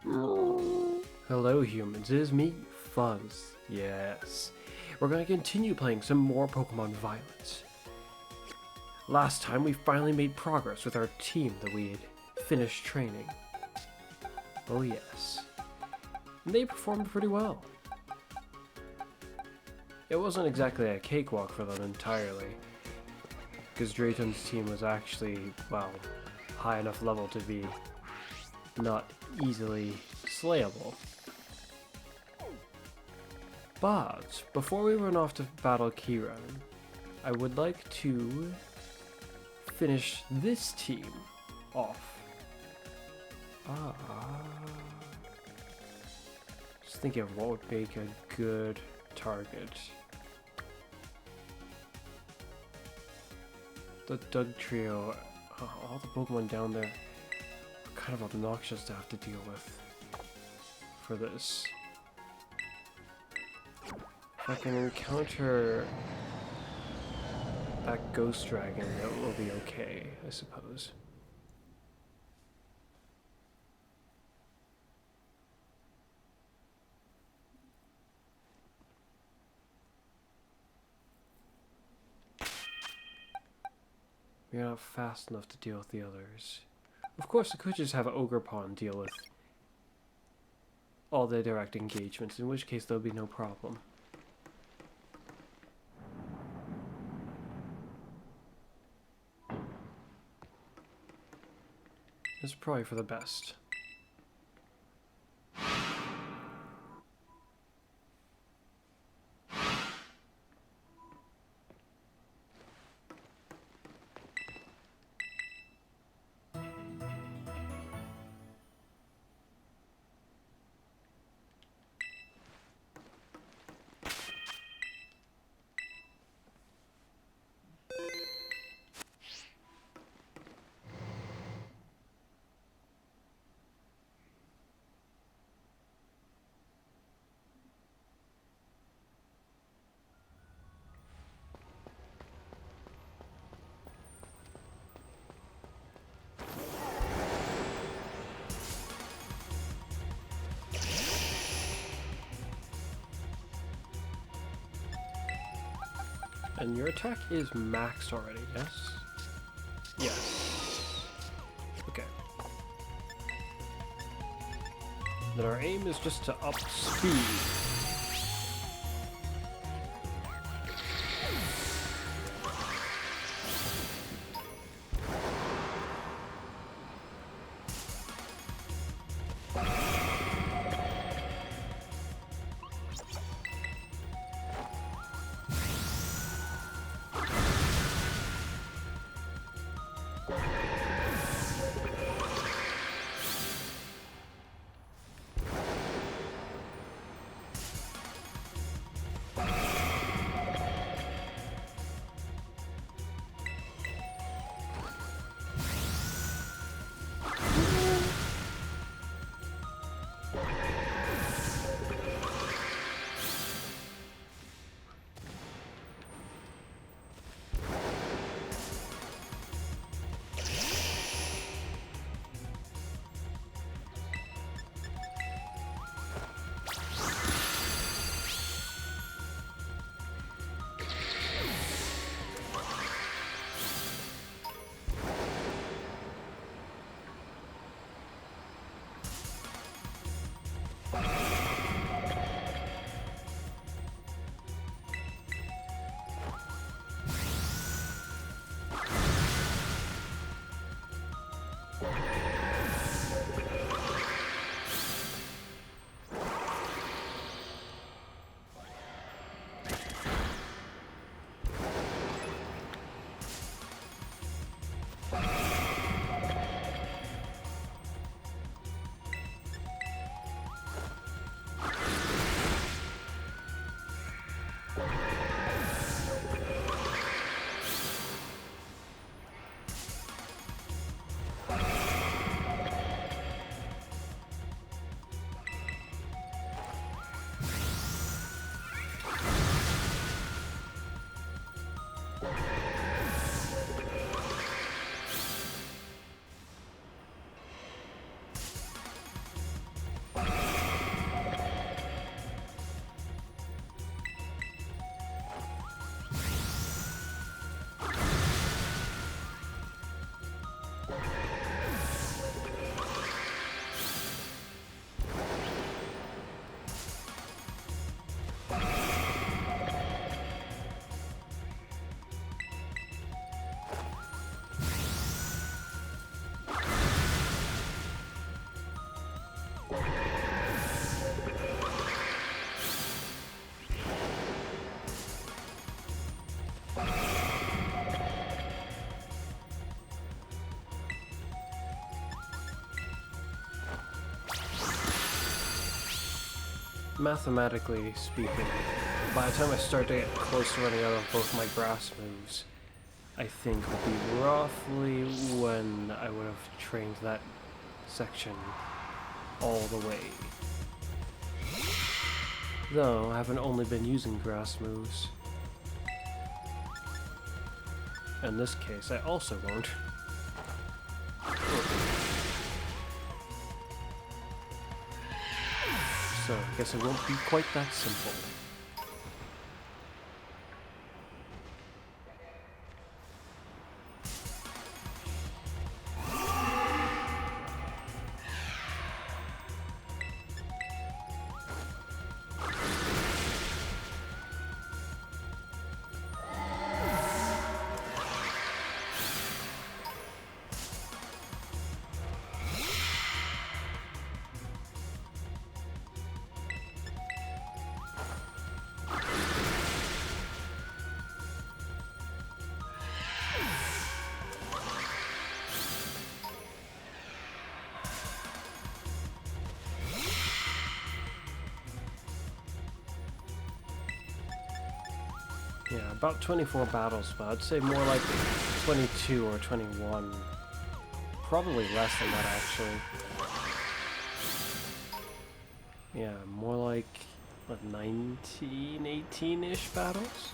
Hello humans, it is me, Fuzz. Yes, we're gonna continue playing some more Pokemon Violet. Last time we finally made progress with our team that we had finished training. Oh yes, and they performed pretty well. It wasn't exactly a cakewalk for them entirely, because Drayton's team was actually, well, high enough level to be not easily slayable. But before we run off to battle Kieran, I would like to finish this team off. Just thinking of what would make a good target. The Doug trio, all the Pokemon down there are kind of obnoxious to have to deal with for this. If I can encounter that Ghost Dragon, it will be okay, I suppose. We're not fast enough to deal with the others. Of course, I could just have Ogerpon deal with all the direct engagements, in which case there'll be no problem. It's probably for the best. And your attack is maxed already, yes? Yes. Okay. Then our aim is just to up speed. mathematically speaking, by the time I start to get close to running out of both my grass moves, I think would be roughly when I would have trained that section all the way. Though, I haven't only been using grass moves. In this case, I also won't. So, I guess it won't be quite that simple. Yeah, about 24 battles, but I'd say more like 22 or 21. Probably less than that, actually. Yeah, more like, what, 19, 18-ish battles?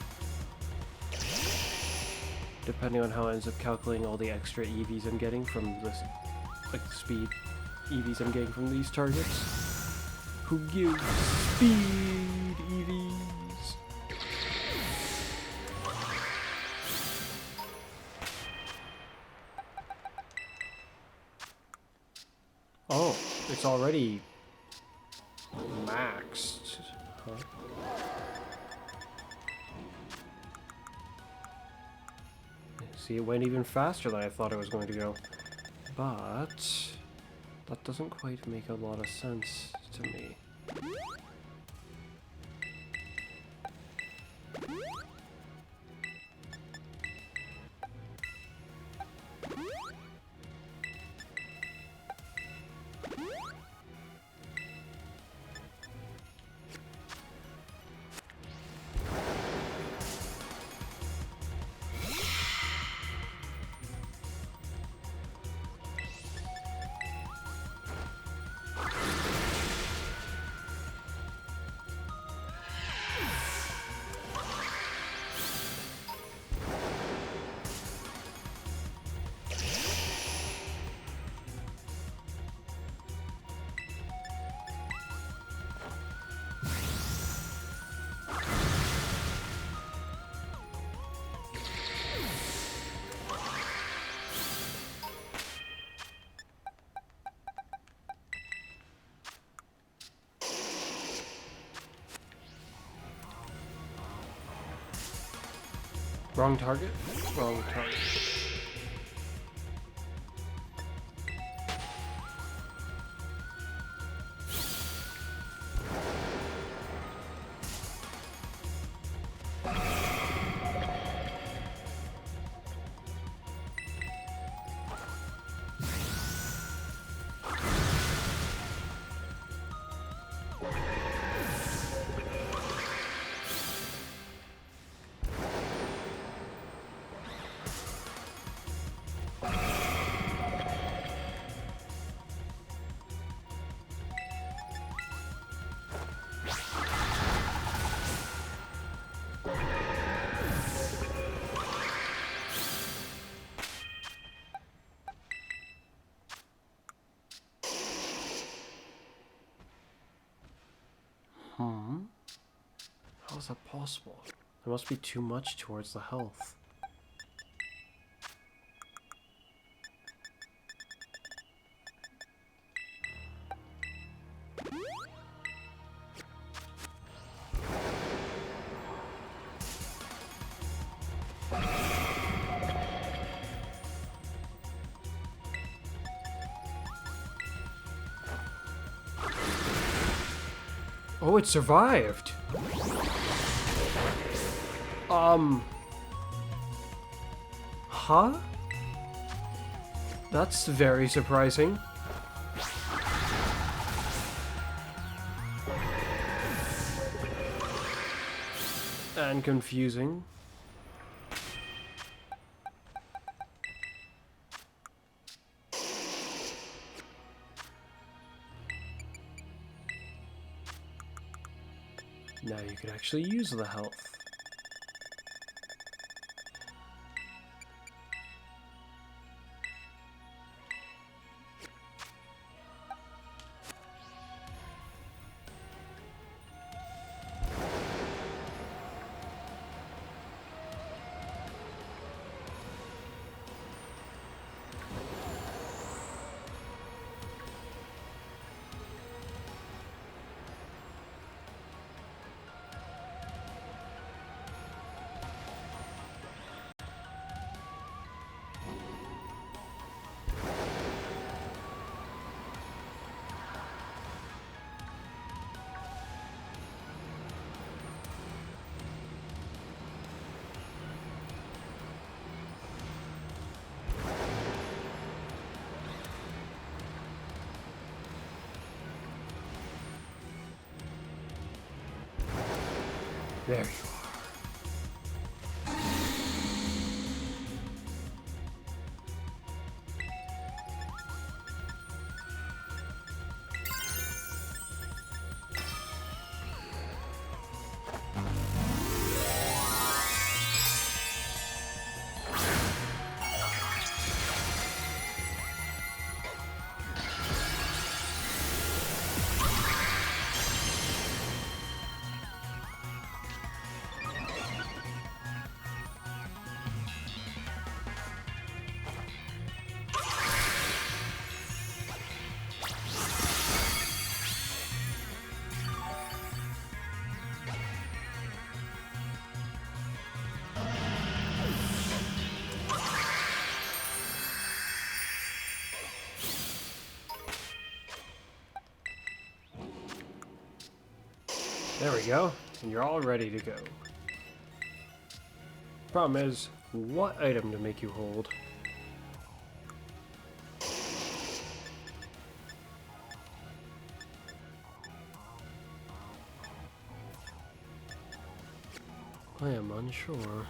Depending on how it ends up calculating all the extra EVs I'm getting from this, like, speed EVs I'm getting from these targets. Who gives speed EVs? Oh, it's already maxed. Huh? See, it went even faster than I thought it was going to go. But that doesn't quite make a lot of sense to me. Wrong target? Wrong target. How is that possible? There must be too much towards the health. Oh, it survived! Huh? That's very surprising. And confusing. Now you could actually use the health. There you are. There we go, and you're all ready to go. Problem is, what item to make you hold? I am unsure.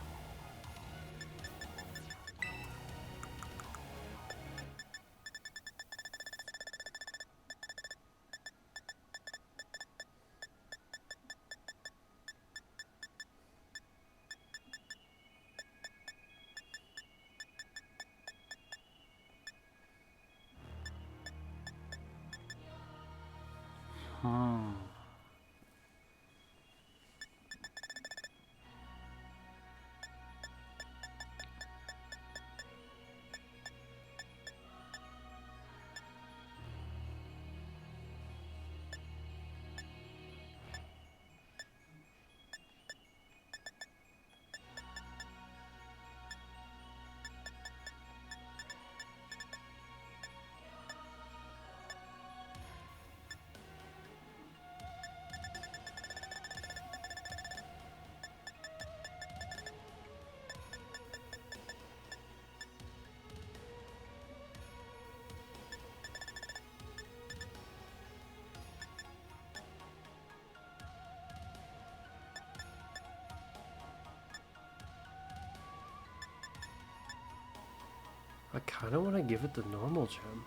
I kind of want to give it the normal gem.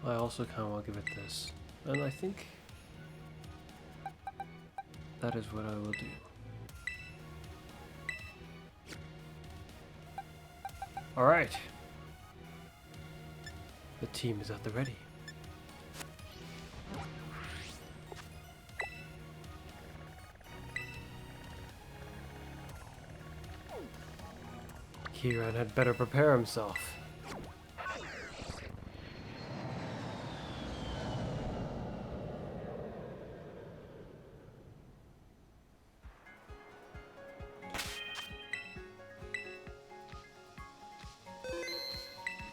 I also kind of want to give it this. And I think that is what I will do. Alright. The team is at the ready. Kieran had better prepare himself.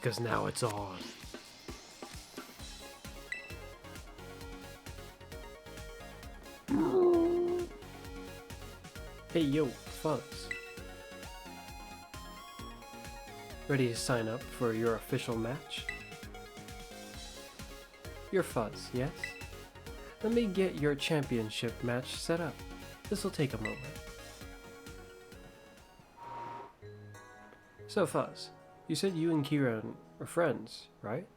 Because now it's on. Hey yo, Fuzz. Ready to sign up for your official match? You're Fuzz, yes? Let me get your championship match set up. This'll take a moment. So Fuzz, you said you and Kieran are friends, right?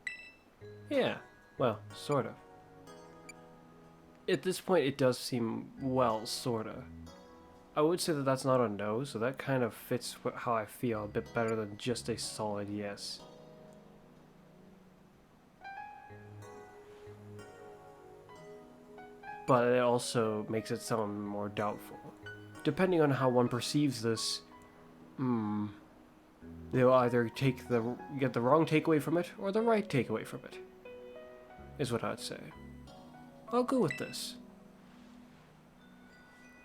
Yeah, well, sort of. At this point it does seem, well, sorta. I would say that that's not a no, so that kind of fits how I feel a bit better than just a solid yes. But it also makes it sound more doubtful. Depending on how one perceives this, they'll either get the wrong takeaway from it, or the right takeaway from it, is what I'd say. I'll go with this.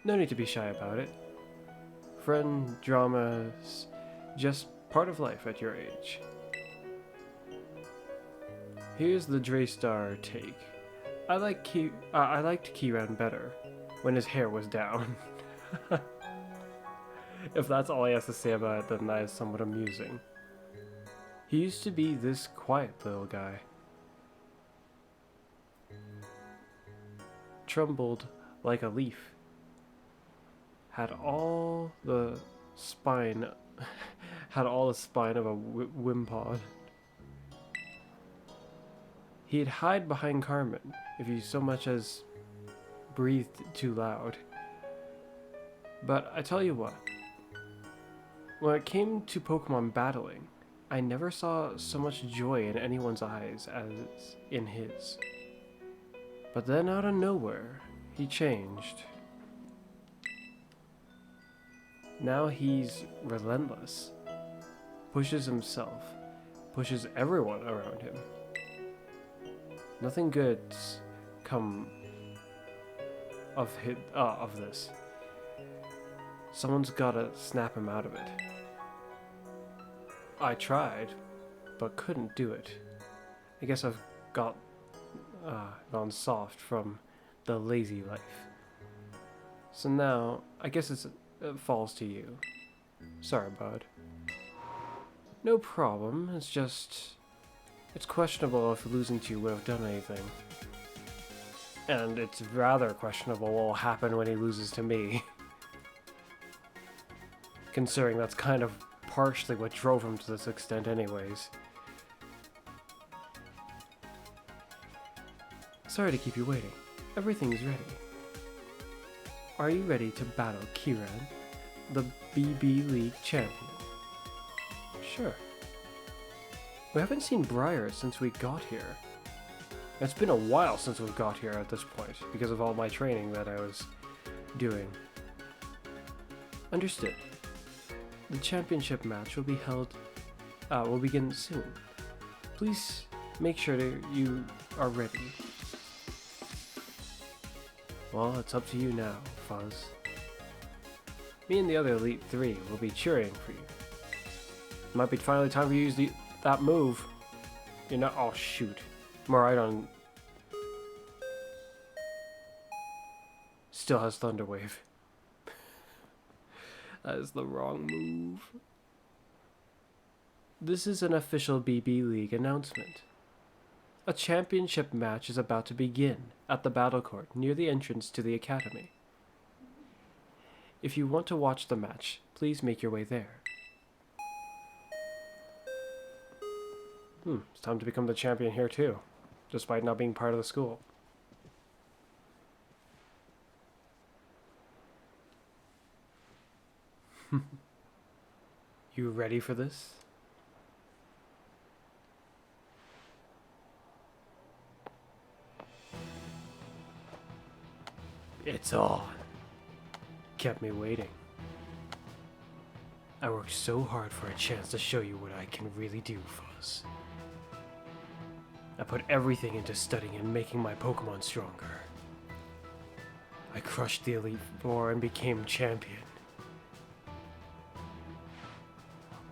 No need to be shy about it. Friend drama's just part of life at your age. Here's the Draystar take. I liked Kieran better when his hair was down. If that's all he has to say about it, then that is somewhat amusing. He used to be this quiet little guy. Trembled like a leaf. Had all the spine of a wimpod. He'd hide behind Carmen if he so much as breathed too loud. But I tell you what, when it came to Pokemon battling, I never saw so much joy in anyone's eyes as in his. But then out of nowhere, he changed. Now he's relentless. Pushes himself. Pushes everyone around him. Nothing good's come of this. Someone's gotta snap him out of it. I tried, but couldn't do it. I guess I've gone soft from the lazy life. So now, I guess it falls to you. Sorry, bud. No problem, it's questionable if losing to you would have done anything. And it's rather questionable what will happen when he loses to me. Considering that's kind of partially what drove him to this extent anyways. Sorry to keep you waiting. Everything's ready. Are you ready to battle Kieran, the BB League champion? Sure. We haven't seen Briar since we got here. It's been a while since we got here at this point, because of all my training that I was doing. Understood. The championship match will begin soon. Please make sure that you are ready. Well, it's up to you now, Fuzz. Me and the other Elite 3 will be cheering for you. Might be finally time for you to use that move. You're not. Oh shoot! Maridon still has Thunder Wave. That is the wrong move. This is an official BB League announcement. A championship match is about to begin at the battle court near the entrance to the academy. If you want to watch the match, please make your way there. It's time to become the champion here too, despite not being part of the school. You ready for this? It's on. Kept me waiting. I worked so hard for a chance to show you what I can really do, Fuzz. I put everything into studying and making my Pokemon stronger. I crushed the Elite Four and became champion.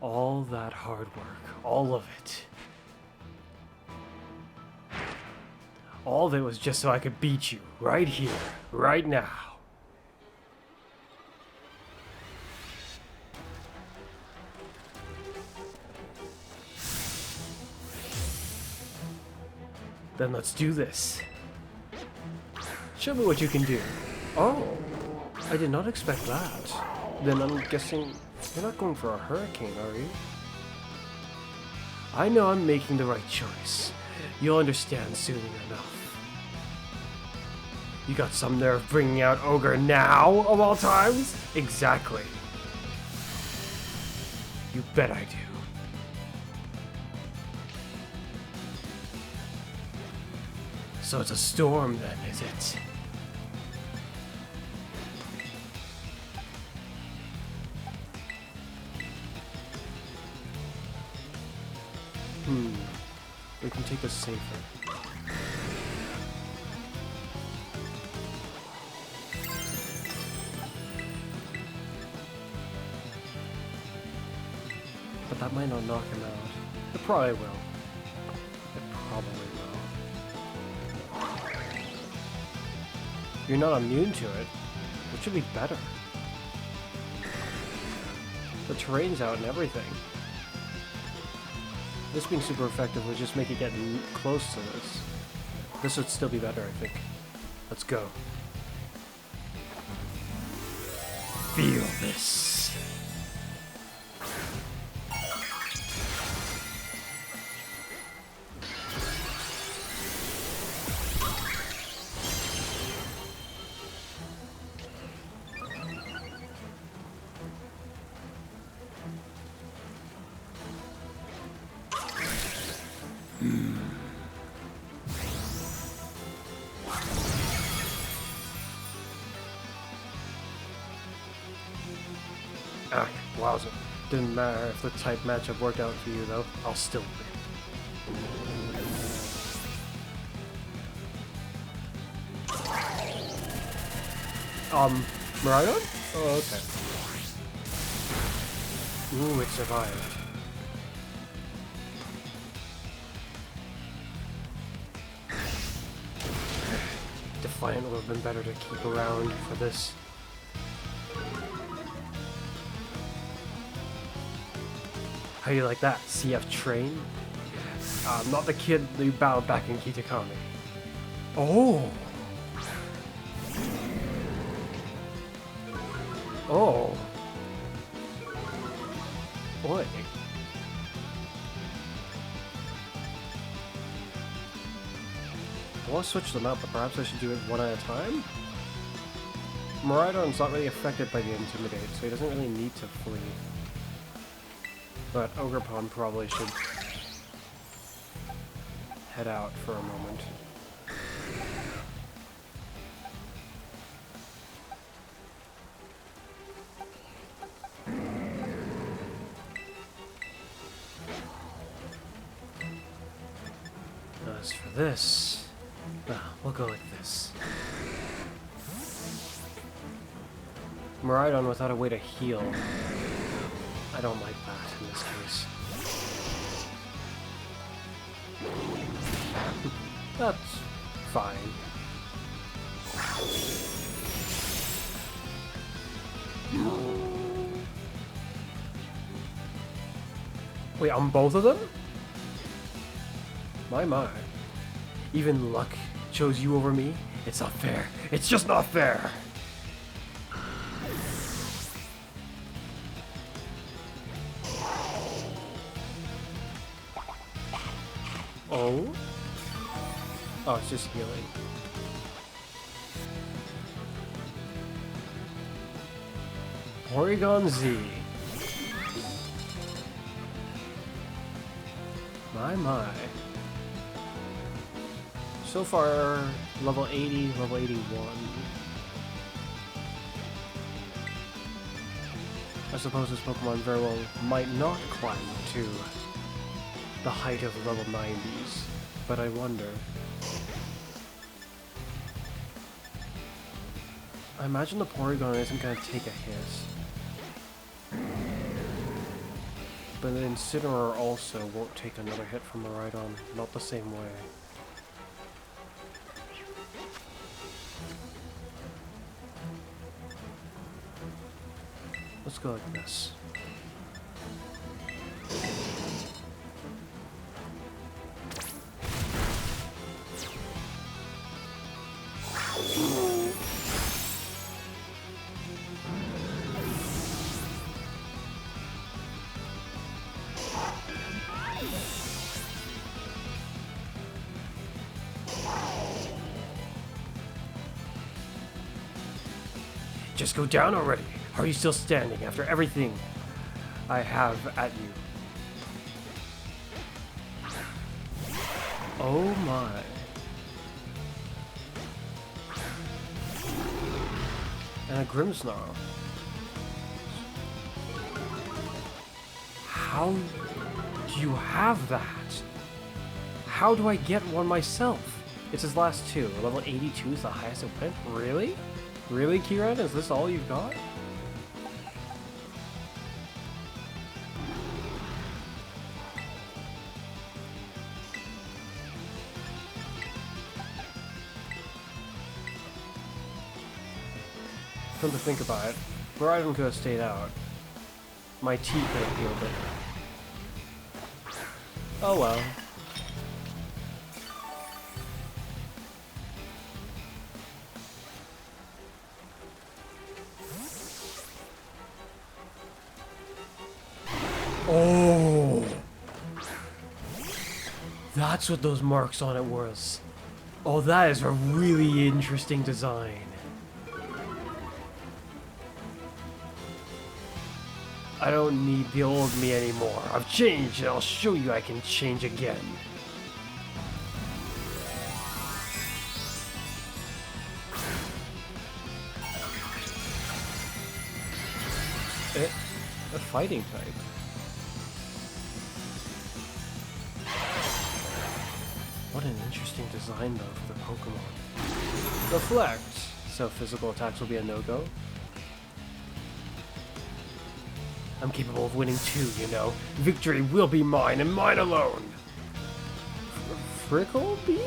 All that hard work, all of it. All of it was just so I could beat you, right here, right now. Then let's do this. Show me what you can do. Oh, I did not expect that. Then I'm guessing you're not going for a hurricane, are you? I know I'm making the right choice. You'll understand soon enough. You got some nerve bringing out Ogre now, of all times? Exactly. You bet I do. So it's a storm then, is it? We can take a safer. But that might not knock him out. It probably will. It probably will. You're not immune to it. It should be better. The terrain's out and everything. This being super effective would just make it get close to this. This would still be better, I think. Let's go. Feel this. Okay, wowza. Didn't matter if the type matchup worked out for you though, I'll still win. Miraidon? Oh, okay. Ooh, it survived. Defiant would have been better to keep around for this. How do you like that? CF train? Not the kid that you battled back in Kitakami. Oh! Oh! Boy. I want to switch them out, but perhaps I should do it one at a time? Miraidon's not really affected by the Intimidate, so he doesn't really need to flee. But Ogerpon probably should head out for a moment. As for this, we'll go like this. Miraidon without a way to heal. I don't like that in this case. That's fine. Wait, on both of them? My. Even luck chose you over me? It's not fair. It's just not fair! Oh? Oh, it's just healing. Porygon Z. My. So far, level 80, level 81. I suppose this Pokemon very well might not climb to the height of level 90s, but I wonder. I imagine the Porygon isn't going to take a hit. But the Incineroar also won't take another hit from Miraidon, not the same way. Let's go like this. Just go down already. How are you still standing after everything I have at you? Oh my. And a Grimmsnarl. How do you have that? How do I get one myself? It's his last two. Level 82 is the highest it went? Really? Really, Kieran? Is this all you've got? Come to think about it, Verizon could have stayed out. My teeth could have healed it. Oh well. Oh! That's what those marks on it was. Oh, that is a really interesting design. I don't need the old me anymore. I've changed and I'll show you I can change again. A fighting type. What an interesting design though for the Pokemon. Reflect. So physical attacks will be a no-go. I'm capable of winning too, you know. Victory will be mine and mine alone. Frickle Beam?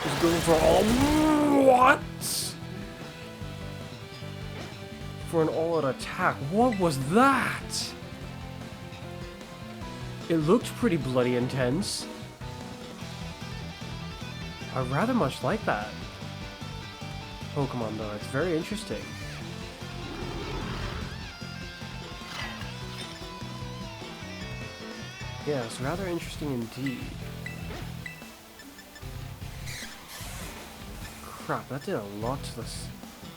Just going for all... What? For an all-out attack. What was that? It looked pretty bloody intense. I rather much like that Pokemon though. It's very interesting. Yeah, it's rather interesting indeed. Crap, that did a lot to this,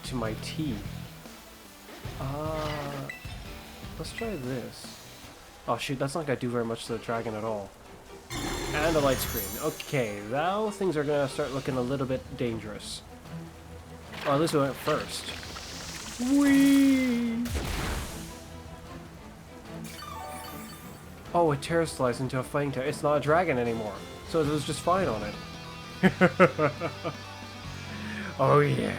to my teeth. Let's try this. Oh shoot, that's not gonna do very much to the dragon at all. And a light screen. Okay, now things are gonna start looking a little bit dangerous. Or at least we went first. Whee! Oh, it terrestrialized into a fighting type. It's not a dragon anymore. So it was just fine on it. Oh yes.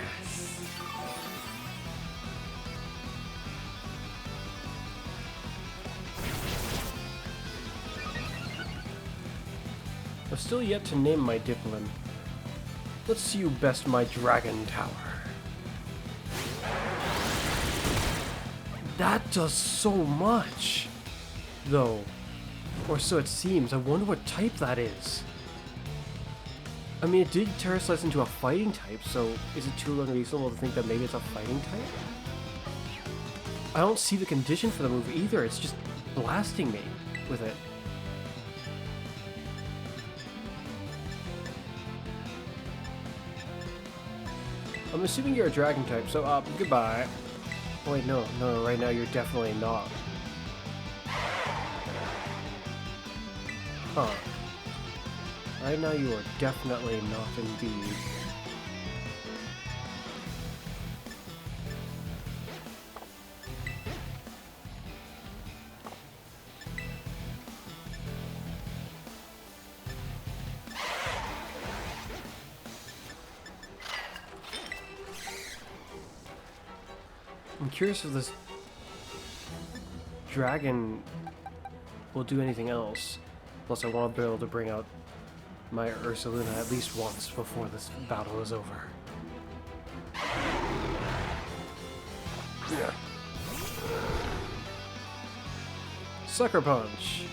I've still yet to name my Diplin. Let's see you best my Dragon Tower. That does so much, though. Or so it seems. I wonder what type that is. I mean, it did terrestrialize into a fighting type, so is it too unreasonable to think that maybe it's a fighting type? I don't see the condition for the move either. It's just blasting me with it. I'm assuming you're a dragon type, so goodbye. Oh wait, no, right now you're definitely not. Huh. Right now you are definitely not indeed. I'm curious if this dragon will do anything else. Plus I want to be able to bring out my Ursaluna at least once before this battle is over. Yeah. Sucker Punch!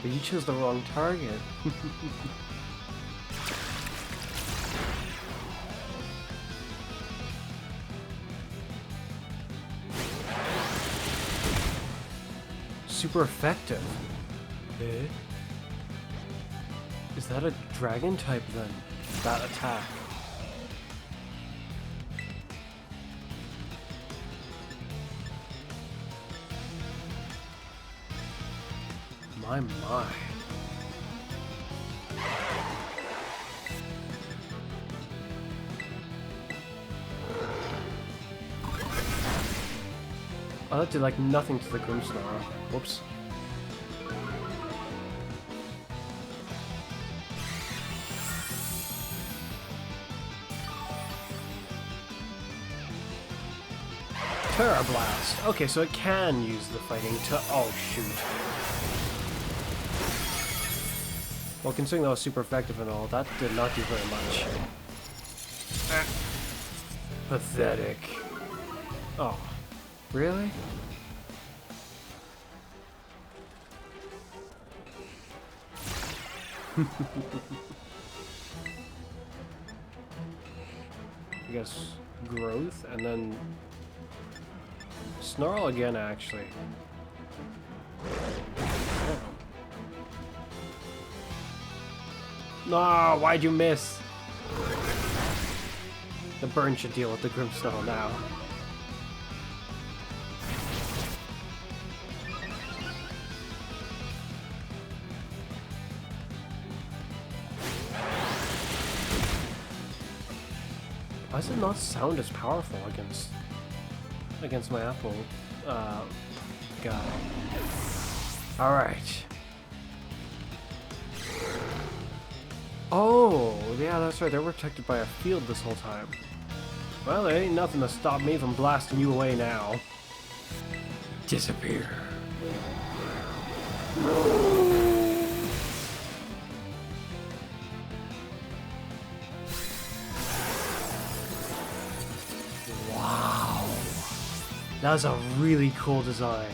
But you chose the wrong target. Super effective. Eh? Is that a dragon type then? That attack. My, my. Oh, that did like nothing to the Grimmsnarl. Whoops. Terra Blast. Okay, so it can use the fighting to... Oh, shoot. Well, considering that was super effective and all, that did not do very much. Pathetic. Oh. Really? I guess growth and then snarl again, actually. No, why'd you miss? The burn should deal with the Grimmsnarl now. Why does it not sound as powerful against my apple guy? Alright. Oh, yeah, that's right. They were protected by a field this whole time. Well, there ain't nothing to stop me from blasting you away now. Disappear. Wow. That was a really cool design.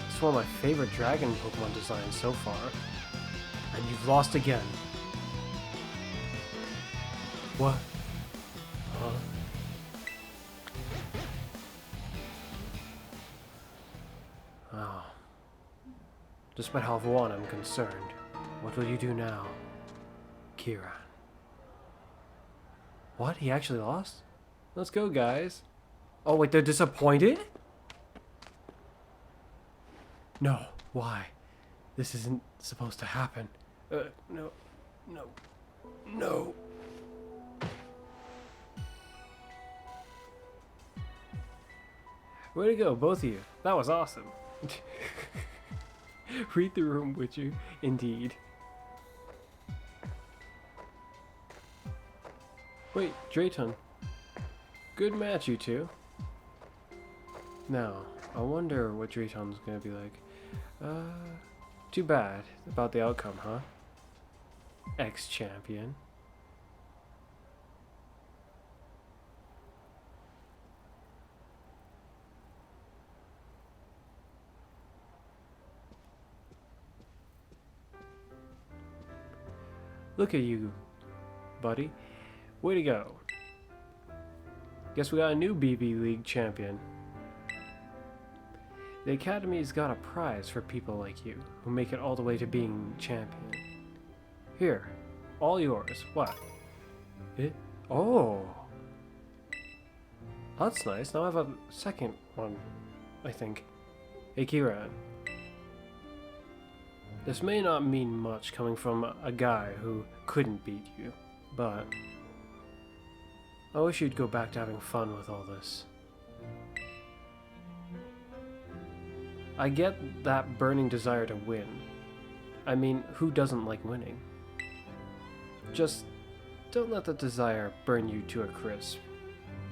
It's one of my favorite dragon Pokemon designs so far. And you've lost again. What? Huh? Oh. Despite how one I'm concerned, what will you do now, Kieran? What? He actually lost? Let's go, guys. Oh, wait, they're disappointed? No. Why? This isn't supposed to happen. No. No. No. Way to go, both of you. That was awesome. Read the room, would you? Indeed. Wait, Drayton. Good match, you two. Now, I wonder what Drayton's gonna be like. Too bad about the outcome, huh? Ex-champion. Look at you, buddy. Way to go. Guess we got a new BB League champion. The Academy's got a prize for people like you, who make it all the way to being champion. Here, all yours. What? It? Oh! That's nice. Now I have a second one, I think. Hey, Kieran. This may not mean much coming from a guy who couldn't beat you, but I wish you'd go back to having fun with all this. I get that burning desire to win. I mean, who doesn't like winning? Just don't let the desire burn you to a crisp.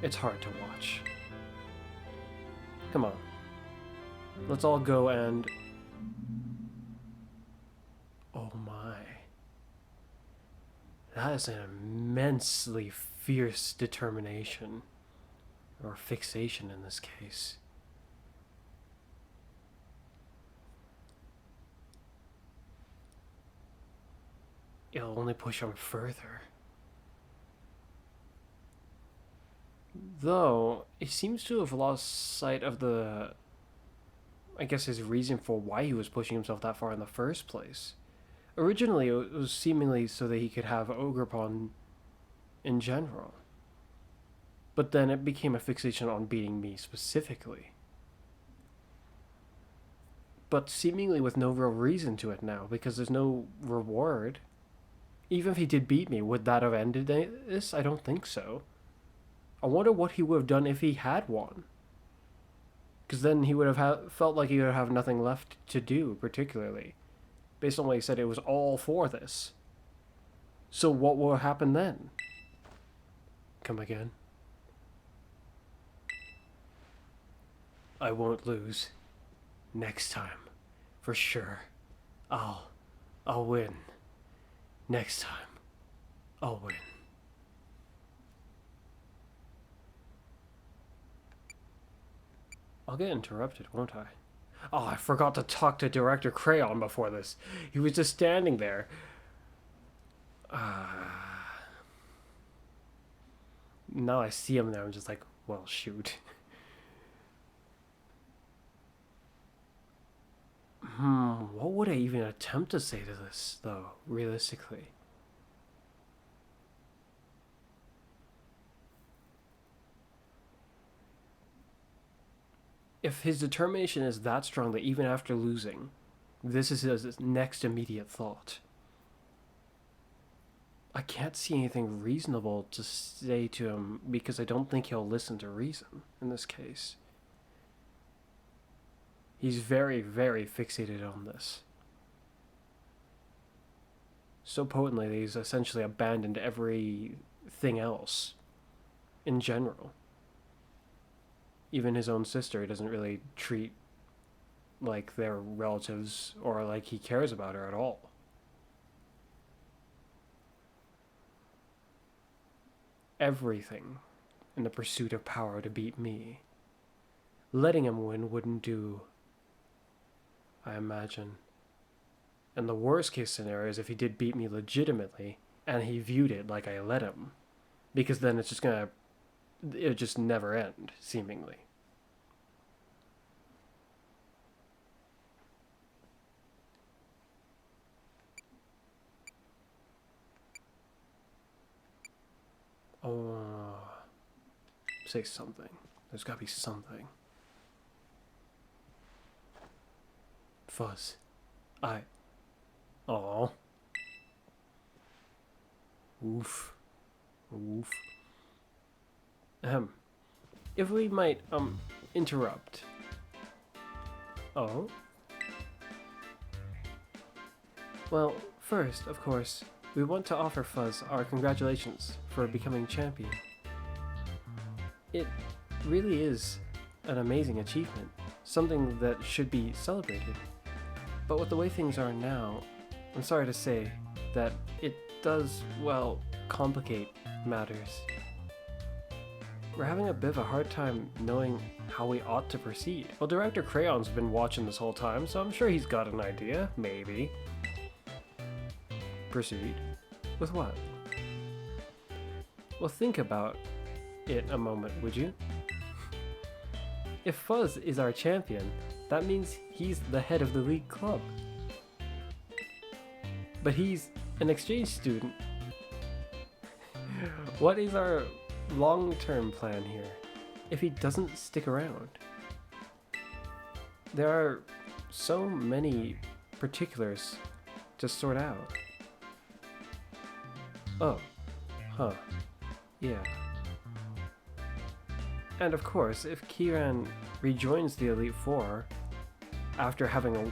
It's hard to watch. Come on. Let's all go and... Oh my. That is an immensely fierce determination. Or fixation in this case. It'll only push him further. Though, it seems to have lost sight of the... I guess his reason for why he was pushing himself that far in the first place. Originally, it was seemingly so that he could have Ogerpon in general. But then it became a fixation on beating me specifically. but seemingly with no real reason to it now, because there's no reward. Even if he did beat me, would that have ended this? I don't think so. I wonder what he would have done if he had won. Because then he would have felt like he would have nothing left to do, particularly. Based on what he said, it was all for this. So what will happen then? Come again. I won't lose. Next time. For sure. I'll win. Next time. I'll win. I'll get interrupted, won't I? Oh, I forgot to talk to Director Crayon before this. He was just standing there. Now I see him there, I'm just like, well, shoot. What would I even attempt to say to this, though, realistically? If his determination is that strong that even after losing, this is his next immediate thought, I can't see anything reasonable to say to him because I don't think he'll listen to reason in this case. He's very, very fixated on this. So potently that he's essentially abandoned everything else in general. Even his own sister he doesn't really treat like they're relatives or like he cares about her at all. Everything in the pursuit of power to beat me. Letting him win wouldn't do, I imagine. And the worst case scenario is if he did beat me legitimately and he viewed it like I let him. Because then it's just gonna, it'll just never end, seemingly. Oh, say something. There's gotta be something. Fuzz. Aww. Oof. Oof. If we might, interrupt. Oh? Well, first, of course, we want to offer Fuzz our congratulations for becoming champion. It really is an amazing achievement, something that should be celebrated. But with the way things are now, I'm sorry to say that it does, well, complicate matters. We're having a bit of a hard time knowing how we ought to proceed. Well, Director Crayon's been watching this whole time, so I'm sure he's got an idea, maybe. Proceed? With what? Well, think about it a moment, would you? If Fuzz is our champion, that means he's the head of the league club. But he's an exchange student. What is our long-term plan here if he doesn't stick around? There are so many particulars to sort out. Oh, huh, yeah. And of course, if Kiran rejoins the Elite Four after having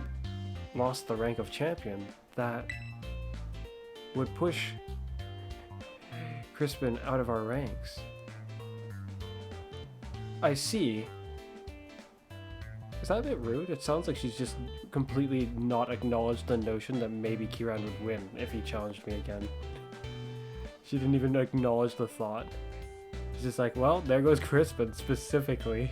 lost the rank of champion, that would push Crispin out of our ranks. I see. Is that a bit rude? It sounds like she's just completely not acknowledged the notion that maybe Kiran would win if he challenged me again. She didn't even acknowledge the thought. She's just like, well, there goes Crispin specifically.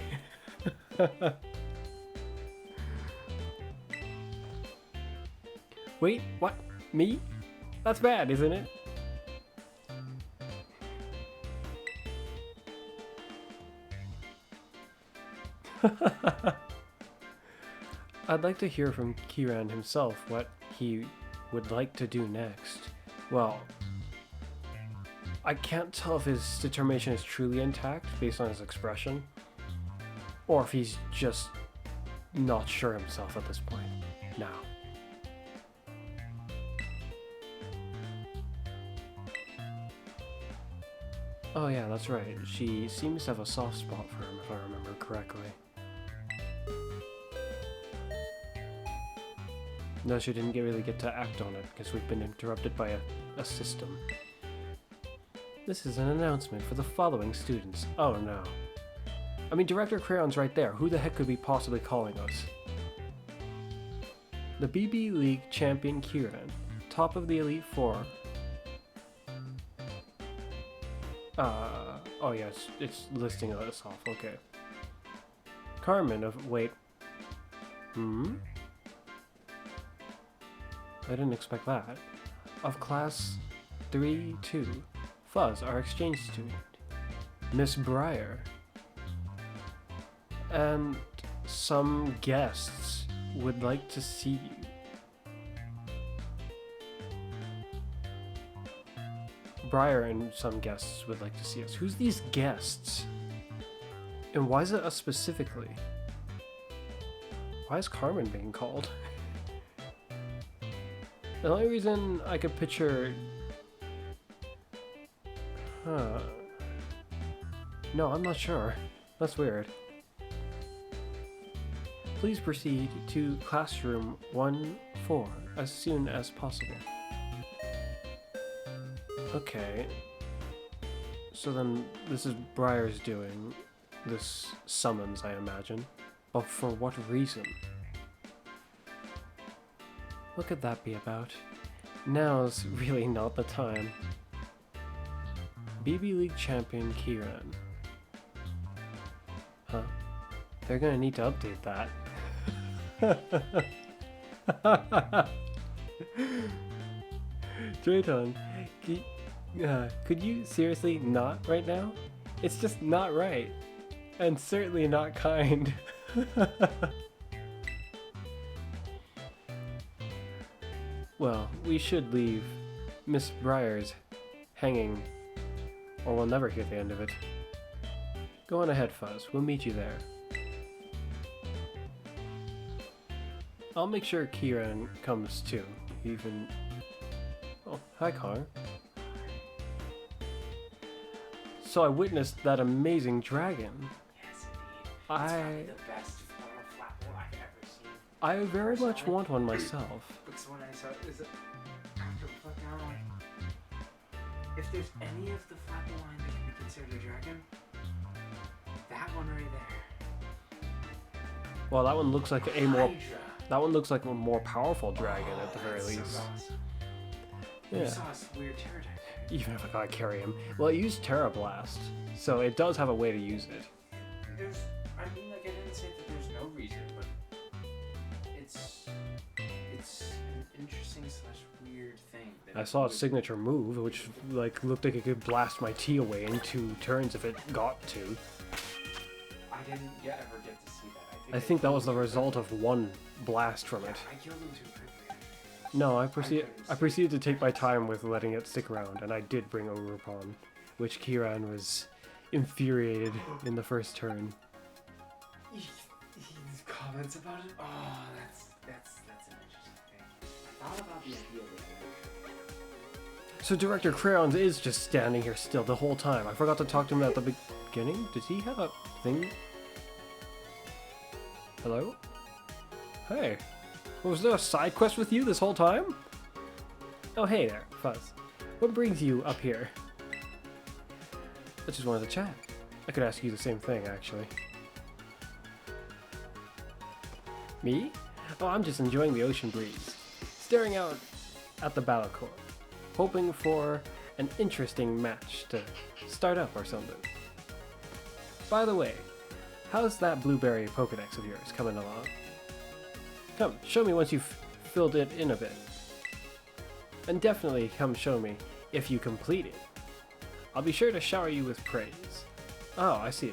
Wait, what? Me? That's bad, isn't it? I'd like to hear from Kiran himself what he would like to do next. Well, I can't tell if his determination is truly intact based on his expression, or if he's just not sure himself at this point. Now. Oh yeah, that's right. She seems to have a soft spot for him, if I remember correctly. No, she didn't really get to act on it, because we've been interrupted by a system. This is an announcement for the following students. Oh no. I mean, Director Crayon's right there. Who the heck could be possibly calling us? The BB League champion Kieran, top of the Elite Four. Oh yeah, it's listing us off, okay. Carmen of, wait. I didn't expect that. Of class 3-2. Fuzz, our exchange student. Miss Breyer. And some guests would like to see you. Breyer and some guests would like to see us. Who's these guests? And why is it us specifically? Why is Carmen being called? The only reason I could picture... No, I'm not sure. That's weird. Please proceed to classroom 1-4 as soon as possible. Okay. So then this is Breyer's doing this summons, I imagine. But for what reason? What could that be about? Now's really not the time. BB League champion Kieran. Huh? They're gonna need to update that. Drayton, could you seriously not right now? It's just not right. And certainly not kind. Well, we should leave Miss Breyer's hanging, or we'll never hear the end of it. Go on ahead, Fuzz. We'll meet you there. I'll make sure Kieran comes too, even... Oh, hi, Car. So I witnessed that amazing dragon. Yes, indeed. It's probably the best flatboard I've ever seen. I very much want one myself. Because when I saw it, is it after looking around, if there's any of the flatboard line that can be considered a dragon, that one right there. Well, that one looks like a more... Hydra. That one looks like a more powerful dragon at the very That's least. so awesome. Yeah. You saw this weird pterodactyl. Even if I gotta carry him. Well, it used Terra Blast, so it does have a way to use it. I mean, like, I didn't say that there's no reason, but it's an interesting / weird thing. That I saw its signature move, which like looked like it could blast my T away in 2 turns if it got to. I didn't ever get to see that. I think that was the result of one blast from it. I killed him too quickly. No, I proceeded to take my time with letting it stick around, and I did bring Ogre upon, which Kieran was infuriated in the first turn. His comments about it? Oh, that's an interesting thing. I thought about the idea of So Director Crayons is just standing here still the whole time. I forgot to talk to him at the beginning. Did he have a thing? Hello? Hey. Was there a side quest with you this whole time? Oh, hey there, Fuzz. What brings you up here? I just wanted to chat. I could ask you the same thing, actually. Me? Oh, I'm just enjoying the ocean breeze. Staring out at the battle court. Hoping for an interesting match to start up or something. By the way, how's that blueberry Pokedex of yours coming along? Come, show me once you've filled it in a bit. And definitely come show me if you complete it. I'll be sure to shower you with praise. Oh, I see.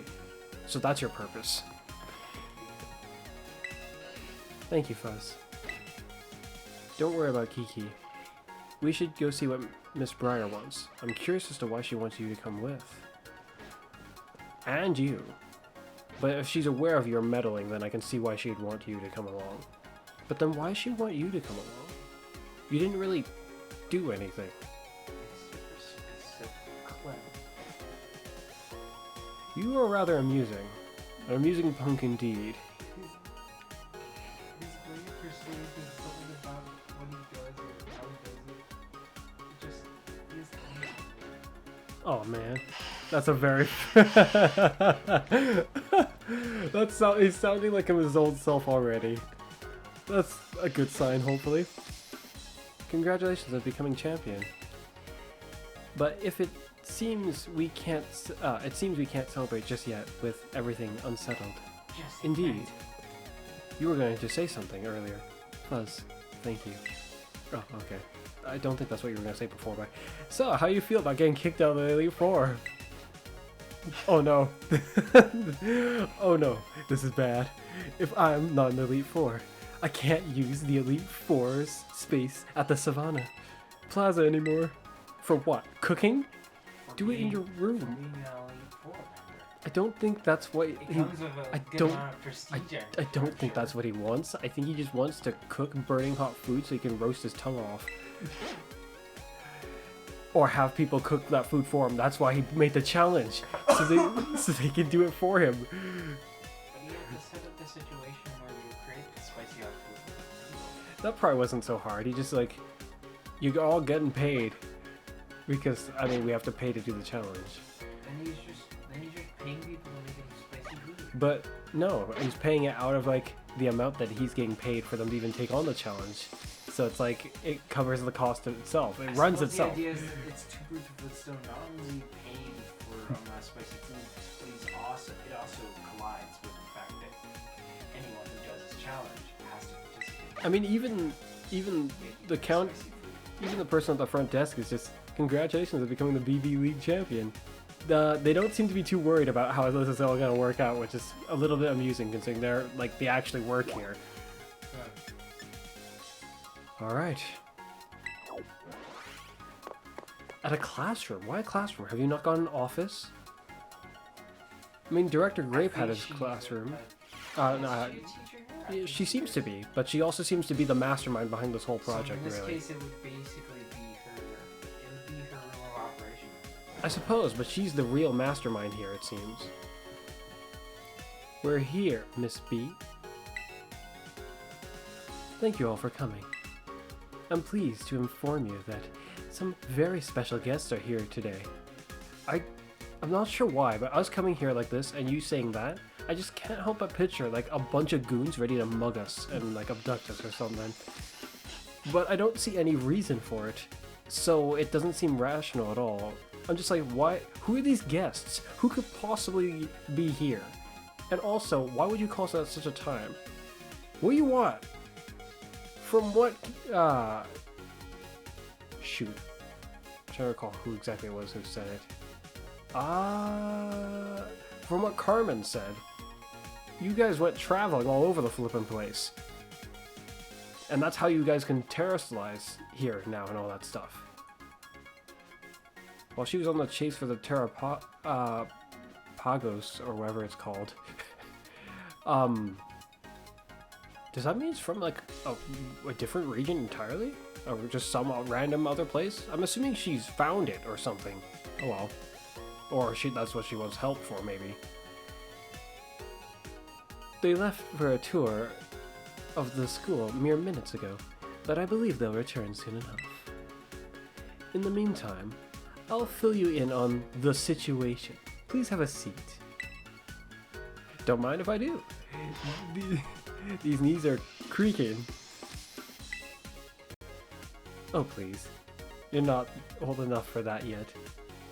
So that's your purpose. Thank you, Fuzz. Don't worry about Kiki. We should go see what Miss Breyer wants. I'm curious as to why she wants you to come with. And you. But if she's aware of your meddling, then I can see why she'd want you to come along. But then why she want you to come along? You didn't really do anything. You are rather amusing. An amusing punk indeed. His way of persuasion is something about when he does it, how he does it. Just, he's Oh man, that's a very. He's sounding like his old self already. That's a good sign, hopefully. Congratulations on becoming champion. But if it seems we can't celebrate just yet with everything unsettled. just Indeed. You were going to say something earlier. Fuzz, thank you. Oh, okay. I don't think that's what you were going to say before, but... So, how you feel about getting kicked out of the Elite Four? Oh no. Oh no, this is bad. If I'm not in the Elite Four, I can't use the Elite Four's space at the Savannah Plaza anymore. For what? Cooking? Do it in your room. I don't think that's what he... I don't think that's what he wants. I think he just wants to cook burning hot food so he can roast his tongue off. Or have people cook that food for him. That's why he made the challenge. So they can do it for him. But you have to set up the situation where you create the spicy hot food. That probably wasn't so hard. He just like... You're all getting paid. Because, I mean, we have to pay to do the challenge. Then he's just paying people to make him spicy food. But no, he's paying it out of like the amount that he's getting paid for them to even take on the challenge. So it's like it covers the cost of itself. It runs itself. The idea is that it's two birds with Woodstone not only paying for spicy food, but it also collides with the fact that anyone who does this challenge has to participate. I mean, even the person at the front desk is just congratulations on becoming the BB League champion. They don't seem to be too worried about how this is all gonna work out, which is a little bit amusing considering they actually work here. All right. At a classroom? Why a classroom? Have you not got an office? I mean, Director Grape had his classroom. No, she seems to be, but she also seems to be the mastermind behind this whole project, so in this really. case, it would basically be her rule of operation. I suppose, but she's the real mastermind here, it seems. We're here, Miss B. Thank you all for coming. I'm pleased to inform you that some very special guests are here today. I'm not sure why, but us coming here like this and you saying that, I just can't help but picture like a bunch of goons ready to mug us and like abduct us or something. But I don't see any reason for it, so it doesn't seem rational at all. I'm just like, why? Who are these guests? Who could possibly be here? And also, why would you call us at such a time? What do you want? From what, shoot. I'm trying to recall who exactly it was who said it. From what Carmen said, you guys went traveling all over the flippin' place. And that's how you guys can terrestrialize here now and all that stuff. While she was on the chase for the TERAPAGOS, or whatever it's called. Does that mean it's from like a different region entirely? Or just some random other place? I'm assuming she's found it or something. Oh well. Or that's what she wants help for, maybe. They left for a tour of the school mere minutes ago, but I believe they'll return soon enough. In the meantime, I'll fill you in on the situation. Please have a seat. Don't mind if I do. These knees are creaking. Oh please. You're not old enough for that yet.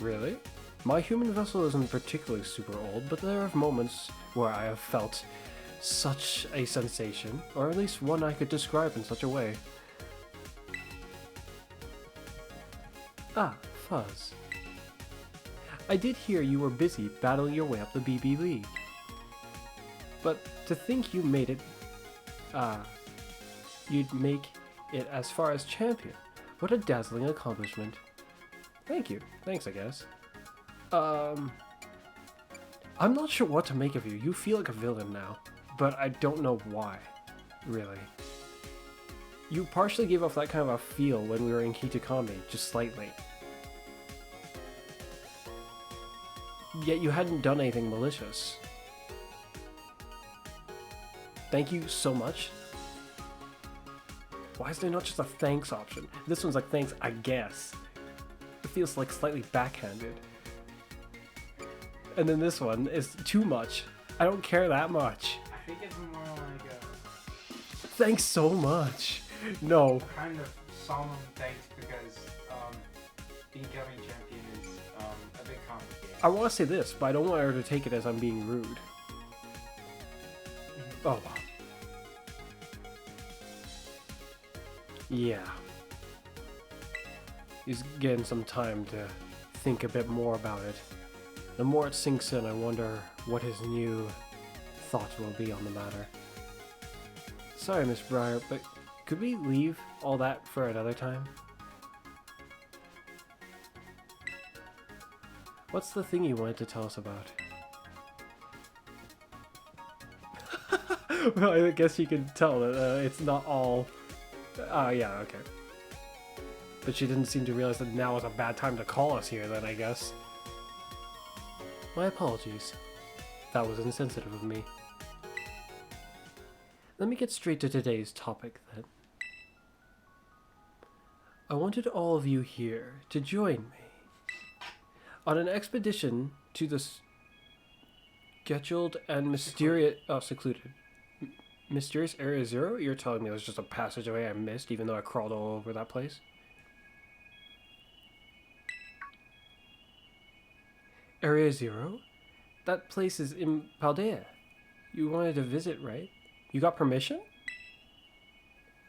Really? My human vessel isn't particularly super old, but there are moments where I have felt such a sensation, or at least one I could describe in such a way. Ah, Fuzz. I did hear you were busy battling your way up the BB League. But to think you made it, you'd make it as far as champion. What a dazzling accomplishment. Thank you. Thanks, I guess. I'm not sure what to make of you. You feel like a villain now, but I don't know why, really. You partially gave off that kind of a feel when we were in Kitakami, just slightly. Yet you hadn't done anything malicious. Thank you so much. Why is there not just a thanks option? This one's like thanks, I guess. It feels like slightly backhanded. And then this one is too much. I don't care that much. I think it's more like Thanks so much. No. a kind of solemn thanks because becoming champion is a bit complicated. I want to say this, but I don't want her to take it as I'm being rude. Oh. Yeah. He's getting some time to think a bit more about it. The more it sinks in, I wonder what his new thoughts will be on the matter. Sorry, Miss Briar, but could we leave all that for another time? What's the thing you wanted to tell us about? Well, I guess you can tell that it's not all... yeah, okay. But she didn't seem to realize that now is a bad time to call us here then, I guess. My apologies. That was insensitive of me. Let me get straight to today's topic then. I wanted all of you here to join me on an expedition to the scheduled and mysterious... Oh, secluded. Mysterious Area Zero? You're telling me it was just a passageway I missed even though I crawled all over that place? Area Zero? That place is in Paldea. You wanted to visit, right? You got permission?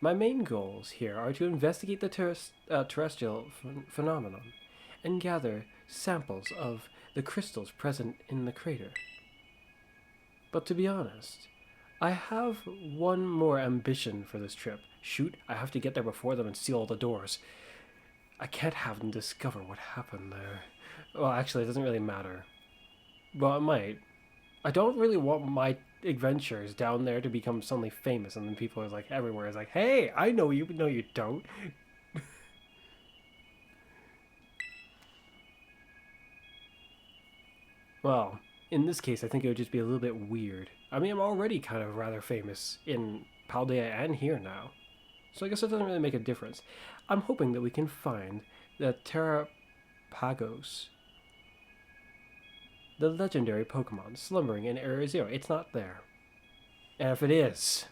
My main goals here are to investigate the terrestrial phenomenon and gather samples of the crystals present in the crater. But to be honest, I have one more ambition for this trip. Shoot, I have to get there before them and seal all the doors. I can't have them discover what happened there. Well, actually, it doesn't really matter. Well, it might. I don't really want my adventures down there to become suddenly famous, and then people are like, everywhere is like, hey, I know you, but no, you don't. Well, in this case, I think it would just be a little bit weird. I mean, I'm already kind of rather famous in Paldea and here now, so I guess it doesn't really make a difference. I'm hoping that we can find the TERAPAGOS, the legendary Pokemon slumbering in Area Zero. It's not there. And if it is,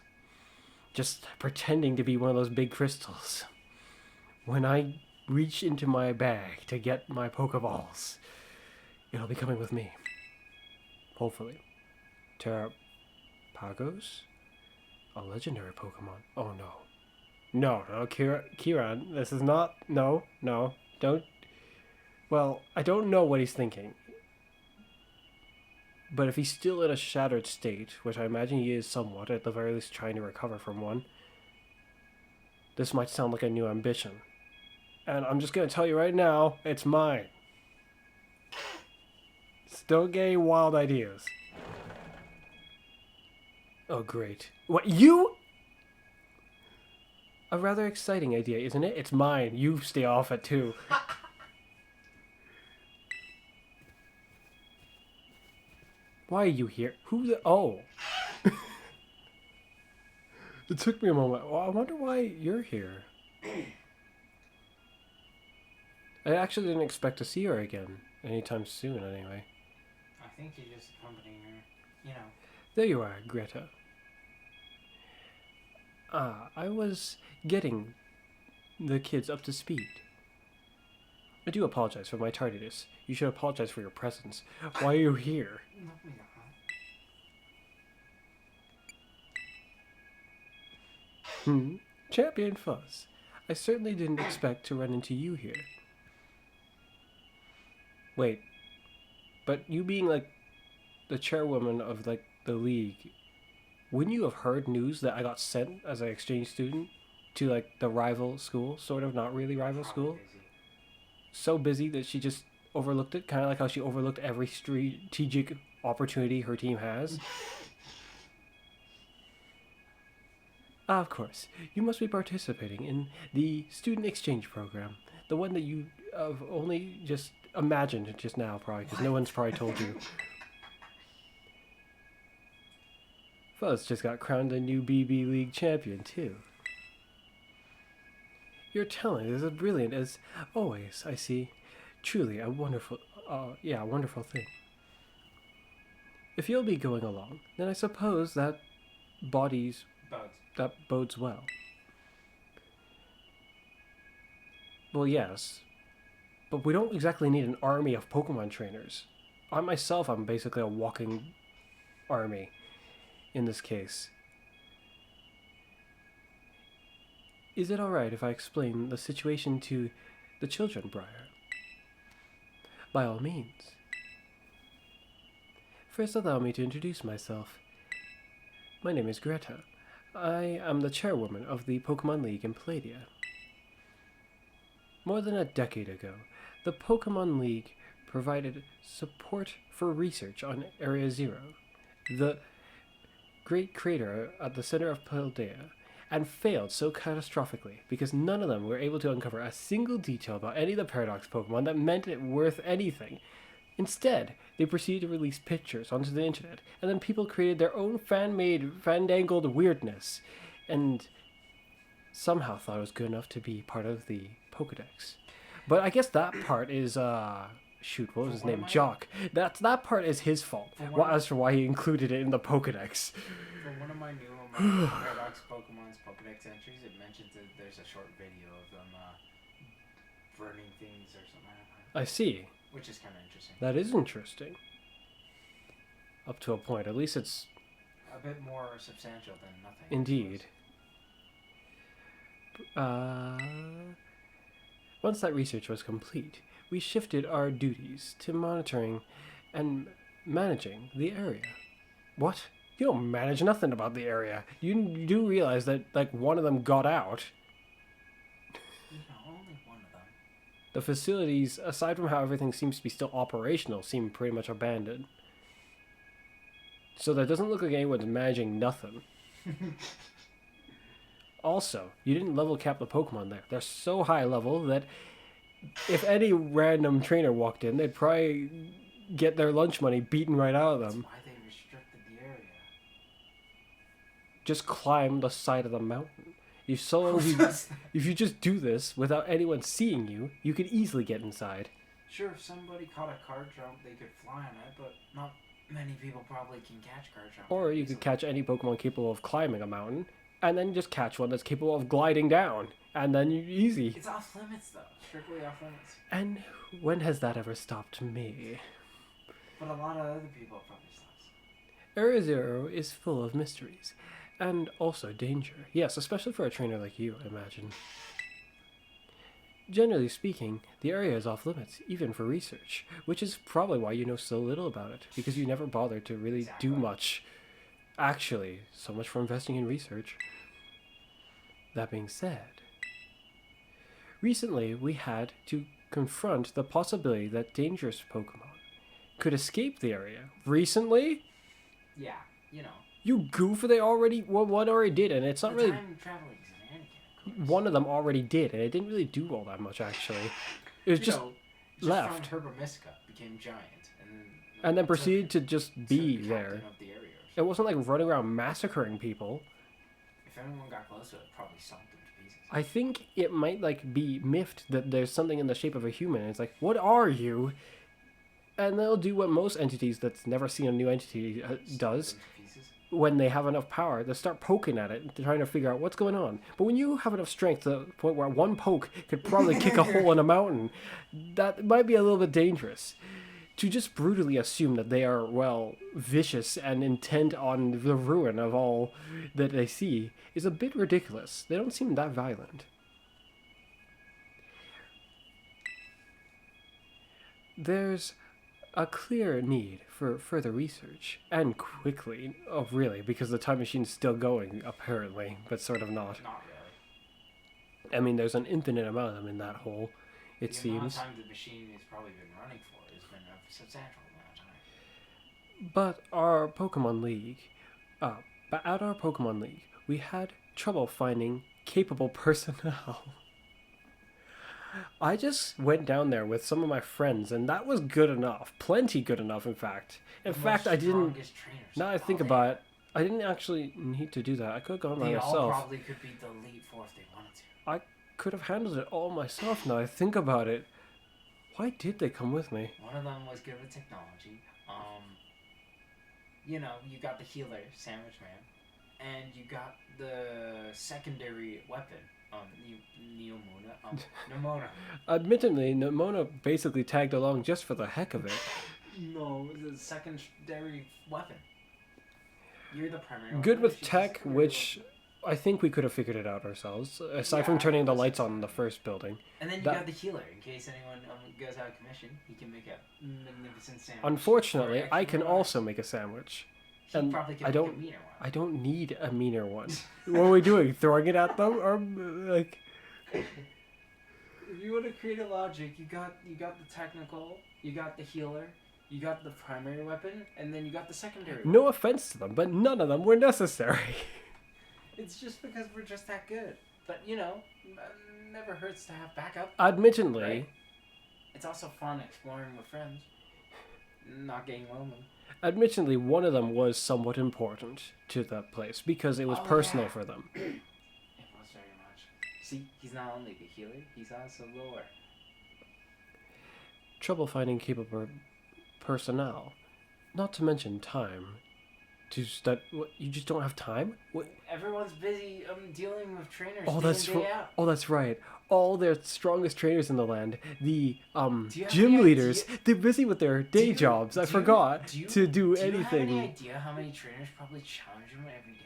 just pretending to be one of those big crystals. When I reach into my bag to get my Pokeballs, it'll be coming with me. Hopefully. TERAPAGOS? A legendary Pokemon. Oh no. No, Kieran, this is not... No, don't... Well, I don't know what he's thinking. But if he's still in a shattered state, which I imagine he is somewhat, at the very least trying to recover from one, this might sound like a new ambition. And I'm just going to tell you right now, it's mine. Still getting wild ideas. Oh, great. What, you? A rather exciting idea, isn't it? It's mine. You stay off it, too. Why are you here? Who the... Oh. It took me a moment. Well, I wonder why you're here. I actually didn't expect to see her again. Anytime soon, anyway. I think you're just accompanying her, you know. There you are, Greta. I was getting the kids up to speed. I do apologize for my tardiness. You should apologize for your presence. Why are you here? Champion Fuzz. I certainly didn't expect to run into you here. Wait. But you being, like, the chairwoman of, like, the league, wouldn't you have heard news that I got sent as an exchange student to, like, the rival school? Sort of, not really rival school. So busy that she just overlooked it, kind of like how she overlooked every strategic opportunity her team has. Of course, you must be participating in the student exchange program. The one that you have only just imagined just now, probably, because no one's probably told you. Fuzz just got crowned a new BB League champion, too. Your talent is as brilliant as always, I see. Truly a wonderful, wonderful thing. If you'll be going along, then I suppose that that bodes well. Well, yes, but we don't exactly need an army of Pokemon trainers. I myself, I'm basically a walking army in this case. Is it alright if I explain the situation to the children, Briar? By all means. First, allow me to introduce myself. My name is Greta. I am the chairwoman of the Pokemon League in Palladia. More than a decade ago, the Pokemon League provided support for research on Area Zero, the great crater at the center of Paldea, and failed so catastrophically because none of them were able to uncover a single detail about any of the Paradox Pokemon that meant it worth anything. Instead, they proceeded to release pictures onto the internet, and then people created their own fan-made, fandangled weirdness, and somehow thought it was good enough to be part of the Pokedex. But I guess that part is, shoot, what was his name? Jock. That part is his fault, as for why he included it in the Pokedex. For one of my new Paradox Pokemon's Pokedex entries, it mentions that there's a short video of them burning things or something like that. I see. Which is kind of interesting. That is interesting. Up to a point. At least it's a bit more substantial than nothing. Indeed. Once that research was complete, we shifted our duties to monitoring and managing the area. What? You don't manage nothing about the area. You do realize that, like, one of them got out. No, only one of them. The facilities, aside from how everything seems to be still operational, seem pretty much abandoned. So that doesn't look like anyone's managing nothing. Also, you didn't level cap the Pokemon there. They're so high level that if any random trainer walked in, they'd probably get their lunch money beaten right out of them. That's why they restricted the area. Just climb the side of the mountain. If you just do this without anyone seeing you, you could easily get inside. Sure, if somebody caught a card jump, they could fly on it, but not many people probably can catch card jump. Or you could catch any Pokemon capable of climbing a mountain, and then just catch one that's capable of gliding down, and then easy. It's off limits, though. Strictly off limits. And when has that ever stopped me? But a lot of other people probably stops. Area Zero is full of mysteries, and also danger. Yes, especially for a trainer like you, I imagine. Generally speaking, the area is off limits, even for research, which is probably why you know so little about it, because you never bothered to really do much. Actually, so much for investing in research. That being said, recently we had to confront the possibility that dangerous Pokemon could escape the area. Recently? Yeah, you know. You goof, one already did, and it's not really... Time traveling is an Anakin, of course. One of them already did, and it didn't really do all that much, actually. It was just left. Herbomisca became giant, and then proceeded to just be there. Of the area it wasn't like running around massacring people. If anyone got close to it, probably stomped them to pieces. I think it might like be miffed that there's something in the shape of a human. And it's like, what are you? And they'll do what most entities that's never seen a new entity does. When they have enough power, they start poking at it and trying to figure out what's going on. But when you have enough strength to the point where one poke could probably kick a hole in a mountain, that might be a little bit dangerous. To just brutally assume that they are, well, vicious and intent on the ruin of all that they see is a bit ridiculous. They don't seem that violent. There's a clear need for further research, and quickly. Oh, really? Because the time machine's still going, apparently, but sort of not. Not really. I mean, there's an infinite amount of them in that hole, it seems. The amount of time the machine has probably been running for has been a substantial amount of time. But our Pokemon League, but at our Pokemon League, we had trouble finding capable personnel. I just went down there with some of my friends, and that was good enough. Plenty good enough, in fact. In fact, I didn't. Now I think about it, I didn't actually need to do that. I could have gone by They all myself. probably could beat the Elite Four if they wanted to. I could have handled it all myself. Now I think about it. Why did they come with me? One of them was good with technology. You know, you got the healer, Sandwich Man, and you got the secondary weapon, Nemona. Admittedly, Nemona basically tagged along just for the heck of it. No, the secondary weapon. You're the primary Good weapon, with she's the tech, secondary which I think we could have figured it out ourselves, aside from turning the lights on in the first building. And then you got the healer, in case anyone goes out of commission, he can make a magnificent sandwich. Unfortunately, I can also make a sandwich. He And probably can I make don't- a meaner one. I don't need a meaner one. What are we doing? Throwing it at them? Or, like... If you want to create a logic, you got the technical, you got the healer, you got the primary weapon, and then you got the secondary weapon. No offense to them, but none of them were necessary. It's just because we're just that good. But, you know, never hurts to have backup. Admittedly, Right. It's also fun exploring with friends. Not getting lonely. admittedly, one of them was somewhat important to that place because it was personal yeah. for them. It was very much. See, he's not only the healer, he's also lore. Trouble finding capable personnel, not to mention time. What, you just don't have time? What? Everyone's busy dealing with trainers Oh, day that's in, day out. Oh, that's right. All their strongest trainers in the land, the you have gym any leaders, idea- they're busy with their day jobs. I forgot to do Do you anything. have any idea how many trainers probably challenge him every day?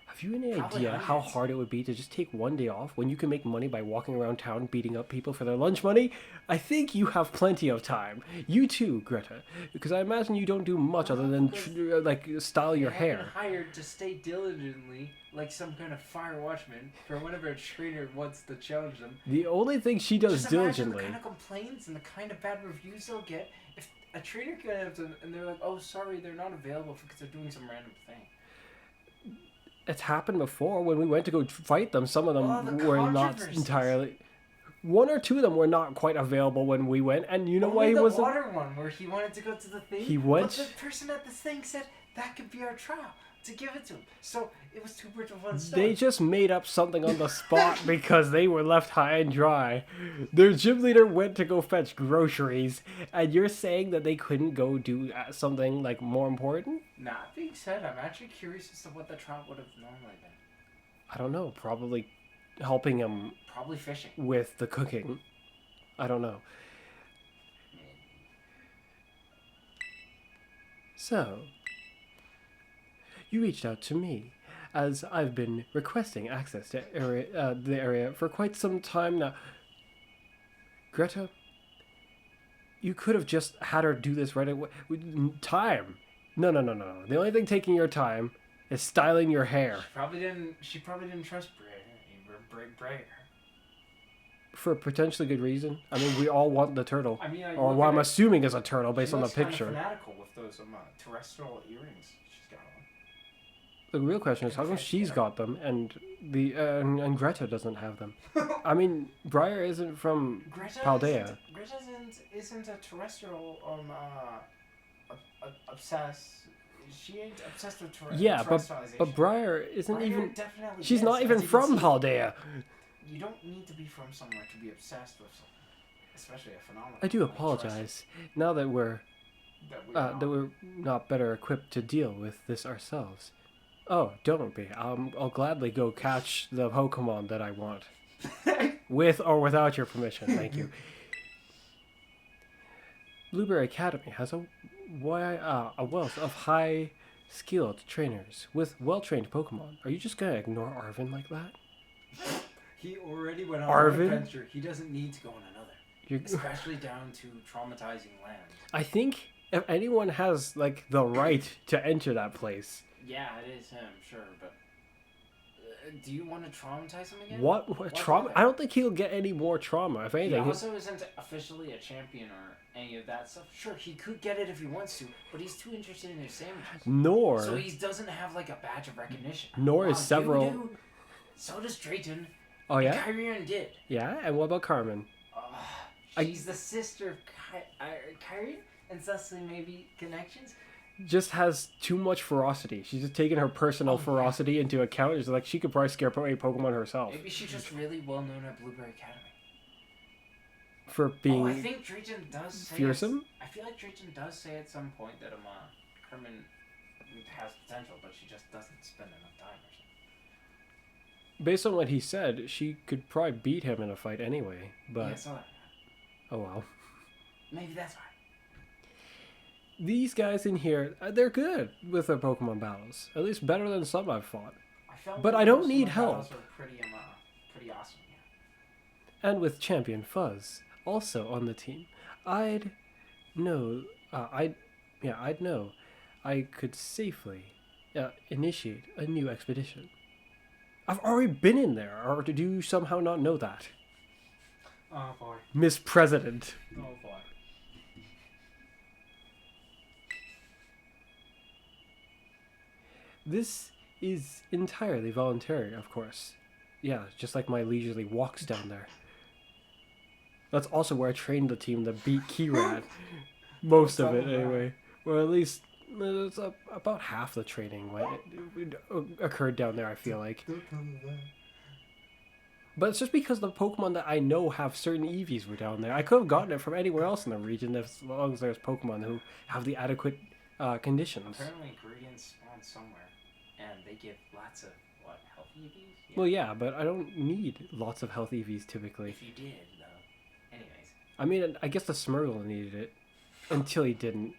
Have you any Probably idea how hundreds. hard it would be to just take one day off when you can make money by walking around town beating up people for their lunch money? I think you have plenty of time. You too, Greta, because I imagine you don't do much other than style your I've been hair. hired to stay diligently, like some kind of fire watchman, for whenever a trainer wants to challenge them. The only thing she does Just imagine diligently. the kind of complaints and the kind of bad reviews they'll get if a trainer comes in and they're like, "Oh, sorry, they're not available because they're doing some random thing." It's happened before when we went to go fight them. Some of them the were not controversies. entirely. One or two of them were not quite available when we went, and you know why Only he the wasn't. water one where he wanted to go to the thing. He went- But the person at the thing said that could be our trial to give it to him. So it was two birds with one stone. They just made up something on the spot because they were left high and dry. Their gym leader went to go fetch groceries, and you're saying that they couldn't go do something like more important? Nah, that being said, I'm actually curious as to what the trial would have normally been. I don't know. Probably helping him Probably fishing. with the cooking. I don't know. So, you reached out to me, as I've been requesting access to the area for quite some time now. Greta, you could have just had her do this right away. Time. No. The only thing taking your time is styling your hair. She probably didn't trust Bray. For a potentially good reason. I mean, we all want the turtle. I mean, Or what I'm assuming is a turtle based on the She looks picture. kinda fanatical with those terrestrial earrings she's got on. The real question is how come she's got them and and Greta doesn't have them? I mean, Briar isn't from Paldea. Greta isn't a terrestrial obsessed. She ain't obsessed with Yeah, terrestrialization. but Briar isn't Briar even. definitely She's is, not as even you can from see. Paldea. You don't need to be from somewhere to be obsessed with something, especially a phenomenon. I do like apologize. Now that we're terrestrial. that we're not better equipped to deal with this ourselves. Oh, don't be. I'll gladly go catch the Pokemon that I want, with or without your permission. Thank you. Blueberry Academy has a wealth of high-skilled trainers with well-trained Pokemon. Are you just gonna ignore Arvin like that? He already went on Arvin? one adventure. He doesn't need to go on another. You're, Especially down to traumatizing lands. I think if anyone has like the right to enter that place, Yeah, it is him, sure, but Do you want to traumatize him again? What trauma? I don't think he'll get any more trauma. If He anything, also isn't officially a champion or any of that stuff. Sure, he could get it if he wants to, but he's too interested in his sandwiches. nor So he doesn't have like a badge of recognition. Nor is several. You do. So does Drayton. Oh yeah. And Kyrian did. Yeah, and what about Carmen? She's the sister of Kyrian, and thusly maybe connections. Just has too much ferocity. She's just taking her personal ferocity into account. It's like she could probably scare a Pokemon herself. Maybe she's just really well known at Blueberry Academy. For being I think Drayton does say fearsome? I feel like Drayton does say at some point that Carmen has potential, but she just doesn't spend enough time or something. Based on what he said, she could probably beat him in a fight anyway. But Yeah, I saw that. oh well. Maybe that's why. These guys in here, they're good with their Pokemon battles. At least better than some I've fought. But I don't need help. Pretty awesome, yeah. And with Champion Fuzz also on the team, I'd know I could safely initiate a new expedition. I've already been in there, or do you somehow not know that? Oh boy. Miss President. Oh boy. This is entirely voluntary, of course. Yeah, just like my leisurely walks down there. That's also where I trained the team to beat Keyrat. Most of it, anyway. Well, at least it's about half the training it occurred down there, I feel like. But it's just because the Pokemon that I know have certain EVs were down there. I could have gotten it from anywhere else in the region as long as there's Pokemon who have the adequate conditions. Apparently ingredients spawn somewhere, and they give lots of, health EVs? Yeah. Well, yeah, but I don't need lots of health EVs typically. If you did, though. Anyways. I mean, I guess the Smurgle needed it until he didn't.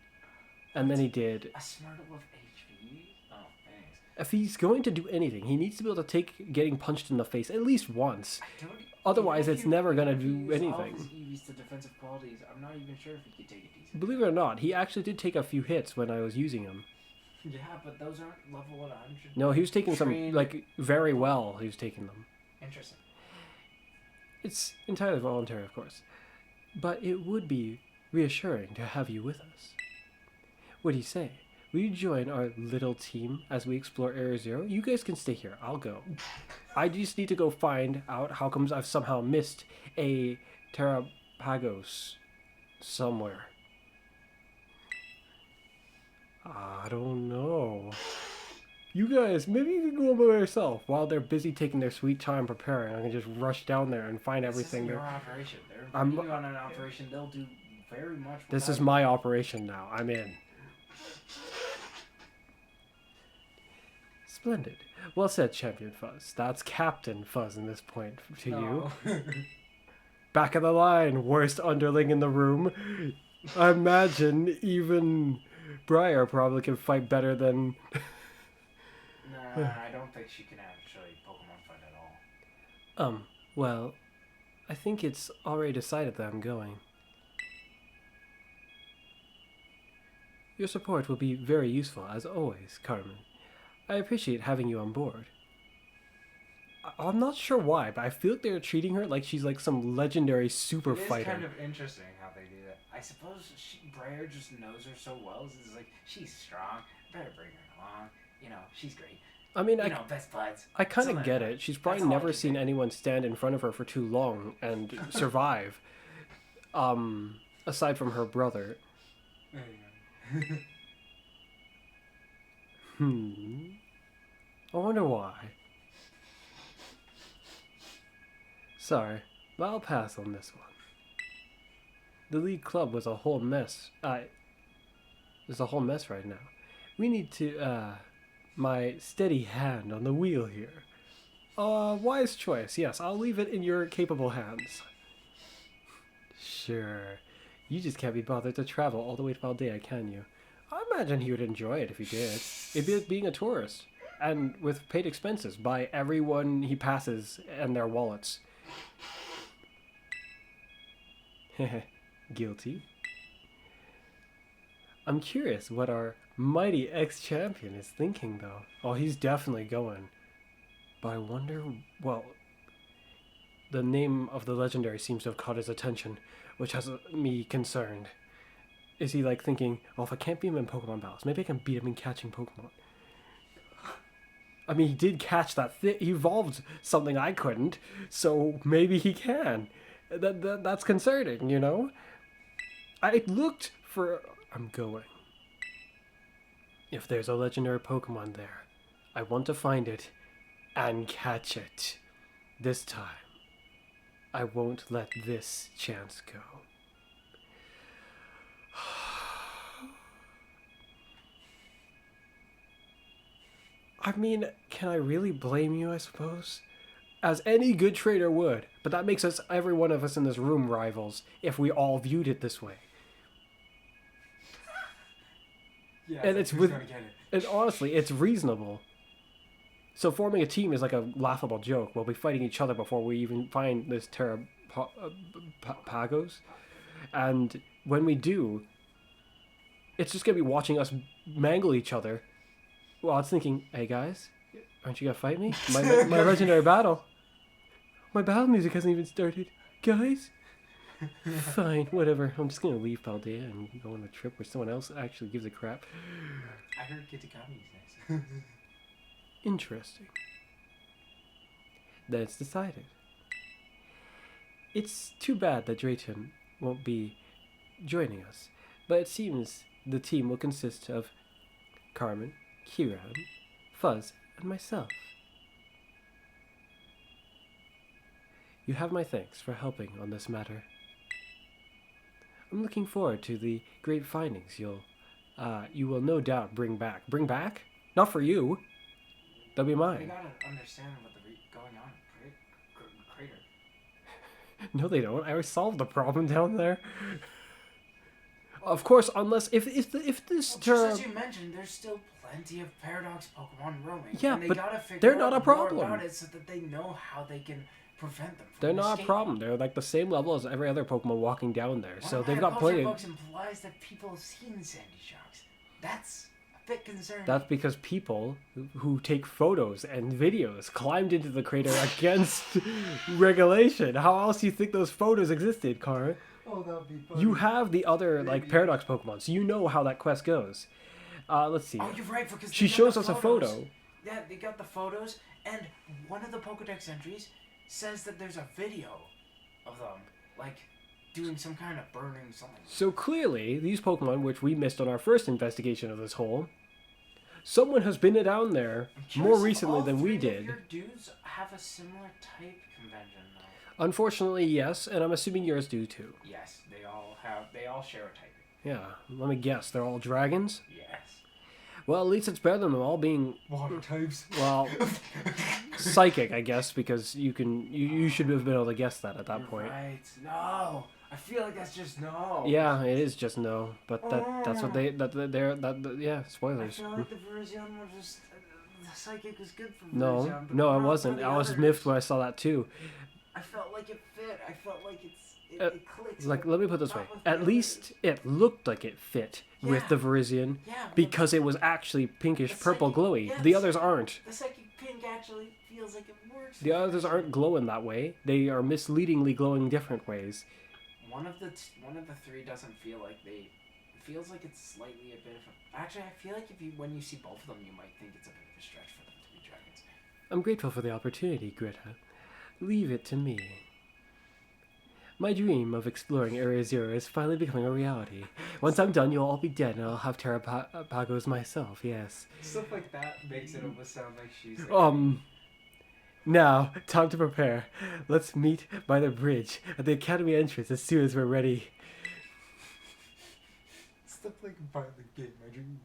And then he did. A Smurgle of HV? Oh, anyways. If he's going to do anything, he needs to be able to take getting punched in the face at least once. Otherwise, it's never going to do anything. All of his EVs to defensive qualities, I'm not even sure if he could take it decent. Believe it or not, he actually did take a few hits when I was using him. Yeah, but those aren't level 100. No, he was taking some, very well, he was taking them. Interesting. It's entirely voluntary, of course. But it would be reassuring to have you with us. What do you say? Will you join our little team as we explore Area Zero? You guys can stay here. I'll go. I just need to go find out how comes I've somehow missed a TERAPAGOS somewhere. I don't know. You guys, maybe you can go by yourself while they're busy taking their sweet time preparing. I can just rush down there and find everything. This is your operation. They're putting you on an operation. They'll do very much. This is my operation now. I'm in. Splendid. Well said, Champion Fuzz. That's Captain Fuzz in this point to you. Back of the line, worst underling in the room. I imagine even Briar probably can fight better than... Nah, I don't think she can actually Pokemon fight at all. Well, I think it's already decided that I'm going. Your support will be very useful, as always, Carmen. I appreciate having you on board. I'm not sure why, but I feel like they're treating her like she's like some legendary super fighter. It's kind of interesting how they do that. I suppose Briar just knows her so well. It's like, she's strong. Better bring her along. You know, she's great. I mean, best buds. I kind of get it. She's probably never seen anyone stand in front of her for too long and survive. Aside from her brother. I wonder why. Sorry, but I'll pass on this one. The league club was a whole mess. There's a whole mess right now. We need to, my steady hand on the wheel here. Wise choice. Yes, I'll leave it in your capable hands. Sure. You just can't be bothered to travel all the way to Valdea, can you? I imagine he would enjoy it if he did. It'd be like being a tourist. And with paid expenses by everyone he passes and their wallets. Guilty. I'm curious what our mighty ex-champion is thinking, though. Oh, he's definitely going. But I wonder, well, the name of the legendary seems to have caught his attention, which has me concerned. Is he like thinking, oh, if I can't beat him in Pokemon battles, maybe I can beat him in catching Pokemon? I mean, he did catch that he evolved something I couldn't, so maybe he can. That's concerning, you know? I looked for... I'm going. If there's a legendary Pokemon there, I want to find it and catch it. This time, I won't let this chance go. I mean, can I really blame you, I suppose? As any good trader would, but that makes us, every one of us in this room, rivals, if we all viewed it this way. Yeah, And it's with, gonna get it. and honestly, it's reasonable. So forming a team is like a laughable joke. We'll be fighting each other before we even find this TERAPAGOS. And when we do, it's just going to be watching us mangle each other. Well, it's thinking, hey guys, aren't you going to fight me? My legendary battle. My battle music hasn't even started. Guys? Fine, whatever. I'm just going to leave Paldea and go on a trip where someone else actually gives a crap. I heard Kitakami is nice. Interesting. Then it's decided. It's too bad that Drayton won't be joining us, but it seems the team will consist of Carmen, Kieran, Fuzz, and myself. You have my thanks for helping on this matter. I'm looking forward to the great findings you will no doubt bring back. Bring back? Not for you. They'll be We mine. gotta understand what going on in Crater. No, they don't. I always solved the problem down there. Of course, unless if this Well, just as you mentioned, there's still plenty of Paradox Pokemon roaming. Yeah, and they but gotta figure they're out not a more problem. about it so that they know how they can prevent them from they're not a escaping. problem. They're like the same level as every other Pokemon walking down there. So they've got plenty. plenty. Books implies that people have seen Sandy Shocks. That's a bit concerning. That's because people who take photos and videos climbed into the crater against regulation. How else do you think those photos existed, Kara? Oh, that would be funny. You have the other like Paradox Pokemon, so you know how that quest goes. Let's see. Oh, you're right, because She they got shows the us a photos. photo. Yeah, they got the photos, and one of the Pokedex entries says that there's a video of them, like, doing some kind of burning something. So clearly, these Pokemon, which we missed on our first investigation of this hole, someone has been down there more recently than we did. Your dudes have a similar type convention, though. Unfortunately, yes, and I'm assuming yours do too. Yes, they all share a typing. Yeah, let me guess, they're all dragons? Yes. Well, at least it's better than them all being, Water types. well, psychic, I guess, because you should have been able to guess that at that You're point. right. No. I feel like that's just no. Yeah, it is just no, but that's what yeah, I spoilers. feel like the Virizion was just the psychic was good for Virizion. No, but no, I not wasn't. for the I was others. miffed when I saw that too. I felt like it fit. I felt like it clicks. Like, let me put it this not way. with the At others. least it looked like it fit with Yeah. the Virizion Yeah, but because it was actually pinkish The purple psychic- glowy. yeah, The the others psychic- aren't. the psychic pink actually feels like it works. The others aren't glowing that way. They are misleadingly glowing different ways. One of the three doesn't feel like they. It feels like it's slightly a bit of a. Actually, I feel like when you see both of them, you might think it's a bit of a stretch for them to be dragons. I'm grateful for the opportunity, Greta. Leave it to me. My dream of exploring Area Zero is finally becoming a reality. Once I'm done, you'll all be dead, and I'll have TERAPAGOS myself, yes. Stuff like that makes it almost sound like she's. Now, time to prepare. Let's meet by the bridge at the academy entrance as soon as we're ready. Stuff like part of the game. My dream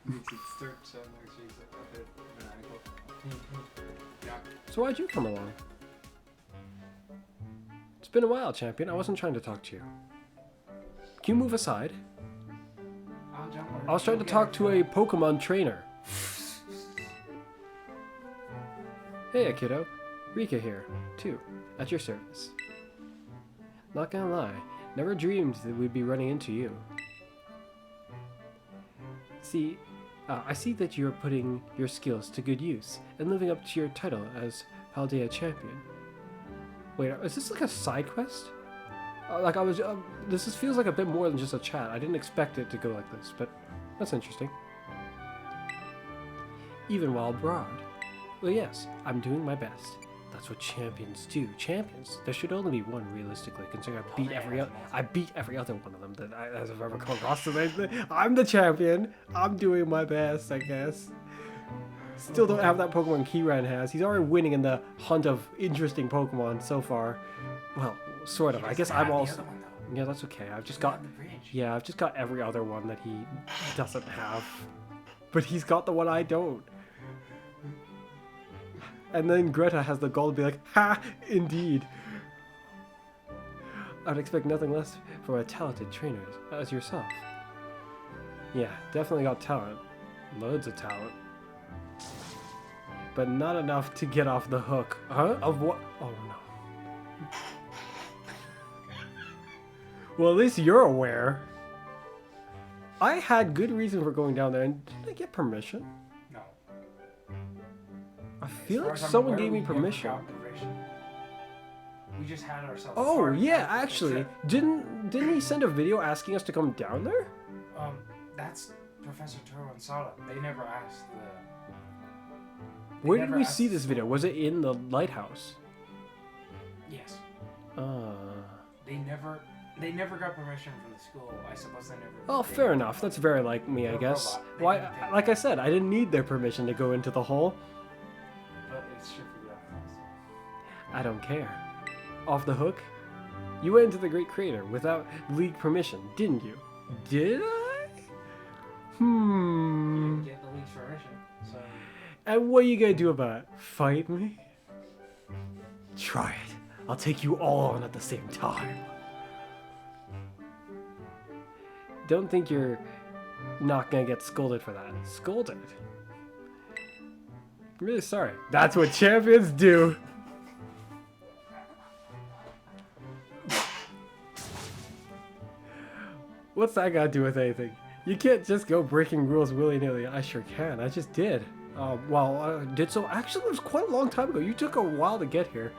makes it start sound like she's a bit maniacal. Yeah. So why'd you come along? It's been a while, champion. I wasn't trying to talk to you. Can you move aside? Oh, don't worry. I was trying to talk to a Pokemon trainer. Hey, kiddo. Rika here, too, at your service. Not gonna lie, never dreamed that we'd be running into you. See, I see that you're putting your skills to good use and living up to your title as Paldea champion. Wait, is this like a side quest? This feels like a bit more than just a chat. I didn't expect it to go like this, but that's interesting. Even while abroad. Well, yes, I'm doing my best. That's what champions do. Champions. There should only be one, realistically, considering I beat every other one of them that I've ever come across. So I'm the champion. I'm doing my best, I guess. Still don't have that Pokemon Keyran has. He's already winning in the hunt of interesting Pokemon so far. Well, sort of. I guess I'm also. Yeah, that's okay. I've just got every other one that he doesn't have. But he's got the one I don't. And then Greta has the goal to be like, ha, indeed. I'd expect nothing less from a talented trainer as yourself. Yeah, definitely got talent. Loads of talent. But not enough to get off the hook. Huh? Of what? Oh no. Well, at least you're aware. I had good reason for going down there, and did I get permission? No. I feel like someone gave me permission. We just had ourselves. Oh yeah, actually, didn't he send a video asking us to come down there? That's Professor Turo and Sada. They never asked the. Where did we see this video? Was it in the lighthouse? Yes. They never got permission from the school. I suppose they never. Oh, fair enough. That's very like me, I guess. Why? Like I said, I didn't need their permission to go into the hole. But it's true for the outfits. I don't care. Off the hook? You went into the Great Crater without league permission, didn't you? Did I? You didn't get the league's permission, so. And what are you gonna do about it? Fight me? Try it. I'll take you all on at the same time. Don't think you're not gonna get scolded for that. Scolded? I'm really sorry. That's what champions do. What's that got to do with anything? You can't just go breaking rules willy-nilly. I sure can. I just did. Did so. Actually, it was quite a long time ago. You took a while to get here.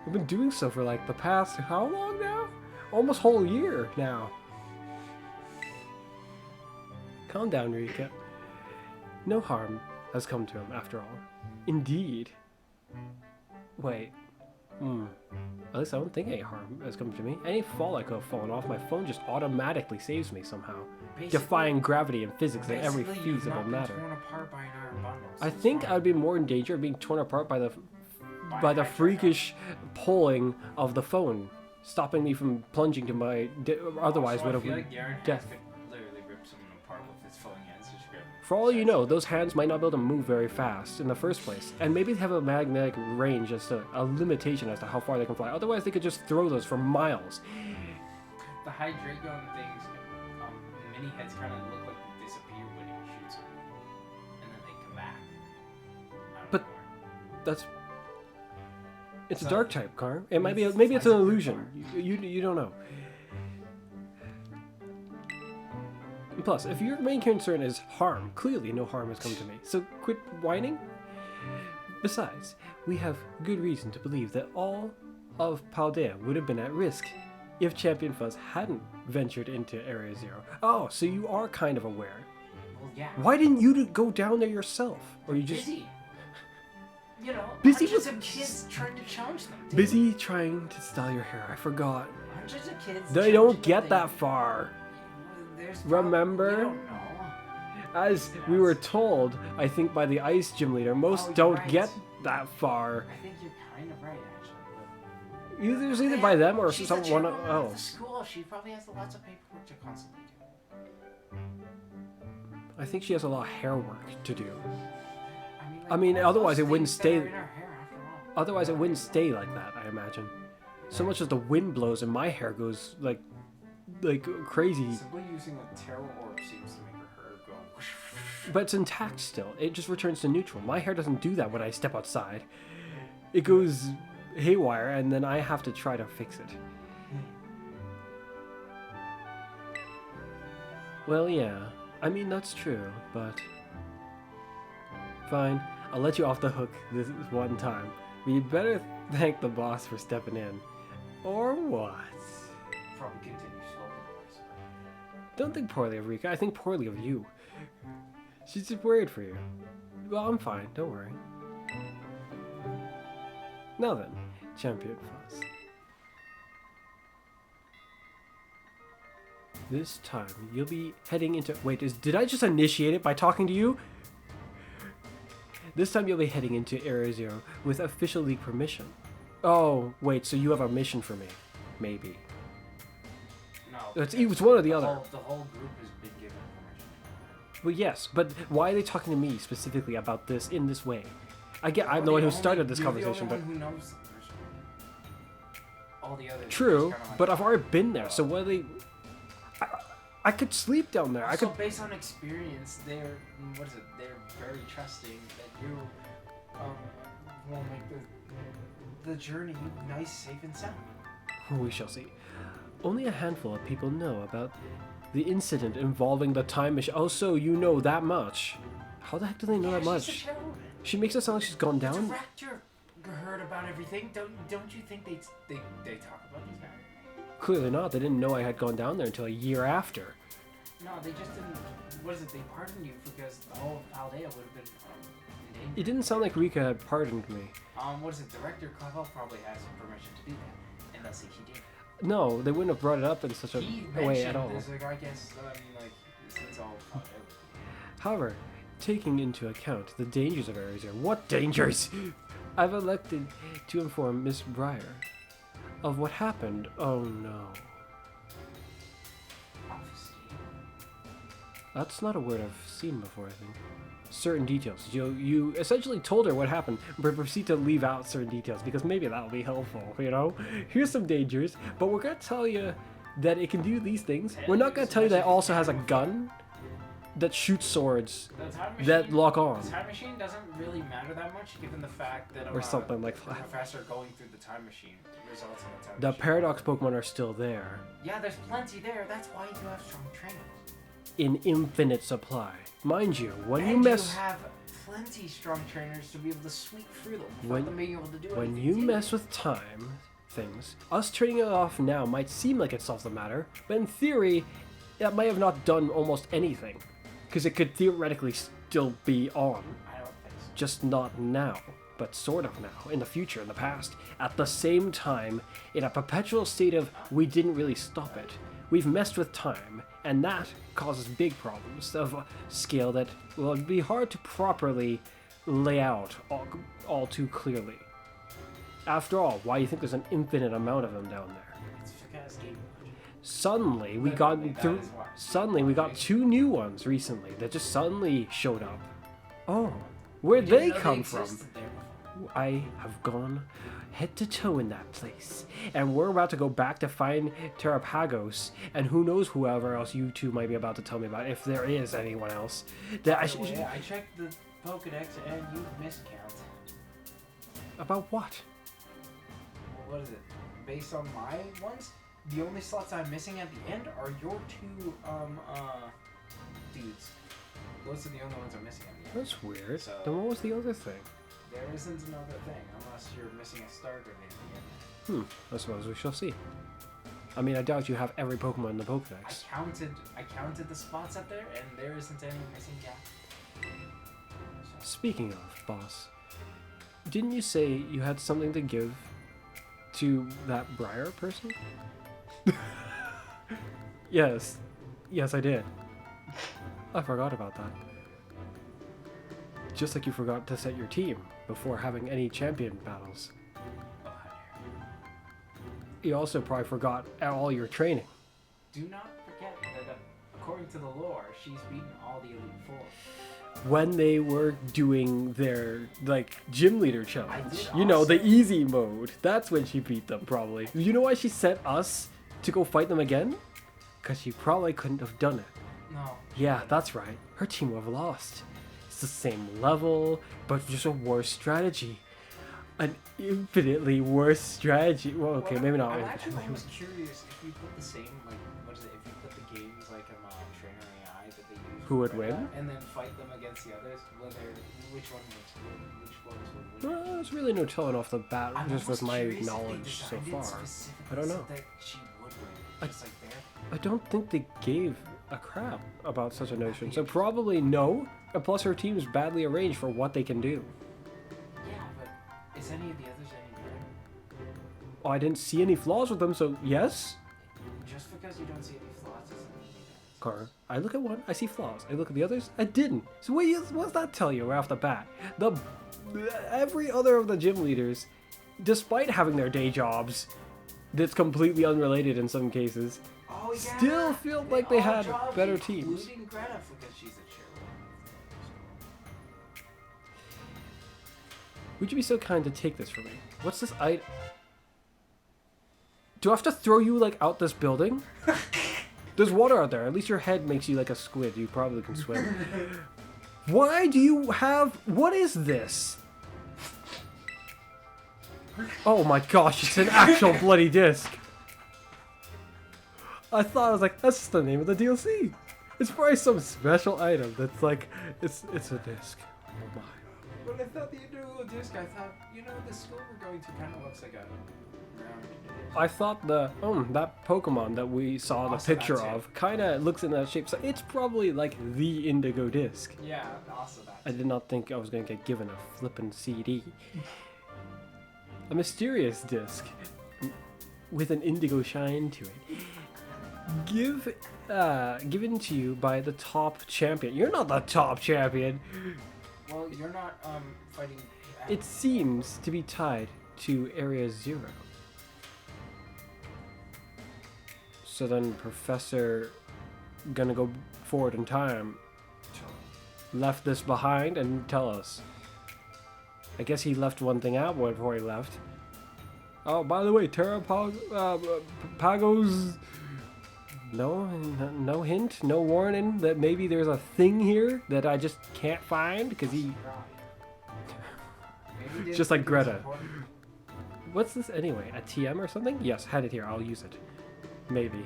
I've been doing so for like the past, how long now? Almost whole year now. Calm down, Rika. No harm has come to him after all. Indeed. Wait. At least I don't think any harm has come to me. Any fall I could have fallen off, my phone just automatically saves me somehow. Defying gravity and physics in every feasible matter. Torn apart by an iron bundle, so I think I would be more in danger of being torn apart by the freakish pulling of the phone, stopping me from plunging to my otherwise would have been death. Literally rip someone apart with his phone hands. For all you know, those hands might not be able to move very fast in the first place, and maybe they have a magnetic range as to a limitation as to how far they can fly. Otherwise, they could just throw those for miles. The Hydreigon things, mini heads kind of look like they disappear when he shoots them, and then they come back. But that's it's a dark type, Car. It might be. Maybe it's an illusion. You don't know. Plus, if your main concern is harm, clearly no harm has come to me, so quit whining. Besides, we have good reason to believe that all of Paldea would have been at risk if Champion Fuzz hadn't ventured into Area Zero. Oh, so you are kind of aware. Well, yeah. Why didn't you go down there yourself? Or you just... Busy. You know, busy hundreds of kids trying to challenge them. Busy trying to style your hair, I forgot. Hundreds of kids. They don't get that far. Remember? You don't know. As we were told, I think by the ice gym leader, most don't get that far. I think you're kind of right, actually. Either by them or she's someone else. else. School, she probably has lots of paperwork to constantly do. I think she has a lot of hair work to do. I mean, otherwise it wouldn't stay. In our hair after all. Otherwise, it wouldn't stay like that. I imagine. So much as the wind blows and my hair goes like crazy. Simply using a Terra Orb seems to make her hair go. But it's intact still. It just returns to neutral. My hair doesn't do that when I step outside. It goes haywire, and then I have to try to fix it. Well, yeah. I mean, that's true, but... Fine, I'll let you off the hook this one time. But you better thank the boss for stepping in. Or what? Probably continue slowly. Don't think poorly of Rika, I think poorly of you. She's just worried for you. Well, I'm fine, don't worry. Now then, Champion Fuzz. This time, you'll be heading into... Wait, did I just initiate it by talking to you? This time you'll be heading into Area Zero with official league permission. Oh, wait, so you have a mission for me. Maybe. No. It's one or the other. The whole group has been given permission. Well, yes, but why are they talking to me specifically about this in this way? I'm the one who started this conversation, but... You're the only one who knows the person. All the others. True, just kinda like, but I've already been there, so what are they... I could sleep down there. Also, based on experience, they're very trusting that you will make the journey nice, safe, and sound. We shall see. Only a handful of people know about the incident involving the time machine. Oh, so you know that much. How the heck do they know that much? She's a terrorist. She makes it sound like she's gone The down. director heard about everything. Don't you think they talk about these matters? Clearly not. They didn't know I had gone down there until a year after. No, they just didn't. What is it? They pardoned you because the whole of Paldea would have been in danger. It didn't sound like Rika had pardoned me. What is it? Director Clavel probably has permission to do that, unless he did. No, they wouldn't have brought it up in such a way at all. This, like, I guess, since all Paldea. However, taking into account the dangers of Area Zero, what dangers? I've elected to inform Miss Breyer of what happened. Oh no. That's not a word I've seen before, I think. Certain details. You essentially told her what happened, but proceed to leave out certain details, because maybe that'll be helpful, you know? Here's some dangers, but we're gonna tell you that it can do these things. We're not gonna tell you that it also has a gun that shoots swords that lock on. The time machine doesn't really matter that much, given the fact that Or something like the that. professor going through the time machine results in a time The machine. Paradox Pokemon are still there. Yeah, there's plenty there. That's why you have strong trainers. In infinite supply. Mind you, when And you mess... you have plenty strong trainers to be able to sweep through them without them being able to do anything. When you mess with time things, us turning it off now might seem like it solves the matter, but in theory, that might have not done almost anything. Because it could theoretically still be on. I don't think so. Just not now, but sort of now, in the future, in the past. At the same time, in a perpetual state of we didn't really stop it. We've messed with time, and that causes big problems of a scale that will be hard to properly lay out all too clearly. After all, why do you think there's an infinite amount of them down there? It's because game logic. Suddenly we got two new ones recently that just suddenly showed up. Oh, where'd they come from? I have gone head to toe in that place, and we're about to go back to find TERAPAGOS, and who knows whoever else you two might be about to tell me about, if there is anyone else. That I checked the Pokedex and you miscount. About what? Well, what is it? Based on my ones, the only slots I'm missing at the end are your two dudes. Those are the only ones I'm missing at the end. That's weird. So- Then what was the other thing? There isn't another thing unless you're missing a star grenade at the end. I suppose we shall see. I mean, I doubt you have every Pokemon in the Pokedex. I counted the spots up there, and there isn't any missing gap. So, Speaking of, boss, didn't you say you had something to give to that Briar person? Yes, I did. I forgot about that. Just like you forgot to set your team before having any champion battles. oh, how dare You also probably forgot all your training. you. Do not forget that according to the lore, she's beaten all the Elite Four. When they were doing their, gym leader challenge. did You know, the also- easy mode. That's when she beat them, probably. You know why she sent us to go fight them again? Because she probably couldn't have done it. No. Yeah, that's right. Her team would have lost. It's the same level, but just a worse strategy. An infinitely worse strategy. Well, okay, maybe not. I'm actually infinitely. almost curious if you put the same, what is it, if you put the games, trainer AI that they use Who would win? And then fight them against the others. Which ones would win? Well, there's really no telling off the bat, I'm just with almost my curious if they knowledge so designed it far. specifically I don't so know. that she would win, just like Bear. I don't think they gave a crap about such a notion, so probably no. And plus, her team's badly arranged for what they can do. Yeah, but is any of the others any better? Oh, I didn't see any flaws with them, so yes. Just because you don't see any flaws doesn't mean you Car. I look at one, I see flaws. I look at the others, I didn't. So what does that tell you right off the bat? Every other of the gym leaders, despite having their day jobs, that's completely unrelated in some cases, Oh, yeah. still feel like they had better teams. Including Greta because she's a cheerleader. Would you be so kind to take this from me? What's this item? Do I have to throw you like out this building? There's water out there. At least your head makes you like a squid. You probably can swim. Why do you have... What is this? Oh my gosh, it's an actual bloody disc. I thought, I was like, that's just the name of the DLC. It's probably some special item that's like, it's a disc. Oh my. When I thought the individual disc, I thought, the school we're going to kind of looks like a round disc. I thought that Pokemon that we saw the Also picture that too. of kind of looks in that shape. So it's probably like the Indigo disc. Yeah, also that. I did not think I was going to get given a flippin' CD. A mysterious disc with an indigo shine to it. Given to you by the top champion. You're not the top champion. Well, you're not fighting. It seems to be tied to Area 0. So then Professor gonna go forward in time, left this behind and tell us. I guess he left one thing out before he left. Oh, by the way, TERAPAGOS. No hint, no warning that maybe there's a thing here that I just can't find because he. Just like Greta. What's this anyway? A TM or something? Yes, hand it here. I'll use it. Maybe.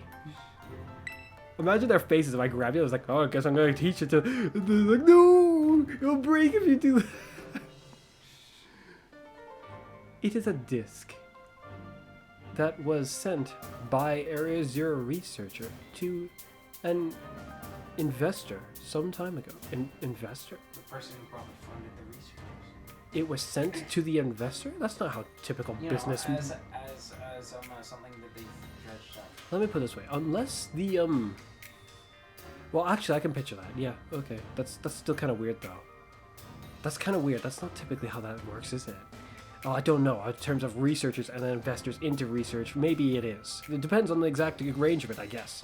Imagine their faces if I grabbed it. I was like, oh, I guess I'm going to teach it to... They're like, no! It'll break if you do that. It is a disc that was sent by Area 0 researcher to an investor some time ago. An investor? The person who probably funded the researchers. It was sent to the investor? That's not how typical business... as something that they dredged up. Let me put it this way. Unless the, Well, actually, I can picture that. Yeah, okay. That's still kind of weird, though. That's kind of weird. That's not typically how that works, is it? Oh, I don't know. In terms of researchers and then investors into research, maybe it is. It depends on the exact arrangement, I guess.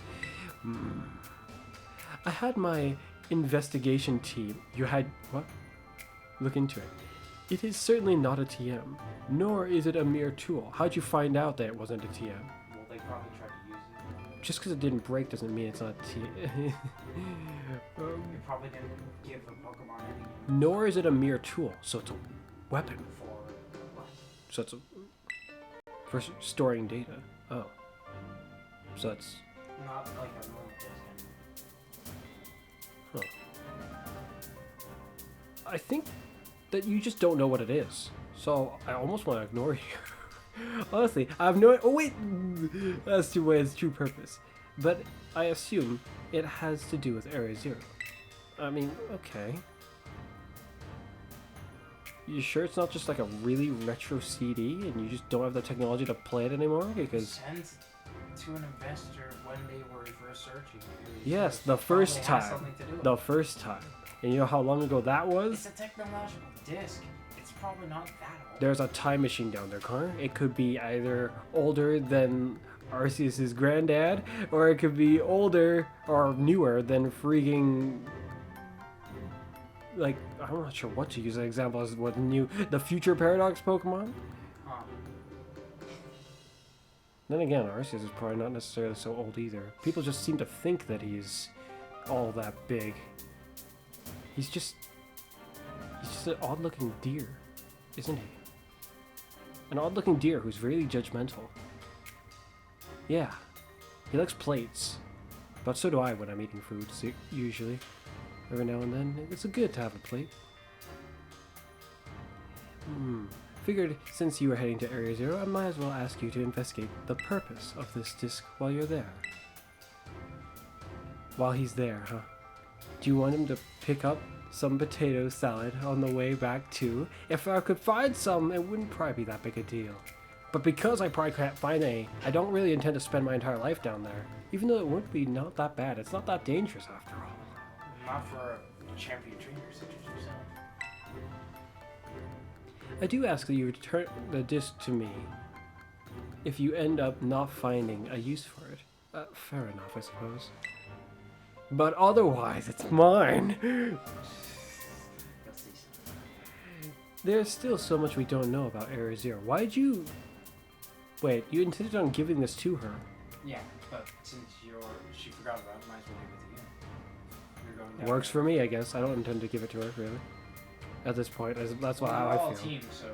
I had my investigation team. You had... What? Look into it. It is certainly not a TM, nor is it a mere tool. How'd you find out that it wasn't a TM? Well, they probably tried to use it. Just because it didn't break doesn't mean it's not a TM. They probably didn't give a Pokemon any Nor is it a mere tool, so it's a weapon. for what? So it's for storing data. Oh. So that's... Not like a normal disc. I think that you just don't know what it is. So I almost want to ignore you. Honestly, I have no... Oh, wait! As to its true purpose. But I assume it has to do with Area 0. I mean, okay. You sure it's not just like a really retro CD and you just don't have the technology to play it anymore? Because... Sent to an investor when they were researching. Yes, the first time. The first time. And you know how long ago that It's was? a technological disc. It's probably not that old. There's a time machine down there, Connor. It could be either older than Arceus's granddad, or it could be older or newer than freaking... Like, I'm not sure what to use as an example as what new... The Future Paradox Pokemon? Huh. Then again, Arceus is probably not necessarily so old either. People just seem to think that he's all that big. He's just an odd-looking deer, isn't he? An odd-looking deer who's really judgmental. Yeah, he likes plates, but so do I when I'm eating food, usually. Every now and then, it's good to have a plate. Figured since you were heading to Area Zero, I might as well ask you to investigate the purpose of this disc while you're there. While he's there, huh? Do you want him to pick up some potato salad on the way back too? If I could find some, it wouldn't probably be that big a deal. But because I probably can't find any, I don't really intend to spend my entire life down there. Even though it would be not that bad, it's not that dangerous after all. Not for a champion trainer such as yourself. I do ask that you return the disc to me if you end up not finding a use for it. Fair enough, I suppose. But otherwise, it's mine! There's still so much we don't know about Area Zero. Why'd you... Wait, you intended on giving this to her? Yeah, but since she forgot about it, might as well give it to you. You're going down Works there. for me, I guess. I don't intend to give it to her, really. At this point, that's We're how I all feel. a team, so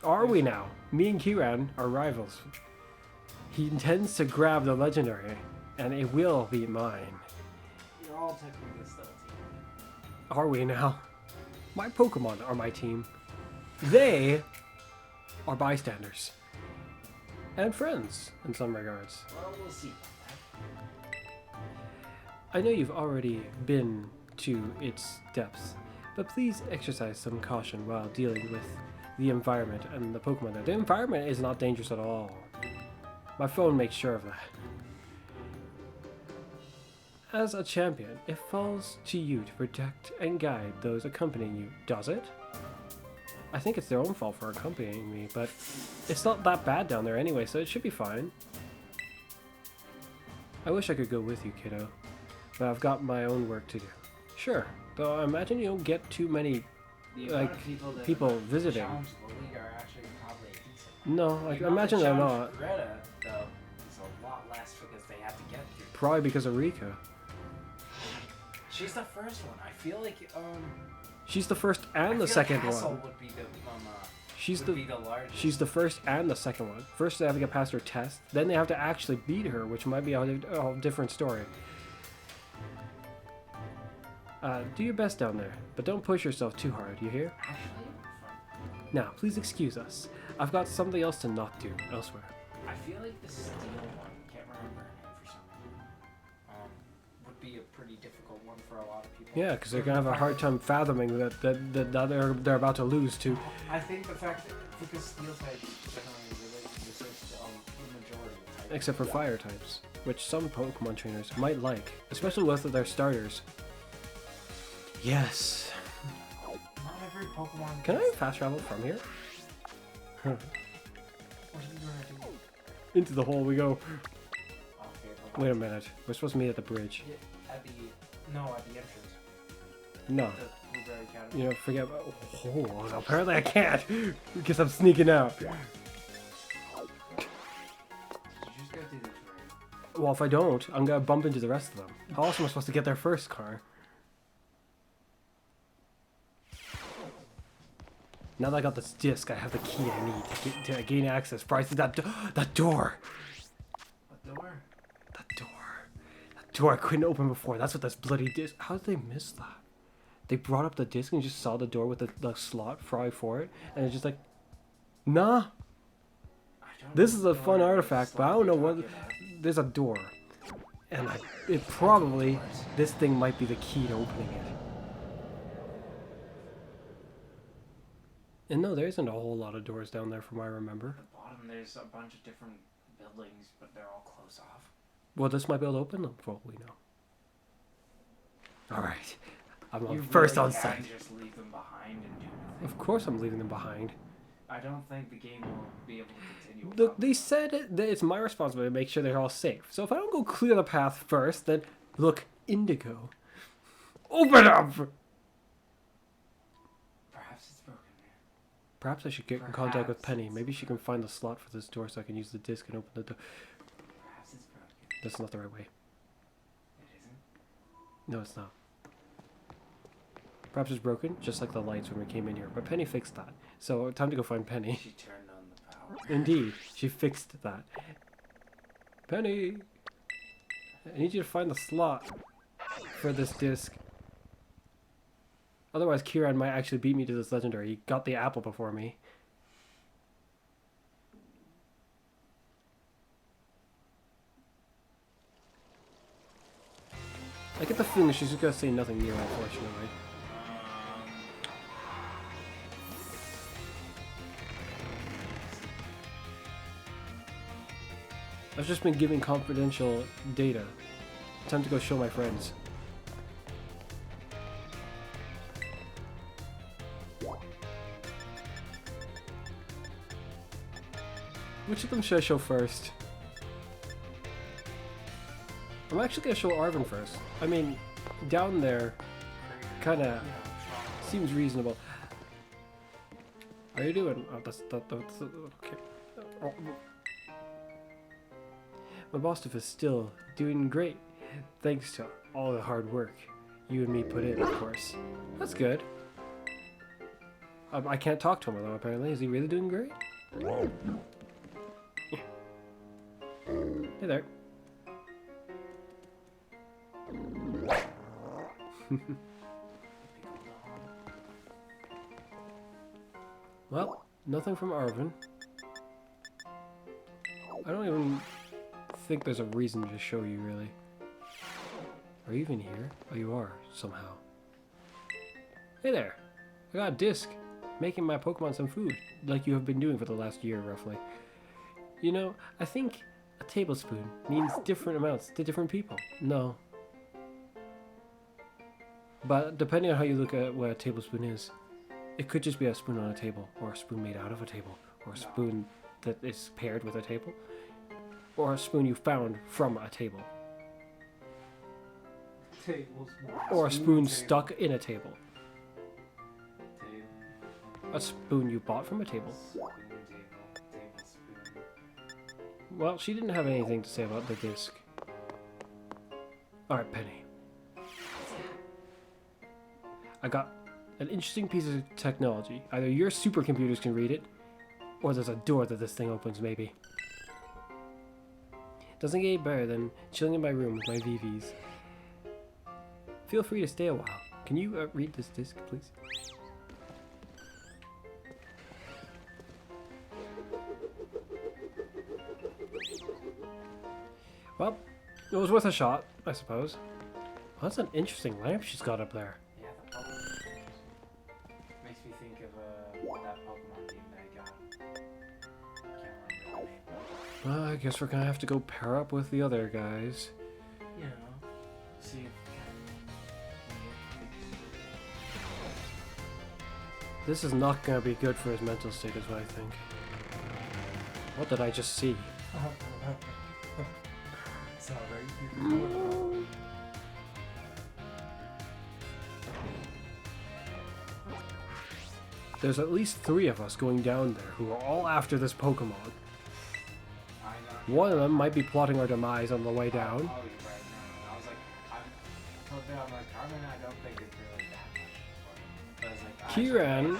Are we now? Me and Kiran are rivals. He intends to grab the legendary, and it will be mine. you're all technically still a team. Are we now? My Pokemon are my team. They are bystanders. And friends, in some regards. Well, we'll see about that. I know you've already been to its depths, but please exercise some caution while dealing with the environment and the Pokemon there. The environment is not dangerous at all. My phone makes sure of that. As a champion, it falls to you to protect and guide those accompanying you, does it? I think it's their own fault for accompanying me, but it's not that bad down there anyway, so it should be fine. I wish I could go with you, kiddo, but I've got my own work to do. Sure, though I imagine you don't get too many The like amount of people that visiting. challenge the league are actually probably decent. No, The I amount imagine that they're challenge not. Greta, though, is a lot less because they have to get through. Probably because of Rika. She's the first one. I feel like She's the first I and the feel second like Hassel one. would be the She's would be the largest. She's the first and the second one. First they have to get past her test, then they have to actually beat her, which might be a different story. Do your best down there, but don't push yourself too hard, you hear? Actually, fun. Now, please excuse us. I've got something else to not do elsewhere. I feel like the steel one, can't remember her name for some reason, would be a pretty difficult one for a lot of people. Yeah, because they're gonna have a hard time fathoming that they're about to lose to. I think the fact that because steel types generally relate to resist the majority of types. Except for fire types, which some Pokemon trainers might like, especially with their starters. Yes. Not every Pokemon. Can I fast travel from here? What are you gonna do? Into the hole we go. Okay, but Wait a minute. We're supposed to meet at the bridge. at the entrance. No. The Blueberry Academy. You know, forget about... Oh, apparently I can't! Because I'm sneaking out. Did you just go through the terrain? Well, if I don't, I'm gonna bump into the rest of them. How else am I supposed to get there first, car? Now that I got this disc, I have the key I need to gain access. Price to that door! What door? That door. That door I couldn't open before. That's what this bloody disc... How did they miss that? They brought up the disc and just saw the door with the slot probably for it. And it's just like... Nah. I don't This know is a what fun door artifact, it's but I don't know you're what... talking about. There's a door. And it probably... This thing might be the key to opening it. And no, there isn't a whole lot of doors down there from what I remember. At the bottom, there's a bunch of different buildings, but they're all close off. Well, this might be able to open them for all we know. Alright. I'm on You first really on can site. just leave them behind and do nothing. Of course I'm leaving them behind. I don't think the game will be able to continue. Look, without they them. said that it's my responsibility to make sure they're all safe. So if I don't go clear the path first, then look, Indigo. Open up! Perhaps it's broken. Perhaps I should get in contact with Perhaps Penny. it's Maybe she can find the slot for this door so I can use the disc and open the door. Perhaps it's broken. That's not the right way. It isn't. No, it's not. Perhaps it's broken, just like the lights when we came in here. But Penny fixed that. So time to go find Penny. She turned on the power. Indeed, she fixed that. Penny! I need you to find the slot for this disc. Otherwise, Kieran might actually beat me to this legendary. He got the apple before me. I get the feeling she's just gonna say nothing new, unfortunately. I've just been giving confidential data. Time to go show my friends. Which of them should I show first? I'm actually gonna show Arvin first. I mean, down there kinda seems reasonable. How are you doing? Oh, that's okay. Oh. My boss is still doing great, thanks to all the hard work you and me put in, of course. That's good. I can't talk to him though, apparently. Is he really doing great? Hey there. Well, nothing from Arvin. I don't even think there's a reason to show you, really. Are you even here? Oh, you are, somehow. Hey there! I got a disc, making my Pokemon some food, like you have been doing for the last year, roughly. You know, I think a tablespoon means different amounts to different people. No. But depending on how you look at what a tablespoon is, it could just be a spoon on a table, or a spoon made out of a table, or a spoon that is paired with a table, or a spoon you found from a table, or a spoon stuck in a table, a spoon you bought from a table. Well, she didn't have anything to say about the disc. Alright, Penny. I got an interesting piece of technology. Either your supercomputers can read it, or there's a door that this thing opens, maybe. Doesn't get any better than chilling in my room with my VVs. Feel free to stay a while. Can you read this disc, please? Well, it was worth a shot, I suppose. Well, that's an interesting lamp she's got up there. Yeah, the Pokemon makes me think of that Pokemon game that I got. Can't remember the name. Well, I guess we're gonna have to go pair up with the other guys. You know, see if This is not gonna be good for his mental state, is what I think. What did I just see? it's alright. There's at least 3 of us going down there who are all after this Pokemon. I know. One of them might be plotting our demise on the way down. Oh, you're right. No. I was like, I'm like, Carmen, I don't think it's really that much. But I was like, Kieran and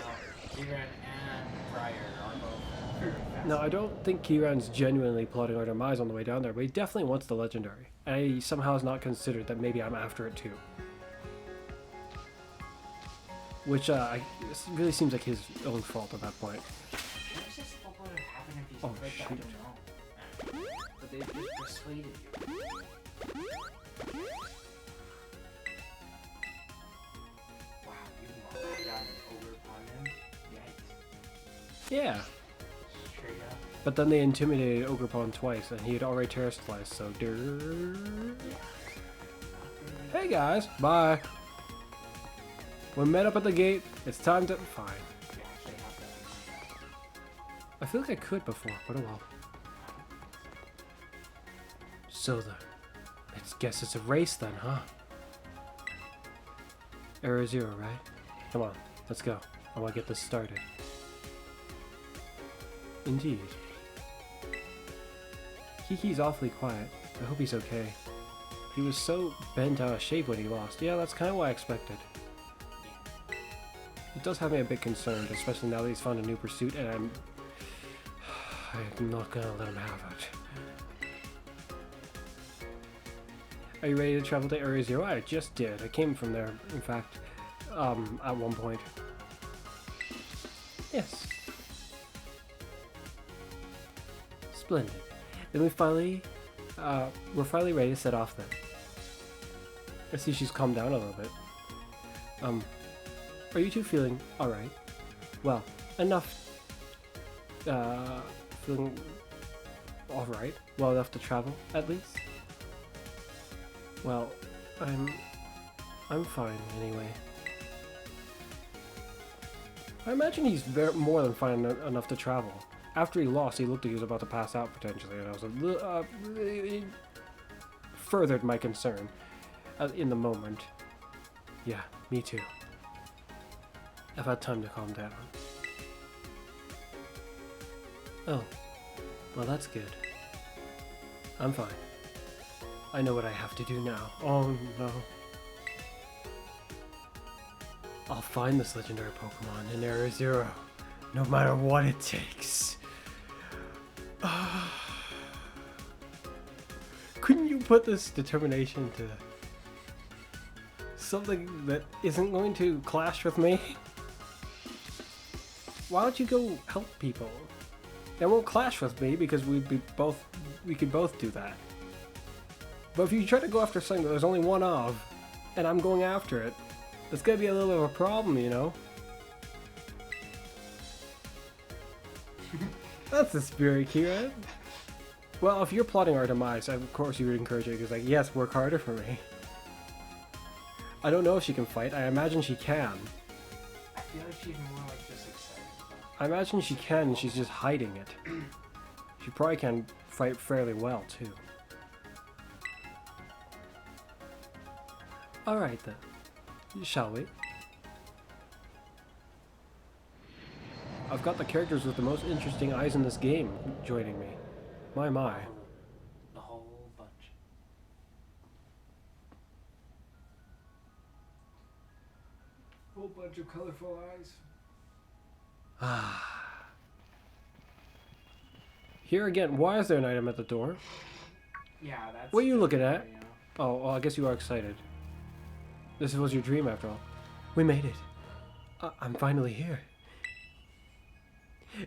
Briar are both very fast. No, I don't think Kieran's genuinely plotting our demise on the way down there, but he definitely wants the legendary. And he somehow has not considered that maybe I'm after it too. Which it really seems like his own fault at that point. What is this Pokemon that happened if he's Oh, quick? I shoot. don't know. But they just persuaded you. Wow, you can walk down and overcome him? Yikes. Yeah, Straight up. but then they intimidated Ogerpon twice, and he had already terrestrialized, so... Hey guys, bye! We met up at the gate, it's time to... Fine. I feel like I could before, but oh well. So let's guess it's a race then, huh? Error 0, right? Come on, let's go. I want to get this started. Indeed. Kiki's awfully quiet. I hope he's okay. He was so bent out of shape when he lost. Yeah, that's kind of what I expected. It does have me a bit concerned, especially now that he's found a new pursuit, and I'm not gonna let him have it. Are you ready to travel to Area 0? I just did. I came from there, in fact. at one point. Yes. Splendid. Then we're finally ready to set off then. I see she's calmed down a little bit. Are you two feeling alright? Well, enough, feeling alright? Well enough to travel, at least? Well, I'm fine, anyway. I imagine he's more than fine enough to travel. After he lost, he looked like he was about to pass out, potentially, and I was a little, it furthered my concern in the moment. Yeah, me too. I've had time to calm down. Oh, well that's good. I'm fine. I know what I have to do now. Oh no. I'll find this legendary Pokemon in Area Zero, no matter what it takes. Couldn't you put this determination to something that isn't going to clash with me? Why don't you go help people? It won't clash with me because we could both do that. But if you try to go after something that there's only one of, and I'm going after it, it's gonna be a little of a problem, you know? That's the spirit, Kira. Well, if you're plotting our demise, of course you would encourage it, because like, yes, work harder for me. I don't know if she can fight. I imagine she can. I feel like she's more like just excited. I imagine she can, and she's just hiding it. She probably can fight fairly well, too. Alright then. Shall we? I've got the characters with the most interesting eyes in this game joining me. My. The whole bunch. Whole bunch of colorful eyes. Ah. Here again, why is there an item at the door? Yeah, that's... What are you looking at? You know? Oh, well, I guess you are excited. This was your dream after all. We made it. I'm finally here.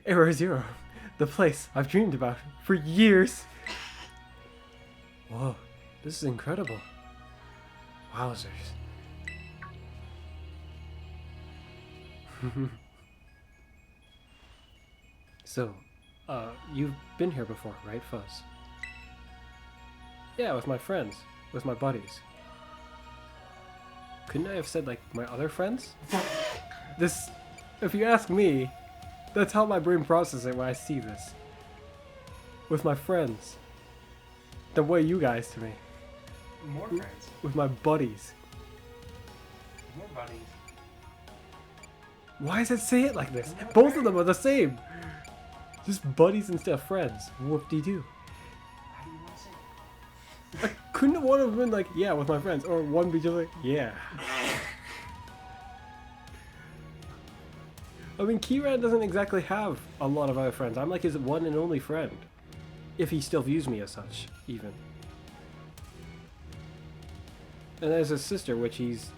Area Zero. The place I've dreamed about for years. Whoa, this is incredible. Wowzers. So, you've been here before, right, Fuzz? Yeah, with my friends. With my buddies. Couldn't I have said, like, my other friends? This, if you ask me, that's how my brain processes it when I see this. With my friends. The way you guys to me. More friends. With my buddies. More buddies. Why does it say it like this? Both of them are the same. Just buddies instead of friends. Whoop-de-doo. How do you want to say it? Couldn't one have been like, yeah, with my friends? Or one be just like, yeah. I mean, Kieran doesn't exactly have a lot of other friends. I'm like his one and only friend. If he still views me as such, even. And there's his sister, which he's,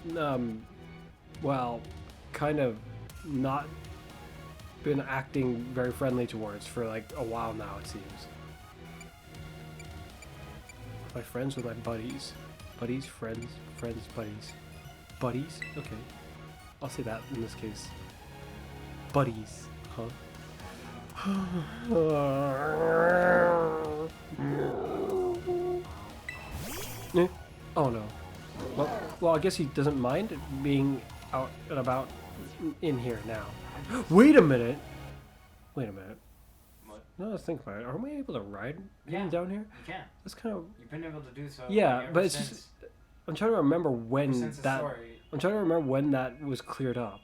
well, kind of not been acting very friendly towards for like a while now, it seems. My friends with my buddies. Buddies, friends, buddies. Buddies? Okay. I'll say that in this case. Buddies, huh? Eh? Oh no. Well, I guess he doesn't mind being out and about in here now. Wait a minute! Wait a minute. What? No, let's think about it. Aren't we able to ride Yeah. down here? You can. That's kind of... You've been able to do so. Yeah, like, ever but it's since, just... I'm trying to remember ever when since the that... story, I'm trying to remember when that was cleared up.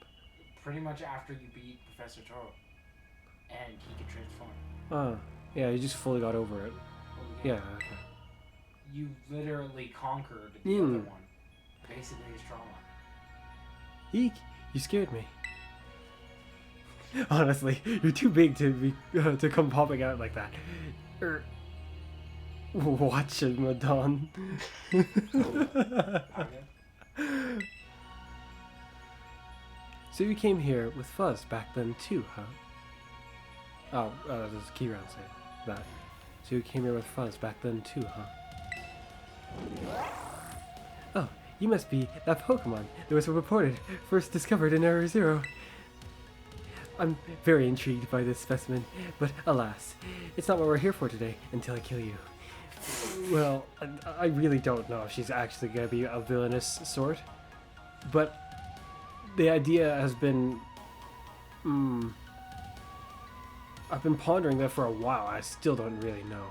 pretty much after you beat Professor Toro. And he could transform. Yeah, you just fully got over it. Well, Yeah, okay. You literally conquered the Hmm. other one. Basically his trauma. Eek, you scared me. Honestly, you're too big to be to come popping out like that. Watch it, Madon. So you came here with Fuzz back then too, huh? Oh, there's a key round say that. So you came here with Fuzz back then too, huh? Oh, you must be that Pokemon that was reported first discovered in Area Zero. I'm very intrigued by this specimen, but alas, it's not what we're here for today until I kill you. Well, I really don't know if she's actually going to be a villainous sort, but the idea has been... I've been pondering that for a while. I still don't really know.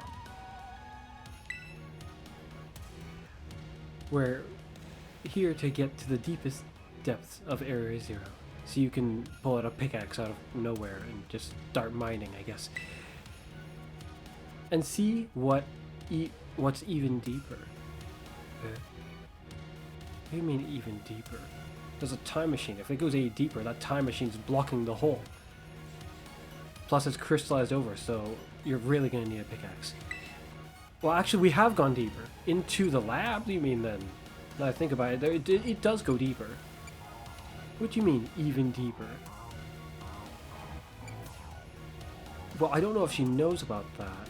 We're here to get to the deepest depths of Area Zero, so you can pull out a pickaxe out of nowhere and just start mining, I guess. And see what's even deeper. What do you mean even deeper? There's a time machine. If it goes any deeper, that time machine's blocking the hole. Plus it's crystallized over, so you're really going to need a pickaxe. Well, actually, we have gone deeper. Into the lab, you mean then? Now I think about it, it does go deeper. What do you mean, even deeper? Well, I don't know if she knows about that.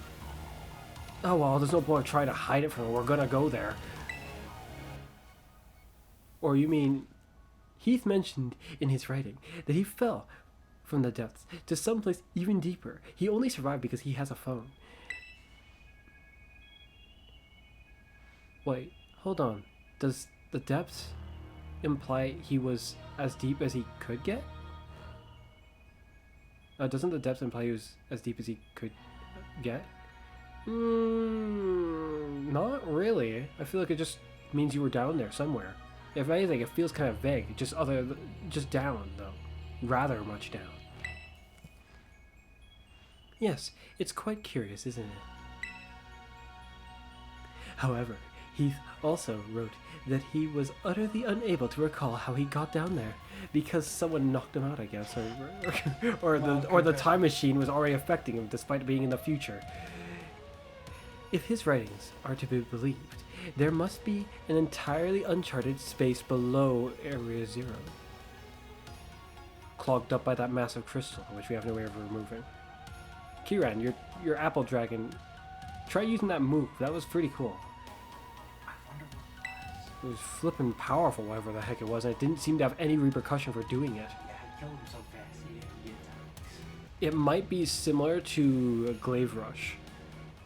Oh well, there's no point trying to hide it from her. We're gonna go there. Or you mean, Heath mentioned in his writing that he fell from the depths to someplace even deeper. He only survived because he has a phone. Wait, hold on. Does the depths imply he was as deep as he could get? Doesn't the depths imply he was as deep as he could get? Not really. I feel like it just means you were down there somewhere. If anything, it feels kind of vague. Just down, though. Rather much down. Yes, it's quite curious, isn't it? However, Heath also wrote that he was utterly unable to recall how he got down there because someone knocked him out, I guess, or the time machine was already affecting him despite being in the future. If his writings are to be believed, there must be an entirely uncharted space below Area Zero, clogged up by that massive crystal, which we have no way of removing. Kiran, your apple dragon, try using that move. That was pretty cool. It was flippin' powerful, whatever the heck it was, and it didn't seem to have any repercussion for doing it. Yeah, I killed him so fast he didn't get attacks. It might be similar to a Glaive Rush.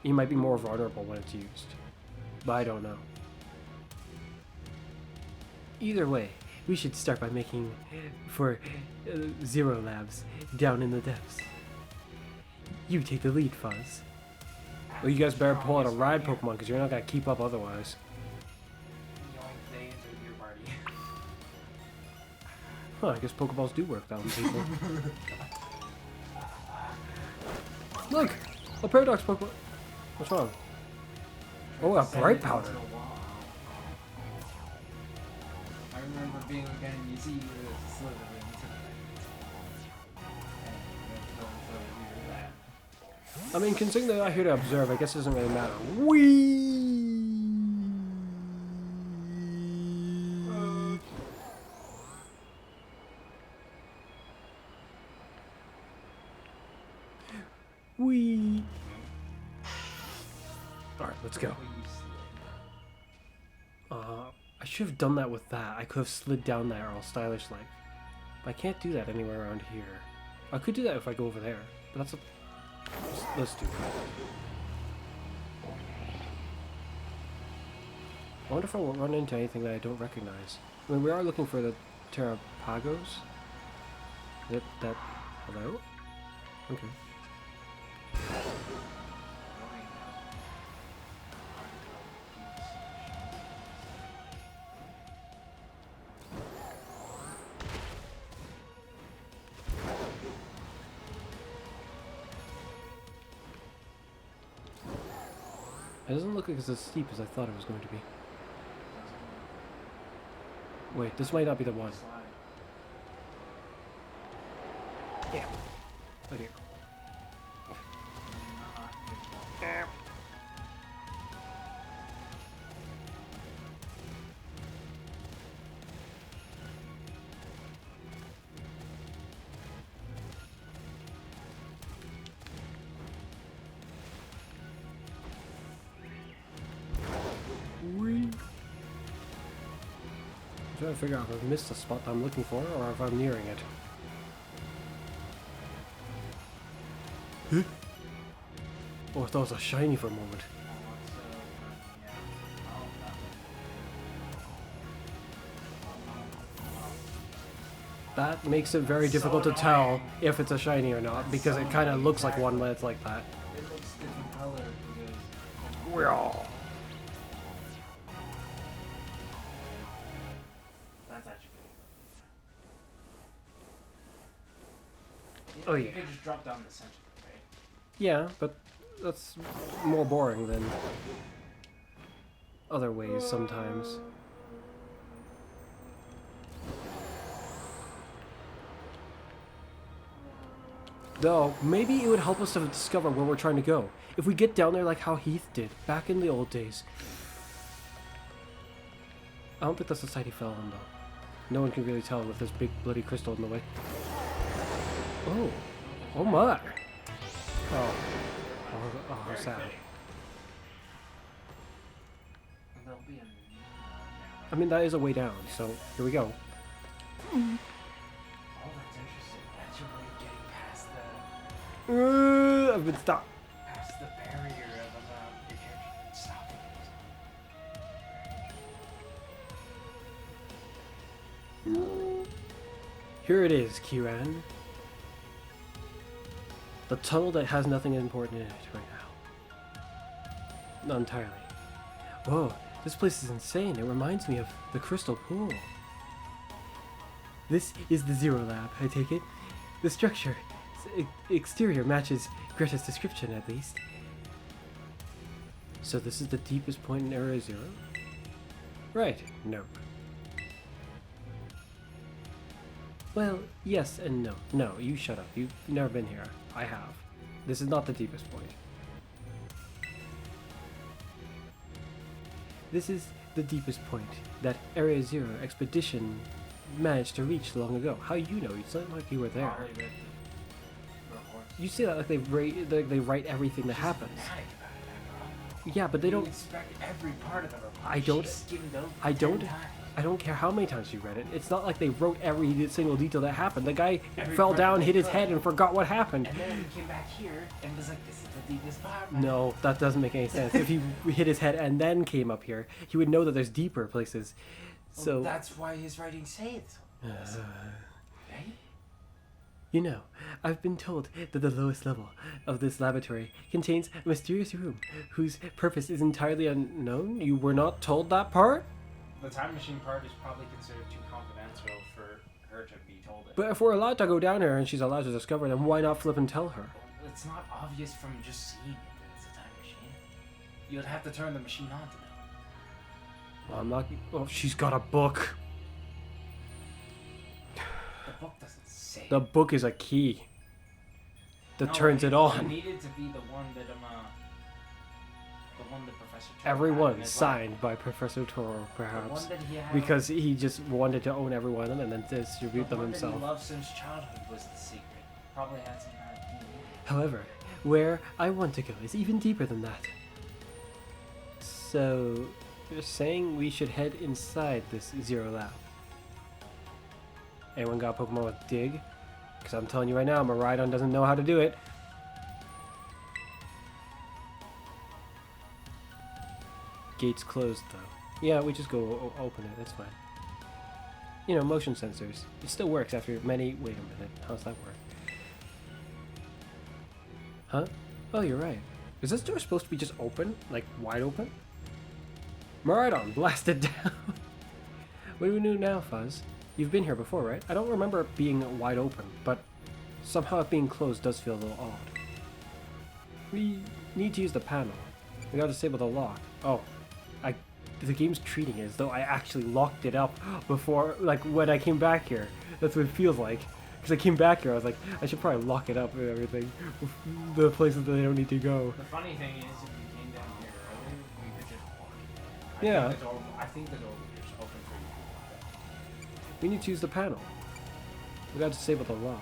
He might be more vulnerable when it's used, but I don't know. Either way, we should start by making for Zero Labs down in the depths. You take the lead, Fuzz. Well, you guys better pull out a ride Pokemon, because you're not going to keep up otherwise. Huh, I guess Pokeballs do work that on people. Look! A Paradox Pokemon! What's wrong? Oh, a Bright Powder! I remember being again, you see the Slytherin today. I mean, considering they're not here to observe, I guess it doesn't really matter. Whee! Whee! Alright, let's go. I should have done that with that. I could have slid down there all stylish like. But I can't do that anywhere around here. I could do that if I go over there. But that's a... Let's do it. I wonder if I'll run into anything that I don't recognize. I mean, we are looking for the TERAPAGOS. That... Hello? Okay. It doesn't look like it's as steep as I thought it was going to be. Wait, this might not be the one. Yeah. Oh dear. trying to figure out if I've missed the spot I'm looking for or if I'm nearing it. Huh? Oh, I thought it was a shiny for a moment. That makes it very difficult to tell if it's a shiny or not, because it kind of looks like one when it's like that. It looks different color because... Well, That's actually pretty good. Oh, You yeah. could just drop down the center, right? yeah, but that's more boring than other ways sometimes. Though, maybe it would help us to discover where we're trying to go. If we get down there like how Heath did, back in the old days. I don't think the society fell on though. No one can really tell with this big bloody crystal in the way. Oh. Oh my. Oh. Oh, how sad. And there'll be a... I mean, that is a way down, so here we go. Oh, that's interesting. That's your way of getting past the... I've been stuck. past the barrier of your character stopping it. Here it is, Kieran. The tunnel that has nothing important in it right now. Not entirely. Whoa, this place is insane. It reminds me of the crystal pool. This is the Zero Lab, I take it. The structure, exterior matches Greta's description at least. So this is the deepest point in Area Zero? Right, nope. Well, yes and no. No, you shut up. You've never been here. I have. This is not the deepest point. This is the deepest point that Area Zero expedition managed to reach long ago. How you know? It's not like you were there. Probably read the report. You say that like they write everything that happens. Fanatic about it, bro. Yeah, but they You don't. inspect every part of the report. I don't- She skimmed over I 10 don't- times. I don't care how many times you read it. It's not like they wrote every single detail that happened. The guy Every fell part down, they hit his could. head, and forgot what happened. And then he came back here and was like, "This is the deepest part." man." No, that doesn't make any sense. If he hit his head and then came up here, he would know that there's deeper places. Well, So, that's why his writings say it. Right? you know, I've been told that the lowest level of this laboratory contains a mysterious room whose purpose is entirely unknown. You were not told that part? The time machine part is probably considered too confidential for her to be told it. But if we're allowed to go down there and she's allowed to discover, then why not flip and tell her? It's not obvious from just seeing it that it's a time machine. You'd have to turn the machine on to know. Well, I'm not. Oh, she's got a book. The book doesn't say. The book is a key that No, turns it It on. needed to be the one that Professor Toro had in Everyone his signed by Professor Toro, lab. The perhaps. one that he had Because he just wanted to own every one of them and then distribute them the one that himself. he loved since childhood was the secret. Probably had some kind of key. However, where I want to go is even deeper than that. So, you're saying we should head inside this Zero Lab? Anyone got a Pokemon with Dig? Because I'm telling you right now, Miraidon doesn't know how to do it. Gates closed though. Yeah, we just go open it, that's fine. You know, motion sensors. It still works after many... Wait a minute, how's that work? Huh? Oh, you're right. Is this door supposed to be just open? Like, wide open? Miraidon, blast it down! What do we do now, Fuzz? You've been here before, right? I don't remember it being wide open, but somehow it being closed does feel a little odd. We need to use the panel. We gotta disable the lock. Oh, the game's treating it as though I actually locked it up before, like, when I came back here. That's what it feels like. Because I came back here, I was like, I should probably lock it up and everything. The places that they don't need to go. The funny thing is, if you came down here earlier, you could just walk it. Yeah. I think the door was just open for you to walk up. We need to use the panel. We gotta disable the lock.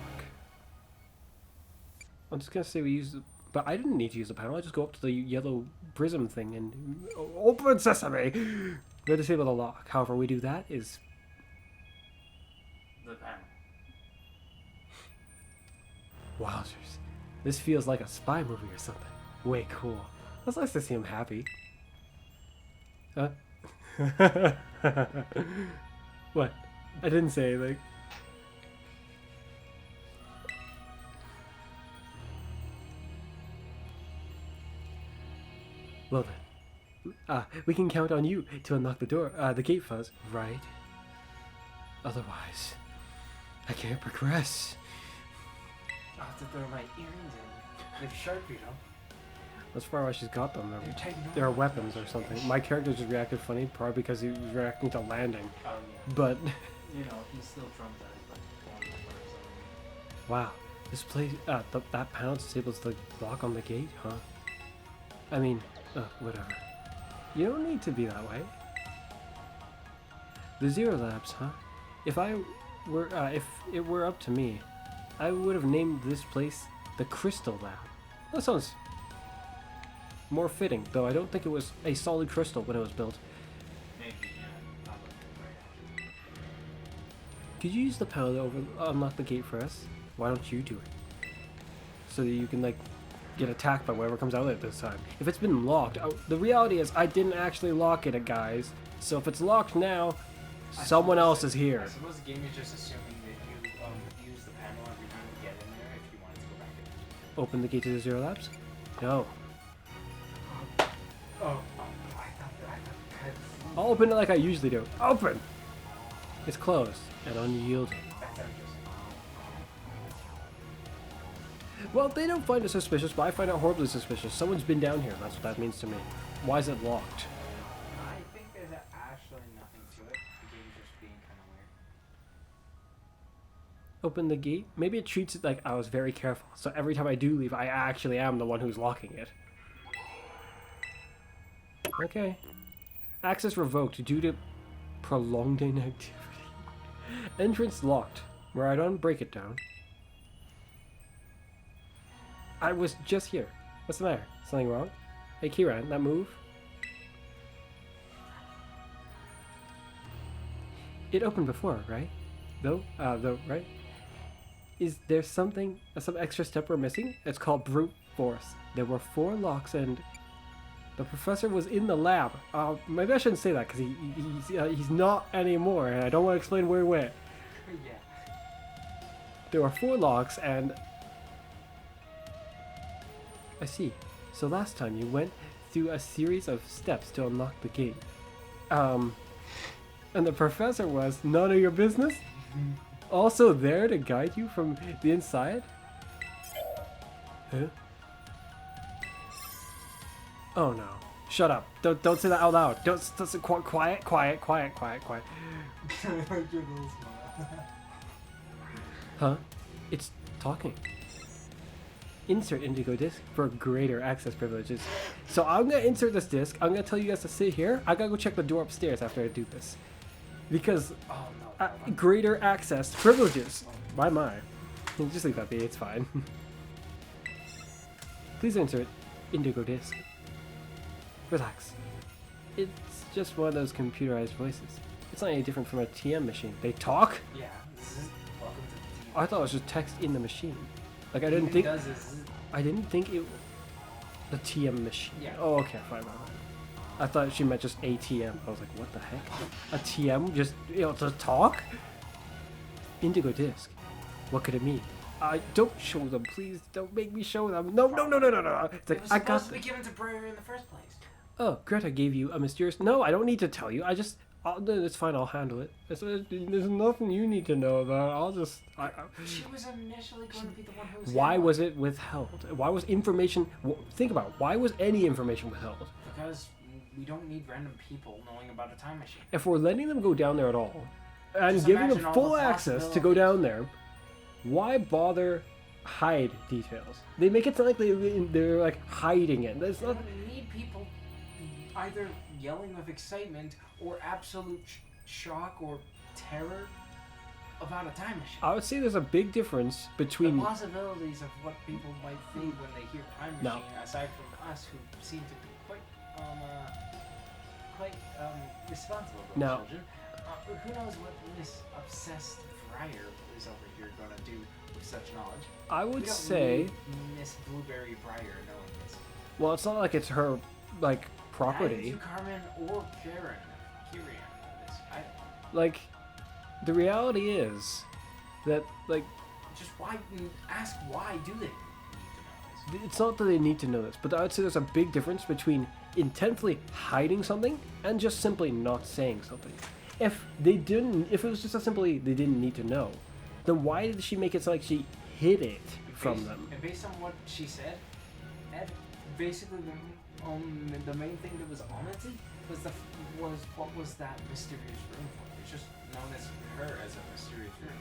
I'm just gonna say we use the... But I didn't need to use the panel. I just go up to the yellow prism thing and open sesame. We gotta disable the lock. However, we do that is the panel. Wowzers. This feels like a spy movie or something. Way cool. It's nice to see him happy. Huh? What? I didn't say anything. Well then, we can count on you to unlock the door, the gate, Fuzz, right? Otherwise, I can't progress. I'll have to throw my earrings in. They're sharp, you know. That's probably why she's got them. They're taking They're weapons or something. My character just reacted funny, probably because he was reacting to landing. Oh, yeah. But, You know, he's still traumatized by one of wow. This place, that panel disables the lock on the gate, huh? I mean, whatever. You don't need to be that way. The Zero Labs, huh? If it were up to me, I would have named this place the Crystal Lab. That sounds more fitting, though I don't think it was a solid crystal when it was built. Maybe, yeah. Probably. Could you use the panel to unlock the gate for us? Why don't you do it? So that you can, like, get attacked by whatever comes out of it this time. If it's been locked, the reality is I didn't actually lock it, guys. So if it's locked now, someone else is here. I suppose the game is just assuming that you use the panel every time you get in there if you wanted to go back in. Open the gate to the Zero Labs? No. Oh, I thought I'll open it like I usually do. Open! It's closed and unyielding. that's interesting. Well, they don't find it suspicious, but I find it horribly suspicious. Someone's been down here. That's what that means to me. Why is it locked? I think there's actually nothing to it. The game's just being kind of weird. Open the gate? Maybe it treats it like I was very careful. So every time I do leave, I actually am the one who's locking it. Okay. Access revoked due to prolonged inactivity. Entrance locked. Right on, break it down. I was just here. What's the matter? Something wrong? Hey, Kieran, that move? It opened before, right? Though, right? Is there some extra step we're missing? It's called brute force. There were 4 locks and the professor was in the lab. Maybe I shouldn't say that because he's not anymore, and I don't want to explain where he went. Yeah. There were 4 locks and I see. So last time you went through a series of steps to unlock the gate. And the professor was none of your business? Also there to guide you from the inside? Huh? Oh no. Shut up. Don't say that out loud. Don't say quiet. Your little smile. Huh? It's talking. Insert indigo disc for greater access privileges. So I'm gonna insert this disc. I'm gonna tell you guys to sit here. I gotta go check the door upstairs after I do this. Because Oh no. greater access privileges. My. Just leave that be, it's fine. Please insert indigo disc. Relax. It's just one of those computerized voices. It's not any different from a TM machine. They talk? Yeah. This is welcome to the team. I thought it was just text in the machine. Like I didn't think it the TM machine. Yeah. Oh, okay, fine. I thought she meant just ATM. I was like, what the heck? A TM just to talk? Indigo disc. What could it mean? Don't show them, please. Don't make me show them. No. It's like It was I supposed got. to be given to Briar in the first place. Oh, Greta gave you a mysterious. No, I don't need to tell you. It's fine. I'll handle it. There's nothing you need to know about. She was initially going to be the one who was. Why was it withheld? Why was information? Think about it. Why was any information withheld? Because we don't need random people knowing about a time machine. If we're letting them go down there at all, and Just giving them imagine all full the access to go down there, why bother hide details? They make it sound like they're like hiding it. That's We not. don't need people either yelling with excitement or absolute shock or terror about a time machine. I would say there's a big difference between. The possibilities of what people might think when they hear time No. machine, aside from us who seem to be quite responsible for Now- children, who knows what this obsessed Briar is over here gonna do with such knowledge? I We would don't say, need Miss Blueberry Briar knowing this. well, it's not like it's her, like, Neither property. do Carmen or Kieran know this. Like, the reality is that, like, Just why? Ask why do they need to know this? it's not that they need to know this, but I would say there's a big difference between intently hiding something and just simply not saying something. If it was just a simply they didn't need to know, then why did she make it sound like she hid it from them? And based on what she said, Ed, basically the main thing that was omitted was what was that mysterious room for? It's just known as her as a mysterious room.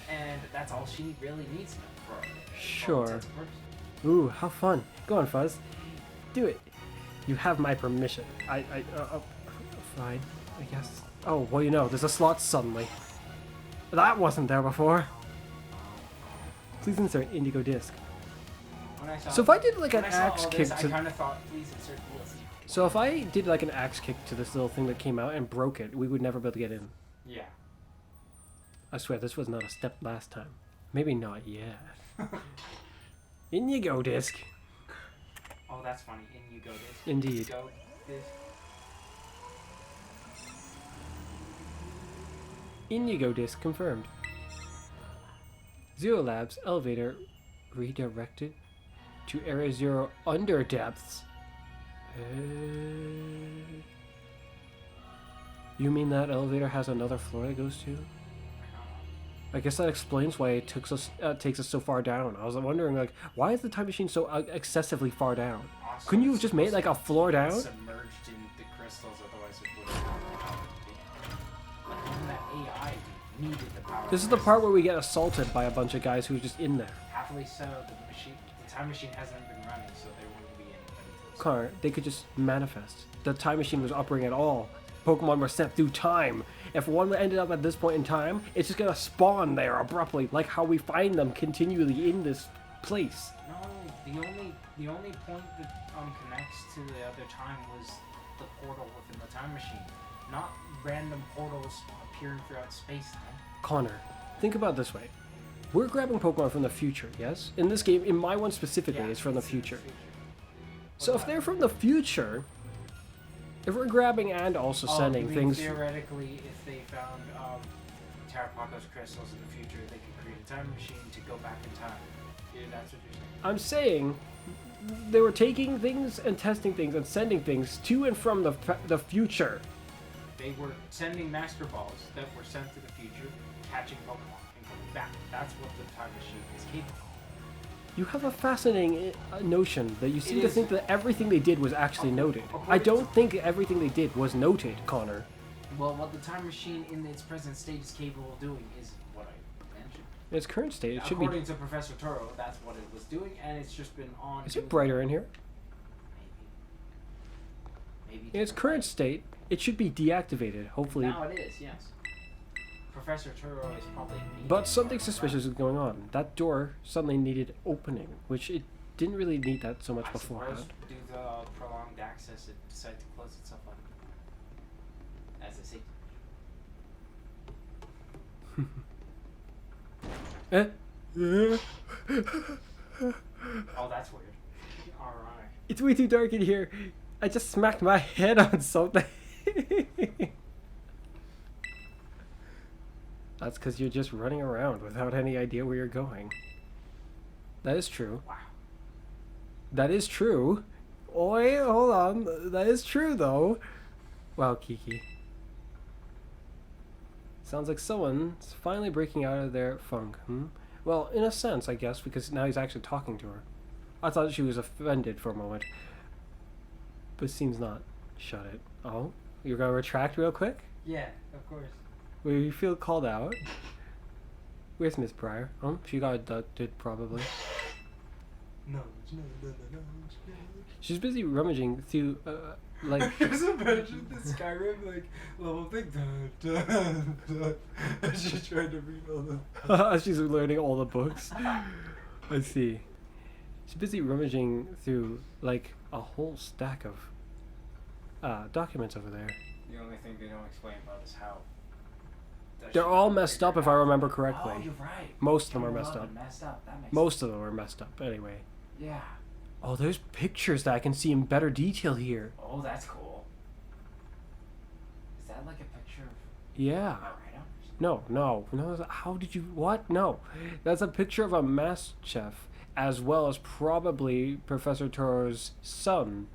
And that's all she really needs to know for all Sure. intents and purposes. Ooh, how fun. Go on, Fuzz. Do it. You have my permission. Fine, I guess. Oh, well, you know, there's a slot suddenly. That wasn't there before. Please insert indigo disc. When I saw So if I did like when an I saw axe all kick this, I to... kind of thought, please insert DLC. So if I did like an axe kick to this little thing that came out and broke it, we would never be able to get in. Yeah. I swear, this was not a step last time. Maybe not yet. In you go, disc. Oh, that's funny. In you go this. Indeed. Go this. In you go, disc confirmed. Zero Labs elevator redirected to Area Zero under depths. You mean that elevator has another floor it goes to? I guess that explains why it takes us so far down. I was wondering, like, why is the time machine so excessively far down? Also, Couldn't you it's have just made like a floor down? submerged in the crystals, otherwise it wouldn't have power to be. Like even that AI needed the power. This is the part where we get assaulted by a bunch of guys who are just in there. Happily so, the time machine hasn't been running, so there wouldn't be anybody to Connor, they could just manifest. The time machine was operating at all. Pokemon were sent through time. If one ended up at this point in time, it's just gonna spawn there abruptly, like how we find them continually in this place. No, the only point that connects to the other time was the portal within the time machine, not random portals appearing throughout space-time. Connor, think about it this way. We're grabbing Pokemon from the future, yes? In this game, in my one specifically, it's from the it's in future. So if they're from the future, if we're grabbing and also sending you mean things... theoretically, if they found TERAPAGOS crystals in the future, they could create a time machine to go back in time. Yeah, that's what you're saying. I'm saying they were taking things and testing things and sending things to and from the future. They were sending Master Balls that were sent to the future, catching Pokemon, and coming back. That's what the time machine is capable of. You have a fascinating notion that you seem to is. think that everything they did was actually noted. I don't think everything they did was noted, Connor. Well, what the time machine in its present state is capable of doing is what I mentioned. In its current state, it should be... According to Professor Toro, that's what it was doing, and it's just been on... Is it brighter in here? Maybe. In its current state, it should be deactivated, hopefully. Now it is, yes. Professor Turo is probably... But something suspicious is going on. That door suddenly needed opening, which it didn't really need that so much I beforehand. suppose due to prolonged access, it decided to close itself up. As a safety. Oh, that's weird. Alright. It's way too dark in here. I just smacked my head on something. That's because you're just running around without any idea where you're going. That is true. Wow. That is true. Oi, hold on. That is true, though. Wow, Kiki. Sounds like someone's finally breaking out of their funk, Well, in a sense, I guess, because now he's actually talking to her. I thought she was offended for a moment. But it seems not. Shut it. Oh? You're gonna retract real quick? Yeah, of course. Will you feel called out? Where's Miss Pryor? Oh, she got abducted, probably. No. She's busy rummaging through, like... Just imagine the Skyrim, like, level thing. And she's trying to read all the... She's learning all the books. I see. She's busy rummaging through, like, a whole stack of documents over there. The only thing they don't explain about is how They're all messed up if I remember correctly. Oh, you're right. Most of them are messed up. Messed up. That makes Most of them are messed up, anyway. Yeah. Oh, there's pictures that I can see in better detail here. Oh, that's cool. Is that like a picture of... Yeah. No. How did you... What? No. That's a picture of a master chef, as well as probably Professor Toro's son.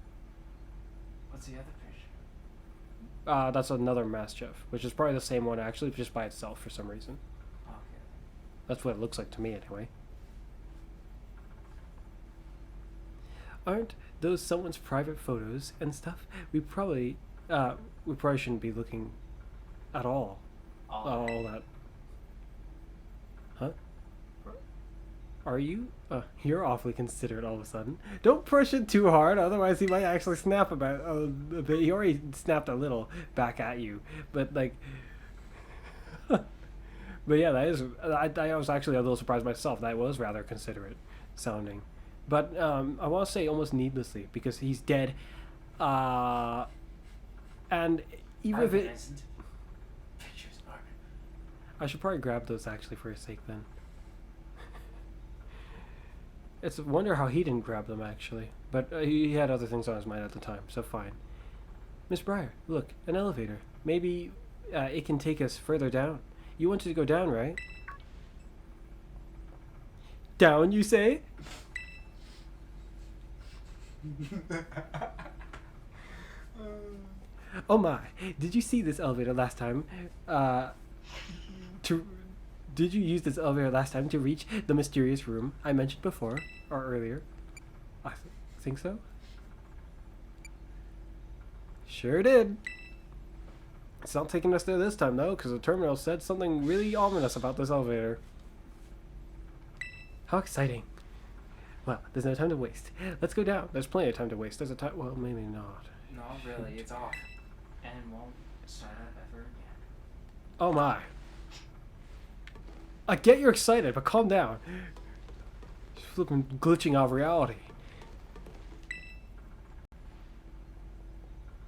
What's the other picture? That's another master chef, which is probably the same one, actually, just by itself for some reason. Okay. That's what it looks like to me, anyway. Aren't those someone's private photos and stuff? We probably shouldn't be looking at all. All that. Huh? Are you? You're awfully considerate all of a sudden. Don't push it too hard, otherwise he might actually snap about a bit. He already snapped a little back at you, but like... But yeah, that is... I was actually a little surprised myself. That was rather considerate sounding. But I want to say almost needlessly, because he's dead. And even if it... I should probably grab those actually for his sake then. It's a wonder how he didn't grab them actually. But he had other things on his mind at the time, so fine. Miss Briar, look, an elevator. Maybe it can take us further down. You wanted to go down, right? Down, you say? Oh my, did you see this elevator last time? Did you use this elevator last time to reach the mysterious room I mentioned before, or earlier? I think so. Sure did. It's not taking us there this time though, because the terminal said something really ominous about this elevator. How exciting. Well, there's no time to waste. Let's go down. There's plenty of time to waste. There's a time... Well, maybe not. Not really. It's off. And won't start up ever again. Oh my. I get you're excited, but calm down. Just flipping glitching out of reality.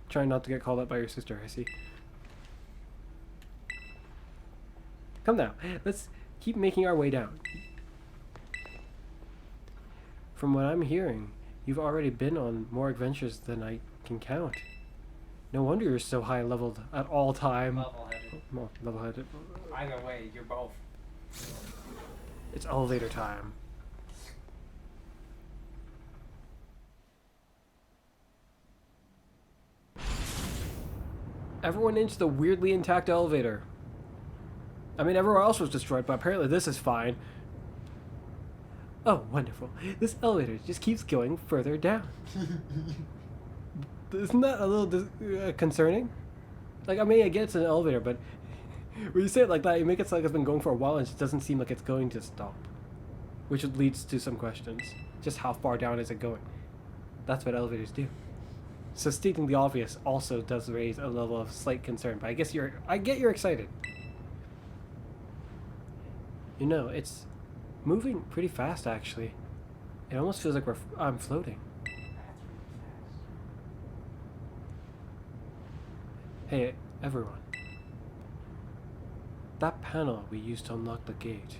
Trying not to get called up by your sister, I see. Come now. Let's keep making our way down. From what I'm hearing, you've already been on more adventures than I can count. No wonder you're so high leveled at all time. Level-headed. Well, level-headed. Either way, you're both. It's elevator time. Everyone into the weirdly intact elevator. I mean, everywhere else was destroyed, but apparently this is fine. Oh, wonderful. This elevator just keeps going further down. Isn't that a little concerning? Like, I mean, I get it's an elevator, but when you say it like that, you make it sound like it's been going for a while and it just doesn't seem like it's going to stop. Which leads to some questions. Just how far down is it going? That's what elevators do. So stating the obvious also does raise a level of slight concern, but I get you're excited. You know, it's moving pretty fast actually. It almost feels like I'm floating. Hey, everyone. That panel we used to unlock the gate.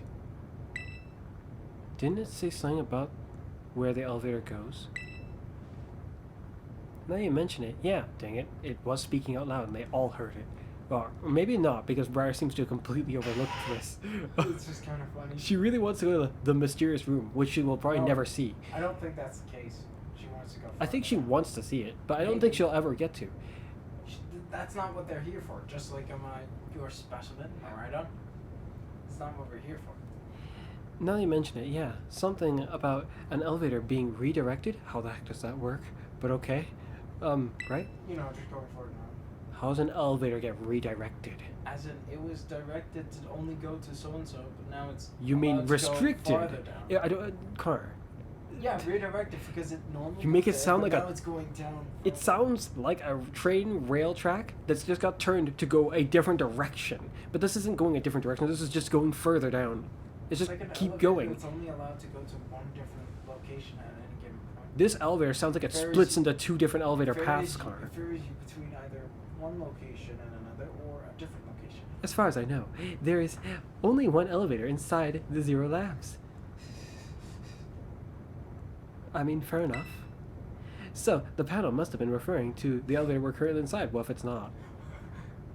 Didn't it say something about where the elevator goes? Now you mention it, yeah, dang it. It was speaking out loud and they all heard it. Or maybe not, because Briar seems to have completely overlooked this. It's just kind of funny. She really wants to go to the mysterious room, which she will probably never see. I don't think that's the case. She wants to go. I think she wants to see it, but I don't think she'll ever get to. That's not what they're here for. Just like your specimen, alright on? It's not what we're here for. Now you mention it, yeah. Something about an elevator being redirected? How the heck does that work? But okay. Right? You know, just going forward now. How does an elevator get redirected? As in, it was directed to only go to so-and-so, but now it's... You mean restricted? Down. Yeah, I don't... Car. Yeah, redirected because it normally... You make it sound like now it's going down... It sounds like a train rail track that's just got turned to go a different direction. But this isn't going a different direction, this is just going further down. It's just like keep going. It's only allowed to go to one different location at any given point. This elevator sounds like it splits into two different elevator paths, Connor. It ferries you between either one location and another or a different location. As far as I know, there is only one elevator inside the Zero Labs. I mean, fair enough. So, the panel must have been referring to the elevator we're currently inside. Well, if it's not.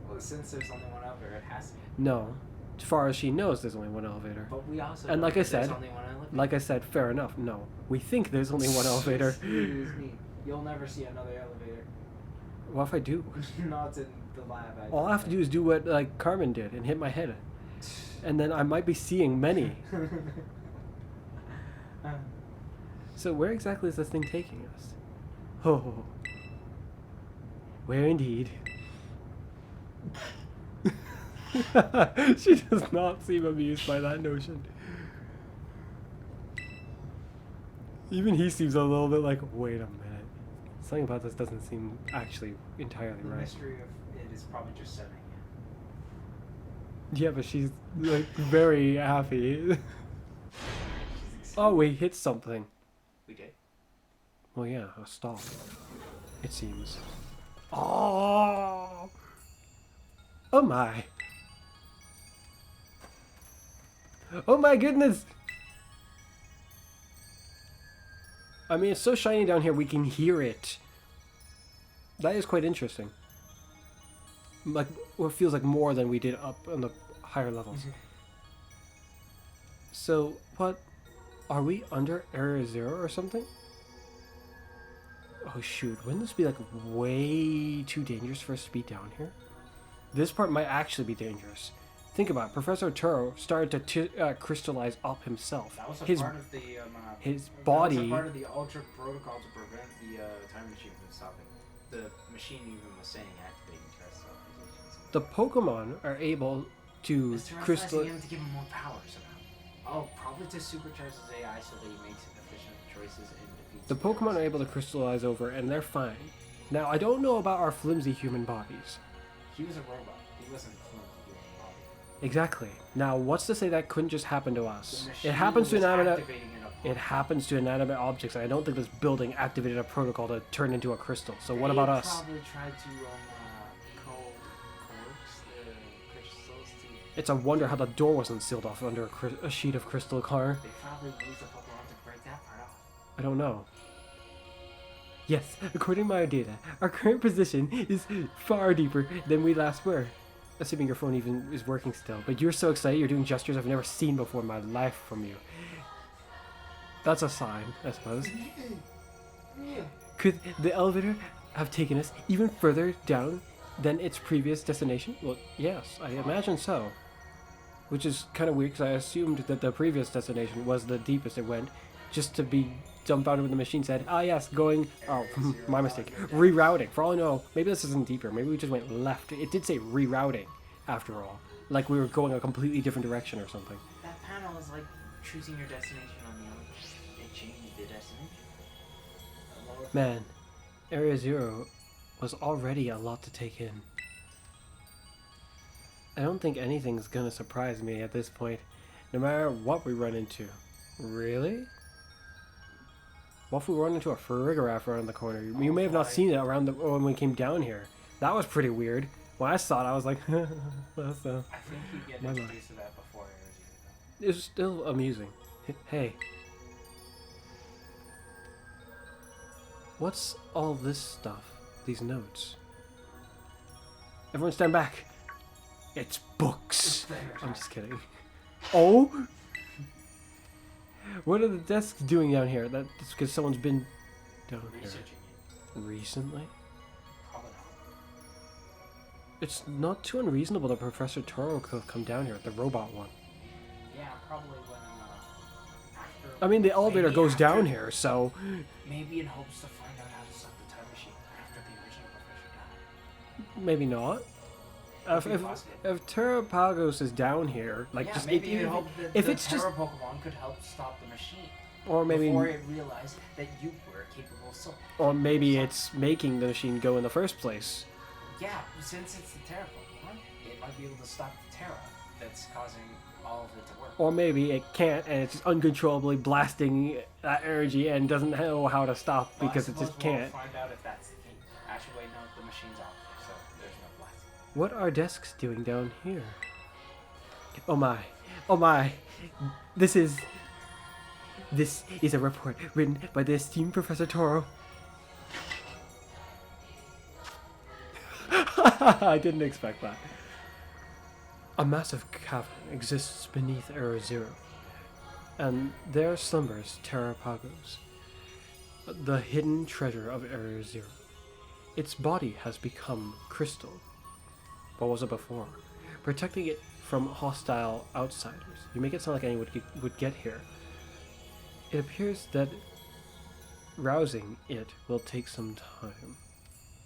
Well, since there's only one elevator, it has to be. No. As far as she knows, there's only one elevator. But we also And know like I that said, there's only one elevator. like I said, fair enough. No. We think there's only one elevator. Excuse me. You'll never see another elevator. What if I do? Not in the lab. All I have to do is do what, like, Carmen did and hit my head. And then I might be seeing many. So where exactly is this thing taking us? Oh. Where indeed? She does not seem amused by that notion. Even he seems a little bit like, wait a minute. Something about this doesn't seem actually entirely The right. mystery of it is probably just setting Yeah, but she's like very happy. Oh, we hit something. We did. Well, yeah, a stop. It seems. Oh! Oh my! Oh my goodness! I mean, it's so shiny down here, we can hear it. That is quite interesting. Like, it feels like more than we did up on the higher levels. So, what? Are we under Area 0 or something? Oh shoot, wouldn't this be like way too dangerous for us to be down here? This part might actually be dangerous. Think about it, Professor Turo started to crystallize up himself. That was a his part of the his body. That was a part of the Ultra Protocol to prevent the time machine from stopping. The machine even was saying activating terrestrial. The Pokemon are able to crystal. Him to give him more power somehow. Oh, probably to supercharge his AI so that he makes efficient choices and defeats. The Pokemon are able to crystallize over, and they're fine. Now, I don't know about our flimsy human bodies. He was a robot. He wasn't a flimsy human body. Exactly. Now, what's to say that couldn't just happen to us? The machine It happens to was inanimate. activating in a It happens to inanimate objects. I don't think this building activated a protocol to turn into a crystal. So what about us? They probably tried to coax the crystals to... It's a wonder how the door wasn't sealed off under a sheet of crystal car. They probably used the Pokemon to break that part off. I don't know. Yes, according to my data, our current position is far deeper than we last were. Assuming your phone even is working still. But you're so excited, you're doing gestures I've never seen before in my life from you. That's a sign, I suppose. Could the elevator have taken us even further down than its previous destination? Well, yes, I imagine so. Which is kind of weird because I assumed that the previous destination was the deepest it went, just to be dumbfounded when the machine said, ah yes, going, oh, my mistake, rerouting. For all I know, maybe this isn't deeper, maybe we just went left. It did say rerouting, after all. Like we were going a completely different direction or something. That panel is like choosing your destination on the elevator. It changed the destination. Man, Area 0 was already a lot to take in. I don't think anything's gonna surprise me at this point, no matter what we run into. Really? What if we run into a Farigiraf around the corner? You may have not seen it around when we came down here. That was pretty weird. When I saw it, I was like, that's I think you get my introduced mind. to that before Area 0 though. It was still amusing. Hey. What's all this stuff? These notes? Everyone stand back. It's books. I'm just kidding. Oh? What are the desks doing down here? That's because someone's been down here. Researching it. Recently? Probably not. It's not too unreasonable that Professor Toro could have come down here, the robot one. Yeah, probably when after... I mean, the elevator maybe goes after- down here, so... Maybe in hopes to find out how to stop the time machine after the original professor died. Maybe not. If TERAPAGOS is down here, like Yeah, just maybe you hope that if the it's just, Terra Pokemon could help stop the machine or maybe, before it realized that you were a capable soul. or maybe it's making the machine go in the first place. Yeah, since it's the Terra Pokemon, it might be able to stop the Terra that's causing all of it to work. Or maybe it can't, and it's just uncontrollably blasting that energy and doesn't know how to stop Well, because I it just suppose we'll can't. find out if that's the case. Actually, wait, no, the machine's off, so there's no blasting. What are desks doing down here? Oh my. Oh my. This is a report written by the esteemed Professor Toro. I didn't expect that. A massive cavern exists beneath Error Zero, and there slumbers TERAPAGOS, the hidden treasure of Error Zero. Its body has become crystal. What was it before? Protecting it from hostile outsiders. You make it sound like anyone would get here. It appears that rousing it will take some time.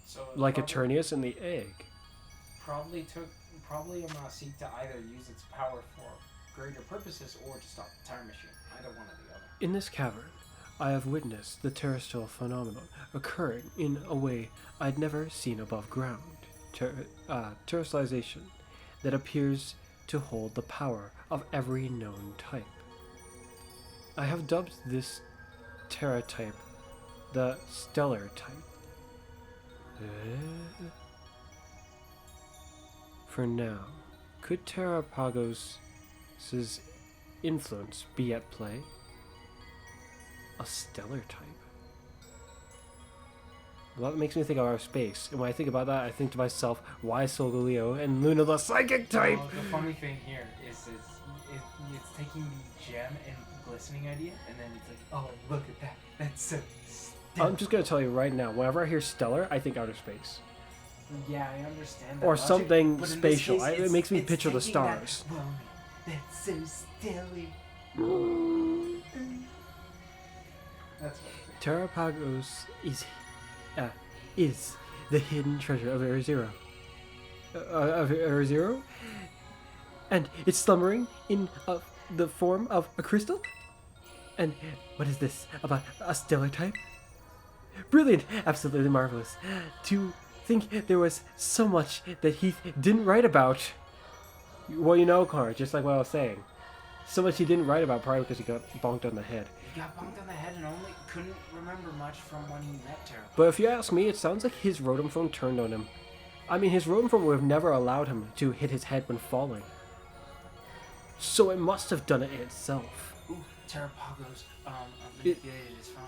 So Like Eternius and the egg. Probably seek to either use its power for greater purposes or to stop the time machine. Either one or the other. In this cavern, I have witnessed the terrestrial phenomenon occurring in a way I'd never seen above ground. Terrestrialization that appears to hold the power of every known type. I have dubbed this Terra type the stellar type. For now, could TERAPAGOS' influence be at play? A stellar type? Well, that makes me think of our space. And when I think about that, I think to myself, why Solgaleo and Luna the psychic type? Well, the funny thing here is it's taking the gem and glistening idea, and then it's like, oh, look at that. That's so stellar. I'm just going to tell you right now, whenever I hear stellar, I think outer space. Yeah, I understand that. Or logic, something but in spatial. this case, It makes me it's picture the taking stars. That, well, that's so stellar. That's what I'm saying. TERAPAGOS is the hidden treasure of Error Zero. Of Error Zero? And it's slumbering in the form of a crystal? And what is this about a stellar type? Brilliant! Absolutely marvelous. To think there was so much that Heath didn't write about. Well, you know, Connor, just like what I was saying. So much he didn't write about probably because he got bonked on the head. He got bumped on the head and only couldn't remember much from when he met Terra. But if you ask me, it sounds like his rotom phone turned on him. I mean, his rotom phone would have never allowed him to hit his head when falling. So it must have done it itself. Ooh, TERAPAGOS manipulated his phone.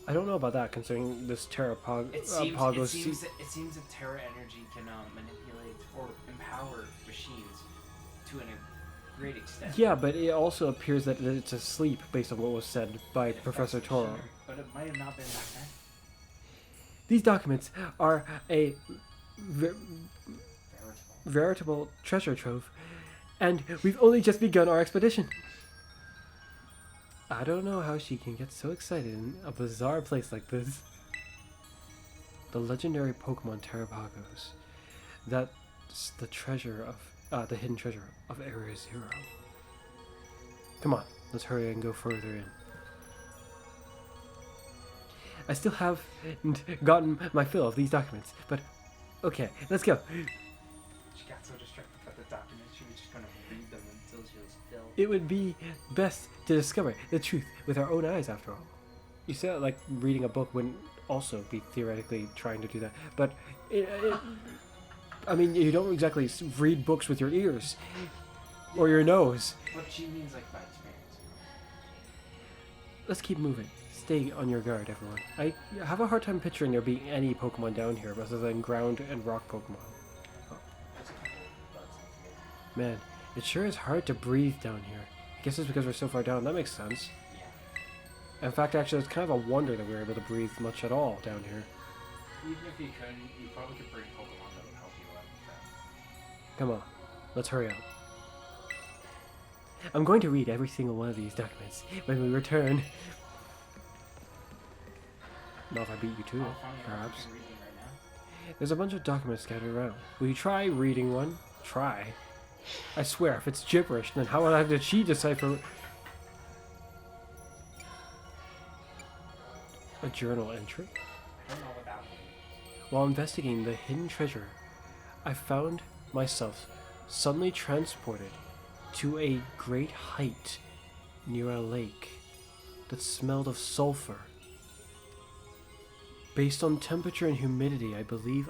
I don't know about that, considering this TERAPAGOS... It seems that Terra energy can manipulate or empower machines to a great extent. Yeah, but it also appears that it's asleep based on what was said by Professor Toro. Sure, but it might have not been back then. These documents are a Veritable. veritable treasure trove, and we've only just begun our expedition. I don't know how she can get so excited in a bizarre place like this. The legendary Pokemon TERAPAGOS. That's the treasure of, the hidden treasure of Area Zero. Come on, let's hurry and go further in. I still haven't gotten my fill of these documents, but okay, let's go. She got so distracted by the documents, she was just going to read them until she was filled. It would be best to discover the truth with our own eyes, after all. You said like reading a book wouldn't also be theoretically trying to do that, but I mean, you don't exactly read books with your ears or your nose. But she means like by experience. Let's keep moving. Stay on your guard, everyone. I have a hard time picturing there being any Pokemon down here other than ground and rock Pokemon. Oh. Man, it sure is hard to breathe down here. I guess it's because we're so far down. That makes sense. Yeah. In fact, actually, it's kind of a wonder that we were able to breathe much at all down here. Even if you couldn't, you probably could bring Pokemon that would help you out with that. Come on, let's hurry up. I'm going to read every single one of these documents when we return. Well, if I beat you to it, perhaps. Reading right now. There's a bunch of documents scattered around. Will you try reading one? Try. I swear, if it's gibberish, then how on earth did she decipher a journal entry? I don't know what that means. While investigating the hidden treasure, I found myself suddenly transported to a great height near a lake that smelled of sulfur. Based on temperature and humidity, I believe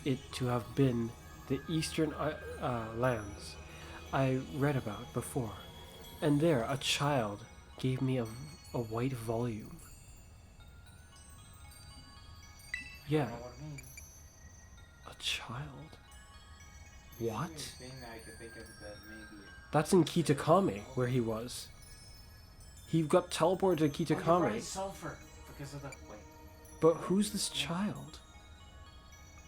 it to have been the eastern lands I read about before, and there a child gave me a white volume. I Yeah, don't know what it means. a child. The What? only thing that I could think of that maybe. That's in Kitakami, where he was. He got teleported to Oh, you're Kitakami. right, sulfur because of the wait. But who's this child?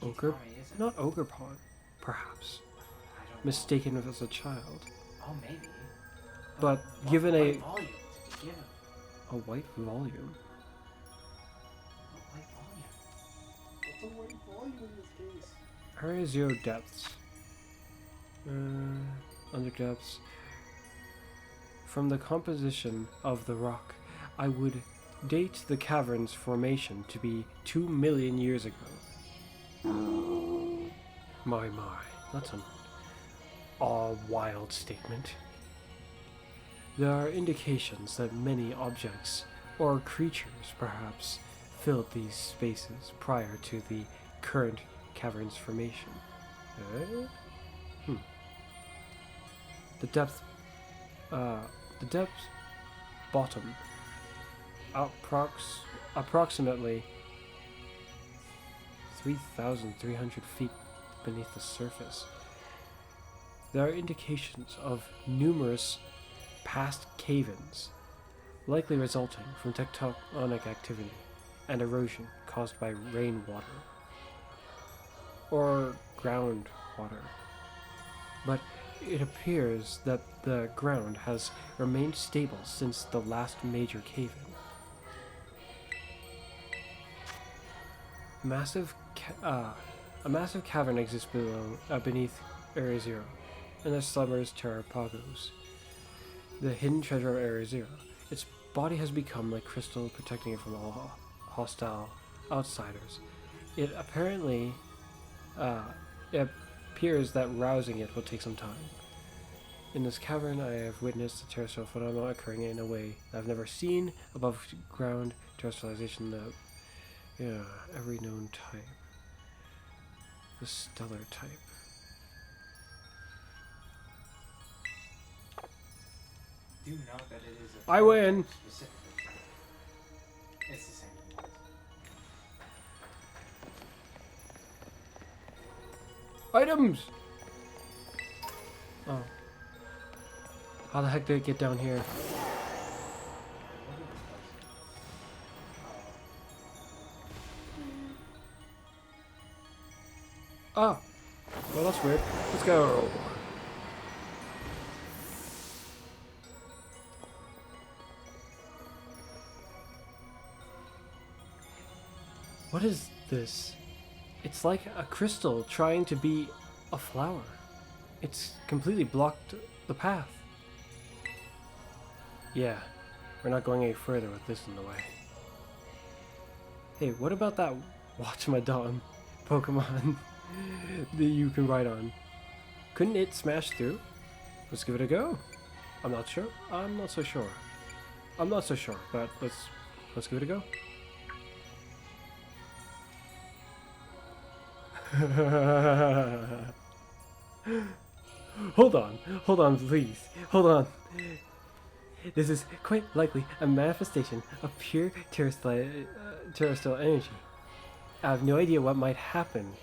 Ogre? Kitakami, is it? Not Ogre Pawn, perhaps. I don't Mistaken as a child. know. Oh, maybe. But what given a volume did you give him? white volume. What white volume? What's a white volume in this case? Area 0 depths. Under depths. From the composition of the rock, I would date the cavern's formation to be 2 million years ago. My, that's an wild statement. There are indications that many objects, or creatures perhaps, filled these spaces prior to the current cavern's formation. The depth bottom, approximately 3,300 feet beneath the surface. There are indications of numerous past cave-ins, likely resulting from tectonic activity and erosion caused by rainwater or groundwater. But it appears that the ground has remained stable since the last major cave-in. A massive cavern exists beneath Area 0, and there slumbers TERAPAGOS, the hidden treasure of Area 0. Its body has become like crystal, protecting it from all hostile outsiders. It apparently it appears that rousing it will take some time. In this cavern, I have witnessed a terrestrial phenomenon occurring in a way I've never seen. Above ground terrestrialization of every known type. The stellar type. Do note that it is a I win! specific. It's the same. Items! Oh. How the heck did it get down here? Oh. Well, that's weird. Let's go. What is this? It's like a crystal trying to be a flower. It's completely blocked the path. Yeah, we're not going any further with this in the way. Hey, what about that Watch My Dawn Pokemon that you can ride on? Couldn't it smash through? Let's give it a go. I'm not sure. I'm not so sure. I'm not so sure, but let's give it a go. Hold on, please. Hold on. This is quite likely a manifestation of pure terrestrial energy. I have no idea what might happen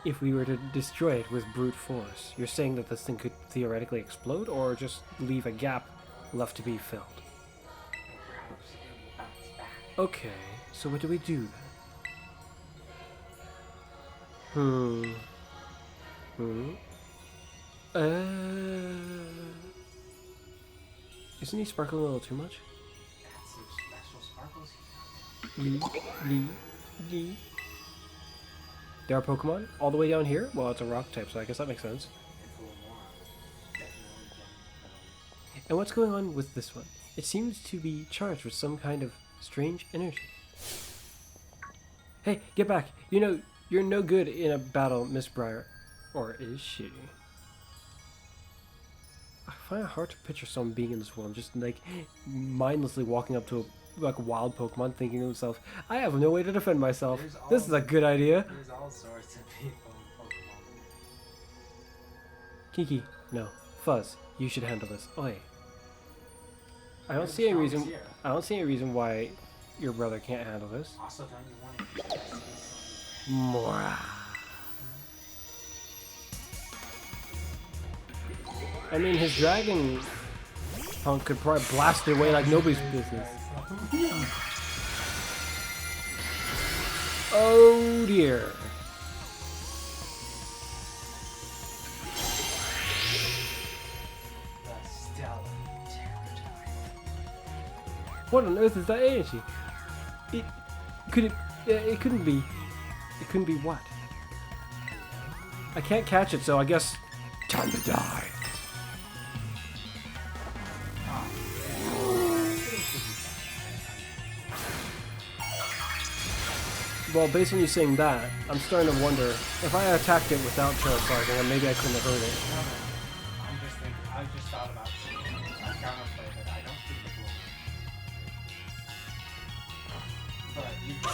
if we were to destroy it with brute force. You're saying that this thing could theoretically explode, or just leave a gap left to be filled? Perhaps it will bounce back. Okay, so what do we do then? Isn't he sparkling a little too much? That's some special sparkles. There are Pokemon all the way down here? Well, it's a rock type, so I guess that makes sense. It's a little more. Definitely can. And what's going on with this one? It seems to be charged with some kind of strange energy. Hey, get back! You know, you're no good in a battle, Miss Briar. Or is she? I find it hard to picture someone being in this world, just like mindlessly walking up to a wild Pokemon, thinking to himself, I have no way to defend myself. This is a good idea. There's all sorts of people Kiki, no. Fuzz, you should handle this. Oi. I don't see any reason. I don't see any reason why your brother can't handle this. Also, don't you want to investigate something? Mora. I mean, his dragon punk could probably blast it away like nobody's business. Oh dear. The stellar territory. What on earth is that energy? It couldn't be. It couldn't be what? I can't catch it, so I guess time to die. Well, based on you saying that, I'm starting to wonder if I attacked it without terapaging, then maybe I couldn't have hurt it. I'm just thinking. I just thought about a counterplay that I don't think it will. But you can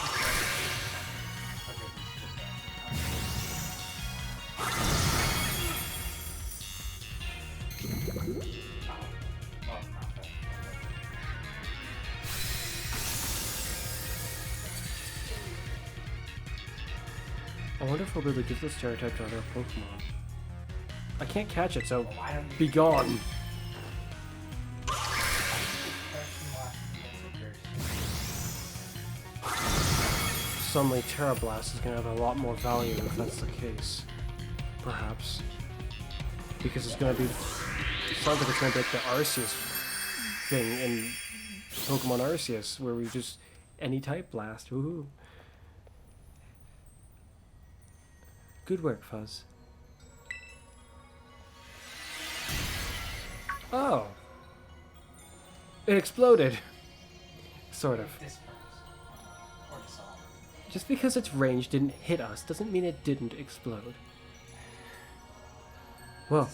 okay, just oh, not that. I wonder if I'll be able to give this stereotype to other Pokemon. I can't catch it, so Well, why don't you be gone. Suddenly Terra Blast is going to have a lot more value if that's the case. Perhaps. Because it's going to be... It sounds like it's going to be like the Arceus thing in Pokemon Arceus, where we just... Any type blast. Woohoo. Good work, Fuzz. Oh. It exploded. Sort of. Just because its range didn't hit us doesn't mean it didn't explode. Well,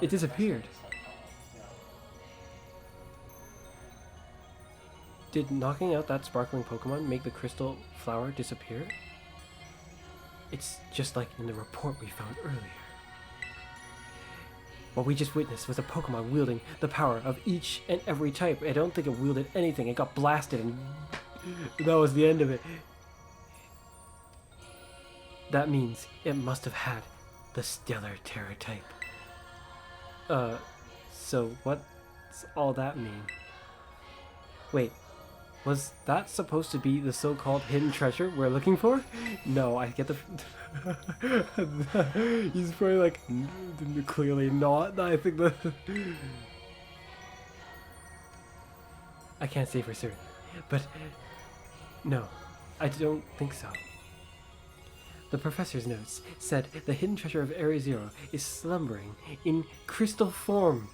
it disappeared. Did knocking out that sparkling Pokemon make the crystal flower disappear? It's just like in the report we found earlier. What we just witnessed was a Pokemon wielding the power of each and every type. I don't think it wielded anything. It got blasted and that was the end of it. That means it must have had the stellar Terra type. So what's all that mean? Wait, was that supposed to be the so-called hidden treasure we're looking for? No, I get the... He's probably like, clearly not. I think the... I can't say for certain, but no, I don't think so. The professor's notes said the hidden treasure of Area Zero is slumbering in crystal form.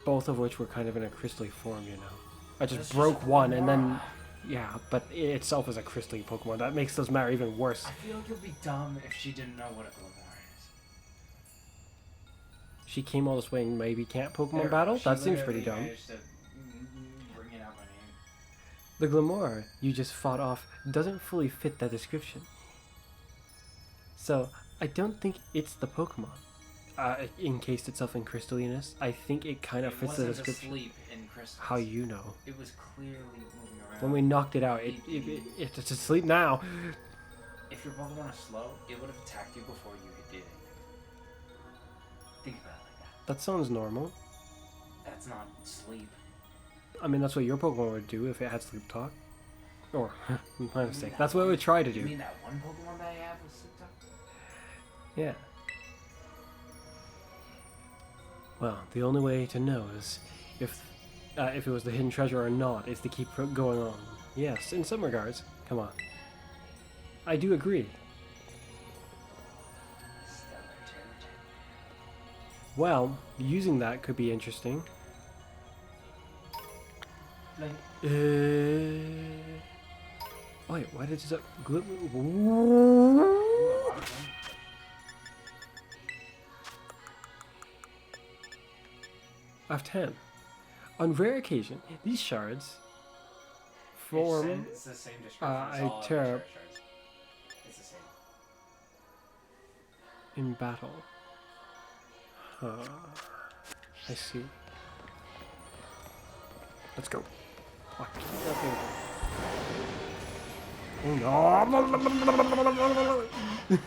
Both of which were kind of in a crystal form, you know. I just broke one and then... Yeah, but it itself is a crystal Pokemon. That makes this matter even worse. I feel like it would be dumb if she didn't know what a Glimmer is. She came all this way and maybe can't Pokemon battle? That seems pretty dumb. Bring it out my name. The Glimmer you just fought off doesn't fully fit that description. So, I don't think it's the Pokemon. Encased itself in crystaliness. I think it kind of fits the description. Asleep in crystals. How you know? It was clearly moving around. When we knocked it out, it's asleep now. If your Pokemon is slow, it would have attacked you before you did anything. Think about it like that. That sounds normal. That's not sleep. I mean, that's what your Pokemon would do if it had sleep talk. Or, my mistake. That's what it would try to do. You mean that one Pokemon that I have with sleep talk? Yeah. Well, the only way to know is if it was the hidden treasure or not is to keep going on. Yes, in some regards. Come on. I do agree. Well, using that could be interesting. Like, wait, why did this I have 10. On rare occasion, these shards form it's the same description. a Terra It's the same. in battle. I see. Let's go. Oh, keep that thing. Oh no!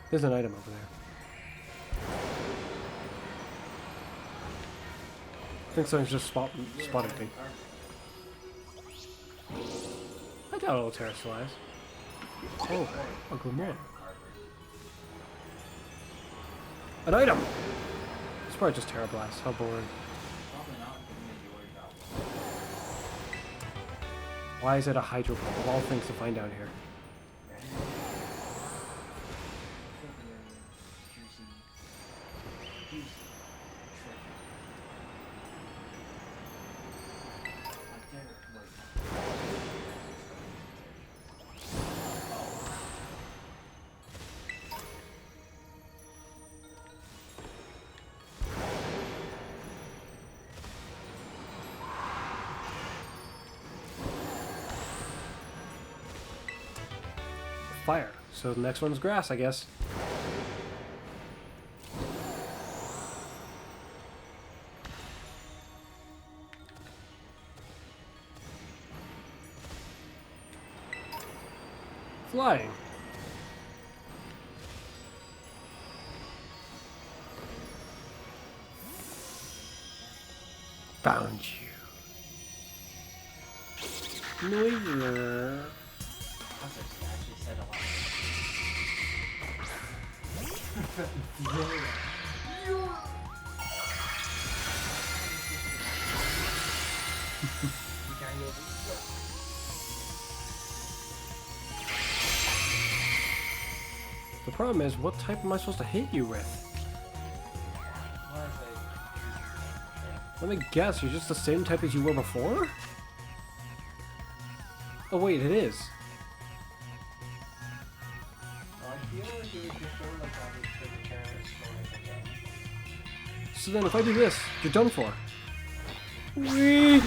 There's an item over there. I think someone's just spotted me. I doubt it'll terrorize. Oh, a grimoire. An item! It's probably just Terra Blast. How boring. Why is it a hydro pump of all things to find down here? Fire. So the next one's grass, I guess. Flying. Found you. Noisier. The problem is, what type am I supposed to hit you with? Let me guess, you're just the same type as you were before? Oh wait, it is. So then if I do this, you're done for. Whee!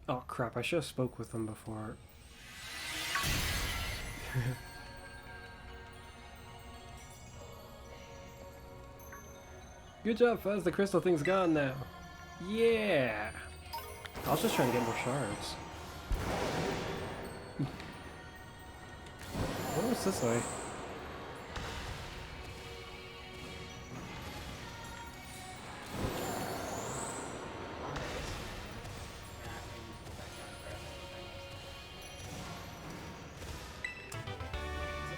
Oh crap, I should have spoke with them before. Good job, Fuzz, the crystal thing's gone now. Yeah! I was just trying to get more shards. What was this way?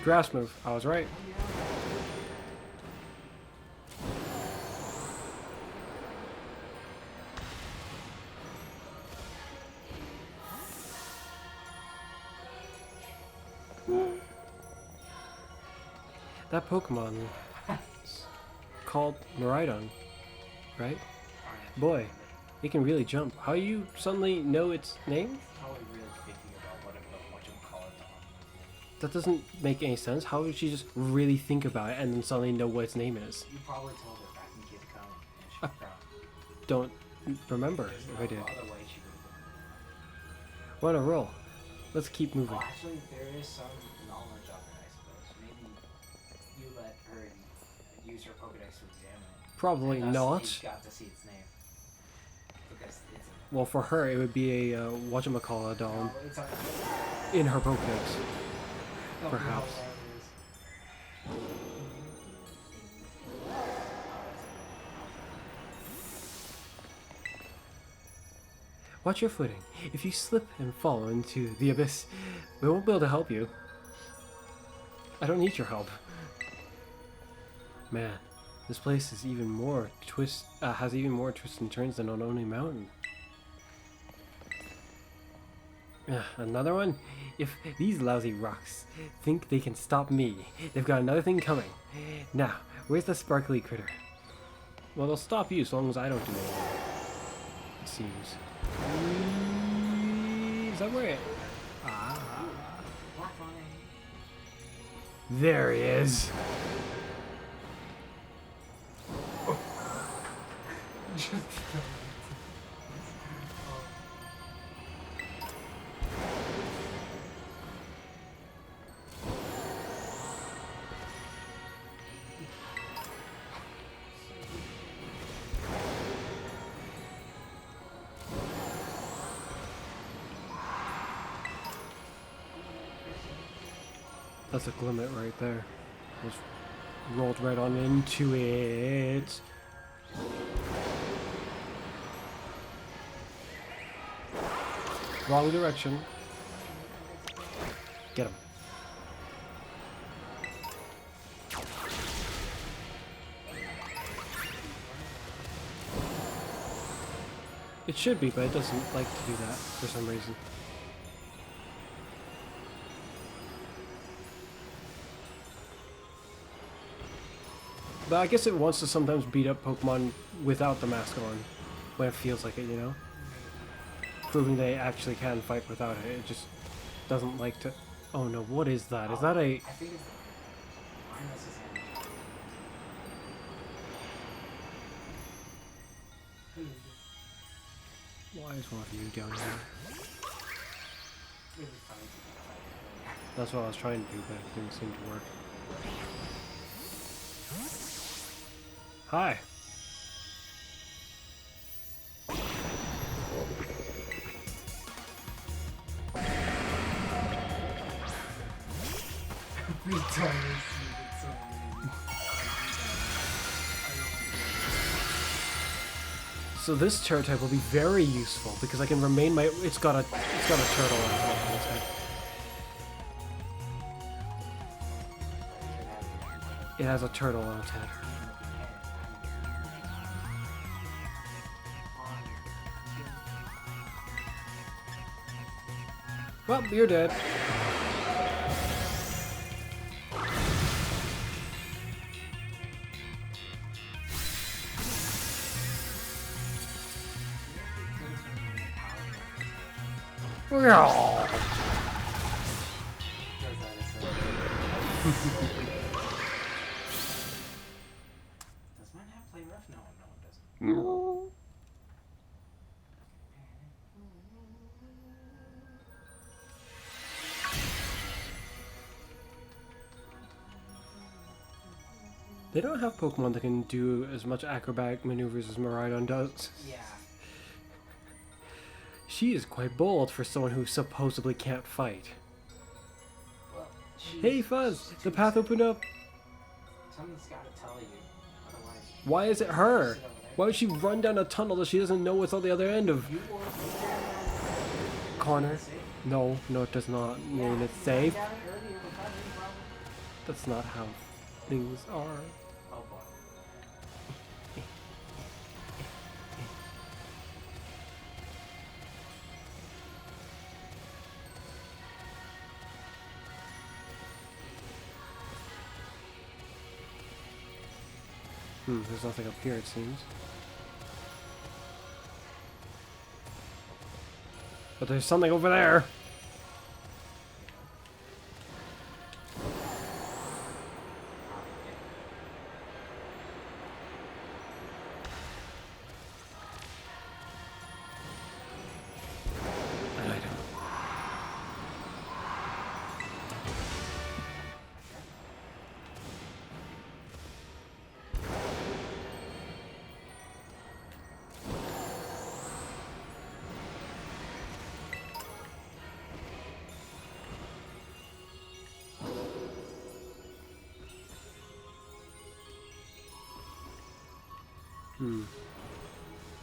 Grass move. I was right. That Pokemon called Miraidon, right? Boy, it can really jump. How you suddenly know its name? That doesn't make any sense. How would she just really think about it and then suddenly know what its name is? You probably told her back in Kid Cone and she found. Don't remember if I did. Other way she We're on a roll. Let's keep moving. well, actually, there is some knowledge of it, I suppose. Maybe you let her use her Pokedex to examine it. Probably And thus not. You got to see its name. Because it's Well, for her, it would be a whatchamacallit no, it's a, in her Pokedex. Perhaps. Watch your footing. If you slip and fall into the abyss, we won't be able to help you. I don't need your help. Man, this place is even more has even more twists and turns than Ononi Mountain. Another one? If these lousy rocks think they can stop me, they've got another thing coming. Now, where's the sparkly critter? Well, they'll stop you as long as I don't do anything. It seems. Is that where it... Ah. There he is. That's a glimmet right there. Just rolled right on into it. Wrong direction. Get him. It should be, but it doesn't like to do that for some reason. But I guess it wants to sometimes beat up Pokemon without the mask on, when it feels like it, you know? Proving they actually can fight without it. It just doesn't like to... Oh no, what is that? Is that a... I think it's... Mine was his hand. Why is one of you down here? It was funny to fight. That's what I was trying to do, but it didn't seem to work. Hi. Every time I see it, it's so amazing. So this turret type will be very useful because I can remain my... It's got a turtle on top of its head. It has a turtle on its head. Well, you're dead. Does mine have play rough? No, it doesn't. No. They don't have Pokemon that can do as much acrobatic maneuvers as Miraidon does. Yeah. She is quite bold for someone who supposedly can't fight. Well, Hey Fuzz, the path opened up. Someone's got to tell you. Otherwise, Why is it her? sit over there. Why would she run down a tunnel that she doesn't know what's on the other end of? You or Connor? No, it does not mean it's safe. That's not how things are. Oh boy. There's nothing up here, it seems. But there's something over there. An item.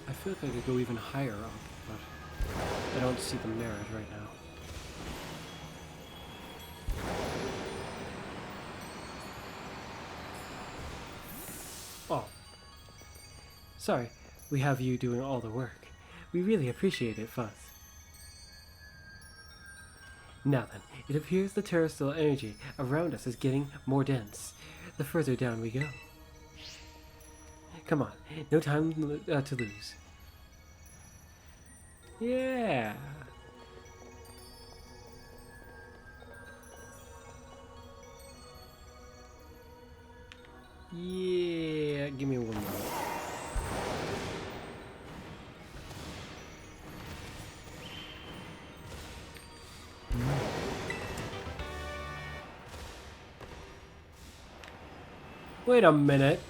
I feel like I could go even higher up, but I don't see the merit right now. Oh. Sorry, we have you doing all the work. We really appreciate it, Fuzz. Now then, it appears the terrestrial energy around us is getting more dense, the further down we go. Come on, no time to lose. Yeah. Yeah, give me one more. Wait a minute.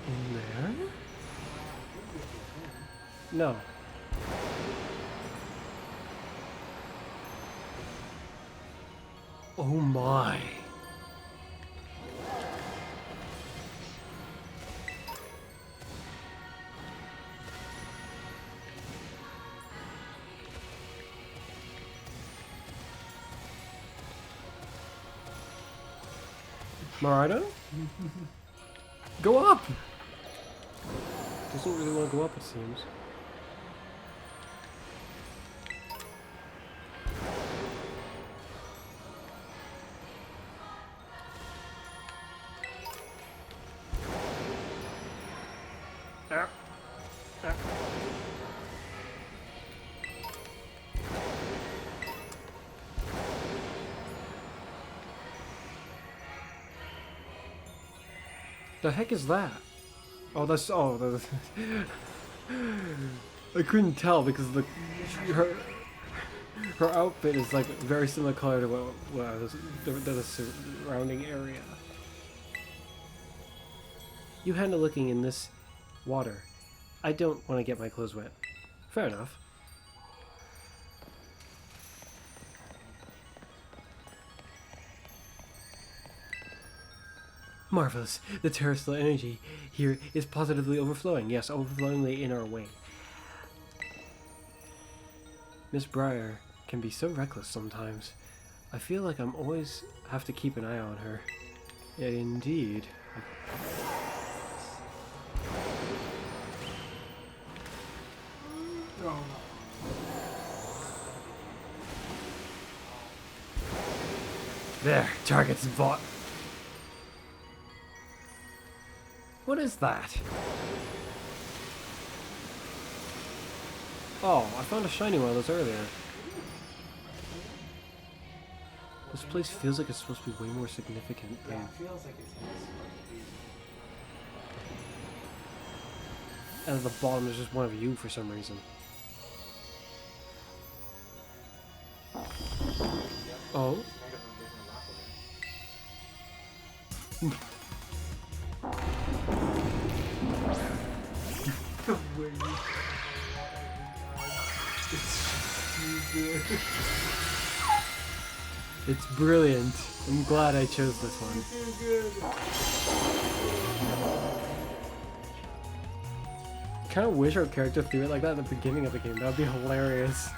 In there? No. Oh my. Marida? Go up! Doesn't really want to go up, it seems. The heck is that? Oh, that's I couldn't tell because her outfit is like very similar color to the surrounding area. You handle looking in this water. I don't want to get my clothes wet. Fair enough. Marvelous. The terrestrial energy here is positively overflowing. Yes, overflowingly in our way. Miss Briar can be so reckless sometimes. I feel like I'm always have to keep an eye on her. Yeah, indeed. There, target's bought. What is that? Oh, I found a shiny one of those earlier. This place feels like it's supposed to be way more significant than... Yeah, it feels like it's And at the bottom there's just one of you for some reason. Oh? It's brilliant. I'm glad I chose this one. Kind of wish our character threw it like that at the beginning of the game. That would be hilarious.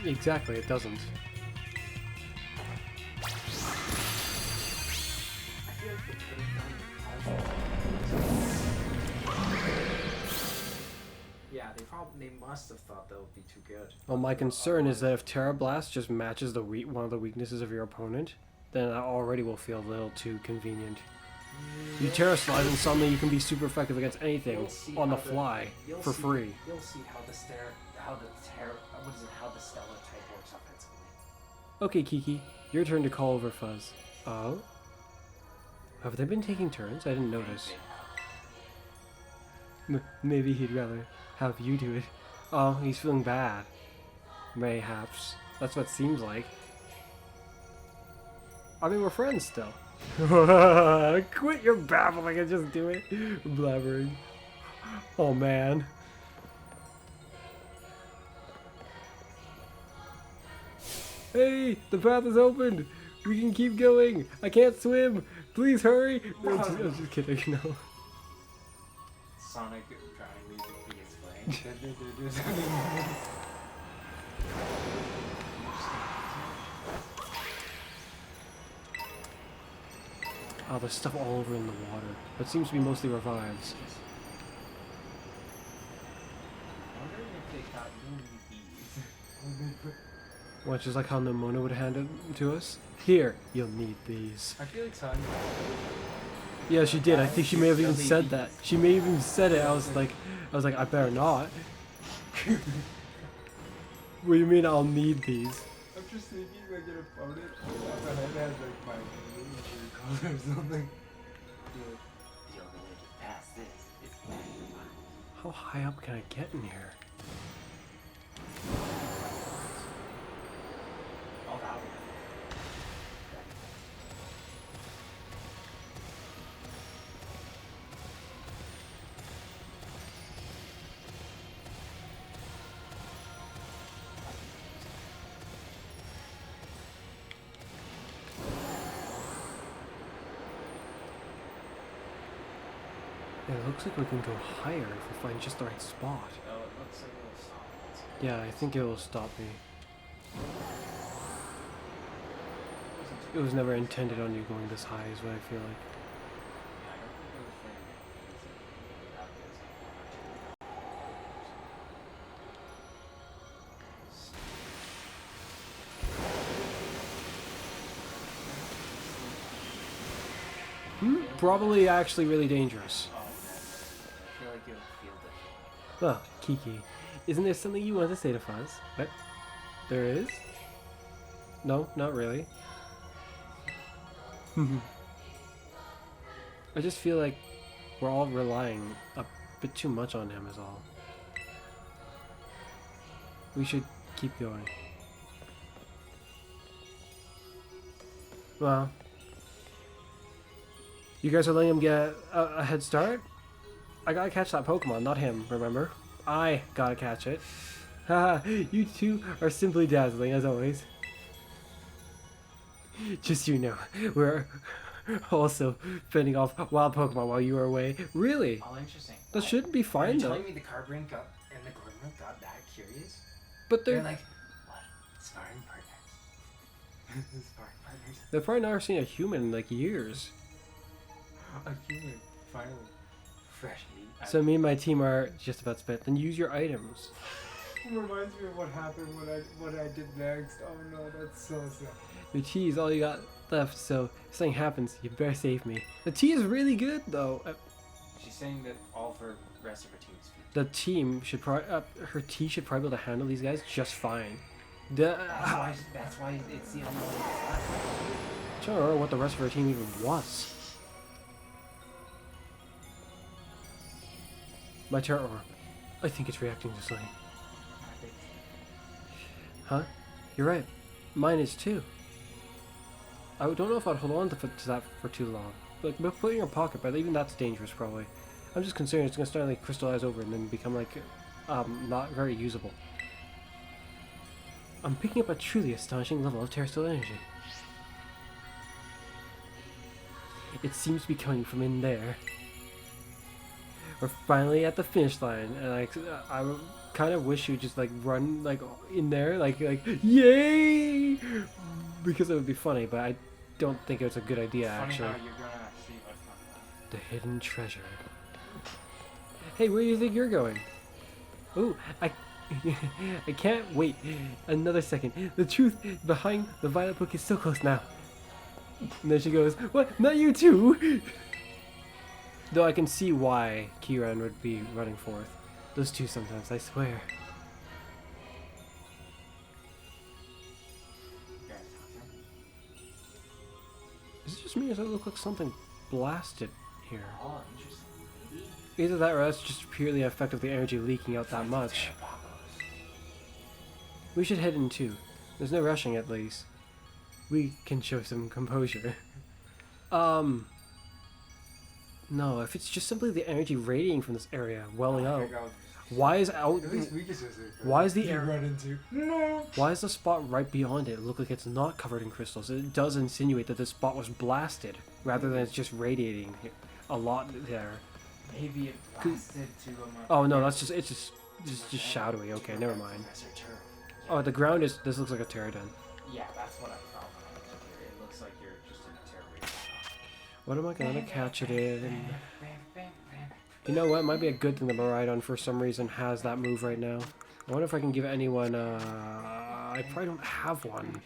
Exactly, it doesn't. Yeah, they must have thought that would be too good. Well, my concern is that if Terra Blast just matches the one of the weaknesses of your opponent, then that already will feel a little too convenient. You Terra Slide and suddenly you can be super effective against anything on the fly for free. You'll see how the stellar type works offensively. Okay, Kiki, your turn to call over Fuzz. Oh? Have they been taking turns? I didn't notice. Maybe he'd rather have you do it. Oh, he's feeling bad. Mayhaps. That's what it seems like. I mean, we're friends still. Quit your babbling and just do it. Blabbering. Oh, man. Hey, the path is opened. We can keep going. I can't swim. Please hurry. I'm just kidding. No. Sonic drowning music be explained. Oh, there's stuff all over in the water. But it seems to be mostly revives. I wonder if they thought you need these. Well, just like how Nomona would hand it to us. Here, you'll need these. I feel like Sonya. Yeah, she did. I think she may have even said that. She may have even said it. I was like, I better not. What do you mean I'll need these? I'm just thinking like in a opponent the head has like my color or something. The only way to pass this is How high up can I get in here? all that way. It looks like we can go higher if we find just the right spot. Oh, it looks like it'll stop. Yeah, I think it will stop me. It was never intended on you going this high is what I feel like. Yeah, I don't think it was Probably actually really dangerous. Oh, I feel like you'll feel different. Well, Kiki, isn't there something you want to say to Fuzz? What? There is? No, not really. I just feel like we're all relying a bit too much on him is all. We should keep going. Well, you guys are letting him get a head start? I gotta catch that Pokemon, not him, remember? I gotta catch it. Haha, you two are simply dazzling, as always. Just so you know, we're also fending off wild Pokemon while you were away. Really? All interesting. That shouldn't be Are fine, you though. telling me the Carbranch got and the Glimmer got that curious? But They're they're like, what? Sparring partners. Sparring partners. they've probably never seen a human in like years. A human, finally. Fresh meat. So me and my team are just about spent. Then use your items. It reminds me of what happened when I did next. Oh no, that's so sad. Your tea is all you got left, so if something happens, you better save me. The tea is really good, though. She's saying that all of her rest of her team's feet. The team should probably, her tea should probably be able to handle these guys just fine. That's why it's the only one that's left. I don't know what the rest of her team even was. My Terra Orb. I think it's reacting to something. Huh? You're right. Mine is too. I don't know if I'd hold on to that for too long. Like, but put it in your pocket, but even that's dangerous probably. I'm just concerned it's gonna start like crystallize over and then become like, not very usable. I'm picking up a truly astonishing level of terrestrial energy. It seems to be coming from in there. We're finally at the finish line, and I kind of wish you'd just like run like in there, like yay, because it would be funny. But I don't think it's a good idea actually. Funny how you're gonna see what's not. The hidden treasure. Hey, where do you think you're going? Ooh, I can't wait another second. The truth behind the violet book is so close now. And then she goes, "What? Not you too?" Though I can see why Kieran would be running forth. Those two sometimes, I swear. Is it just me or does it look like something blasted here? Oh, interesting. Either that or that's just purely an effect of the energy leaking out that much. We should head in too. There's no rushing at least. We can show some composure. No, if it's just simply the energy radiating from this area, welling out. Why is why is the why is the spot right beyond it look like it's not covered in crystals? It does insinuate that this spot was blasted rather than it's just radiating a lot there. Maybe it blasted to Oh no, that's just it's just shadowy. Okay, never mind. Oh, the ground is this looks like a pterodon. Yeah, that's what I thought. It looks like you're just in a terror. What am I gonna catch it in? You know what? It might be a good thing that Maridon, for some reason, has that move right now. I wonder if I can give anyone, I probably don't have one.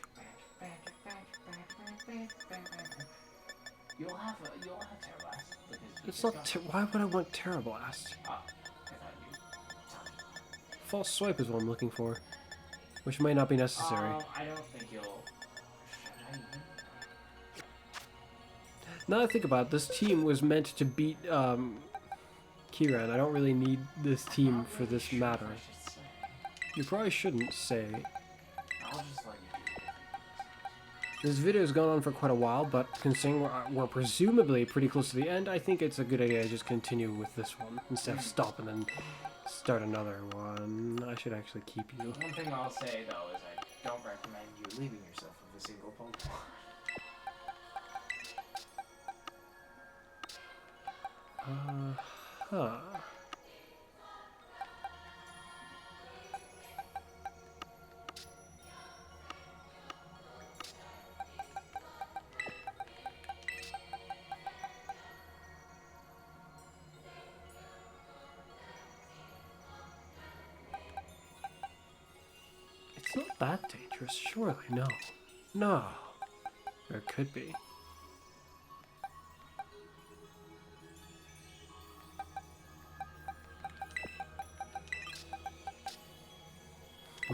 You'll have Terrablast. It's not, why would I want Terablast? False Swipe is what I'm looking for. Which might not be necessary. I don't think you'll... Now that I think about it, this team was meant to beat, Kieran. I don't really need this team for this matter. You probably shouldn't say. I'll just let you do it. This video's gone on for quite a while, but considering we're presumably pretty close to the end, I think it's a good idea to just continue with this one instead of stop and then start another one. I should actually keep you. One thing I'll say though is I don't recommend you leaving yourself with a single Pokemon. Huh. It's not that dangerous, surely. No. No. Or it could be.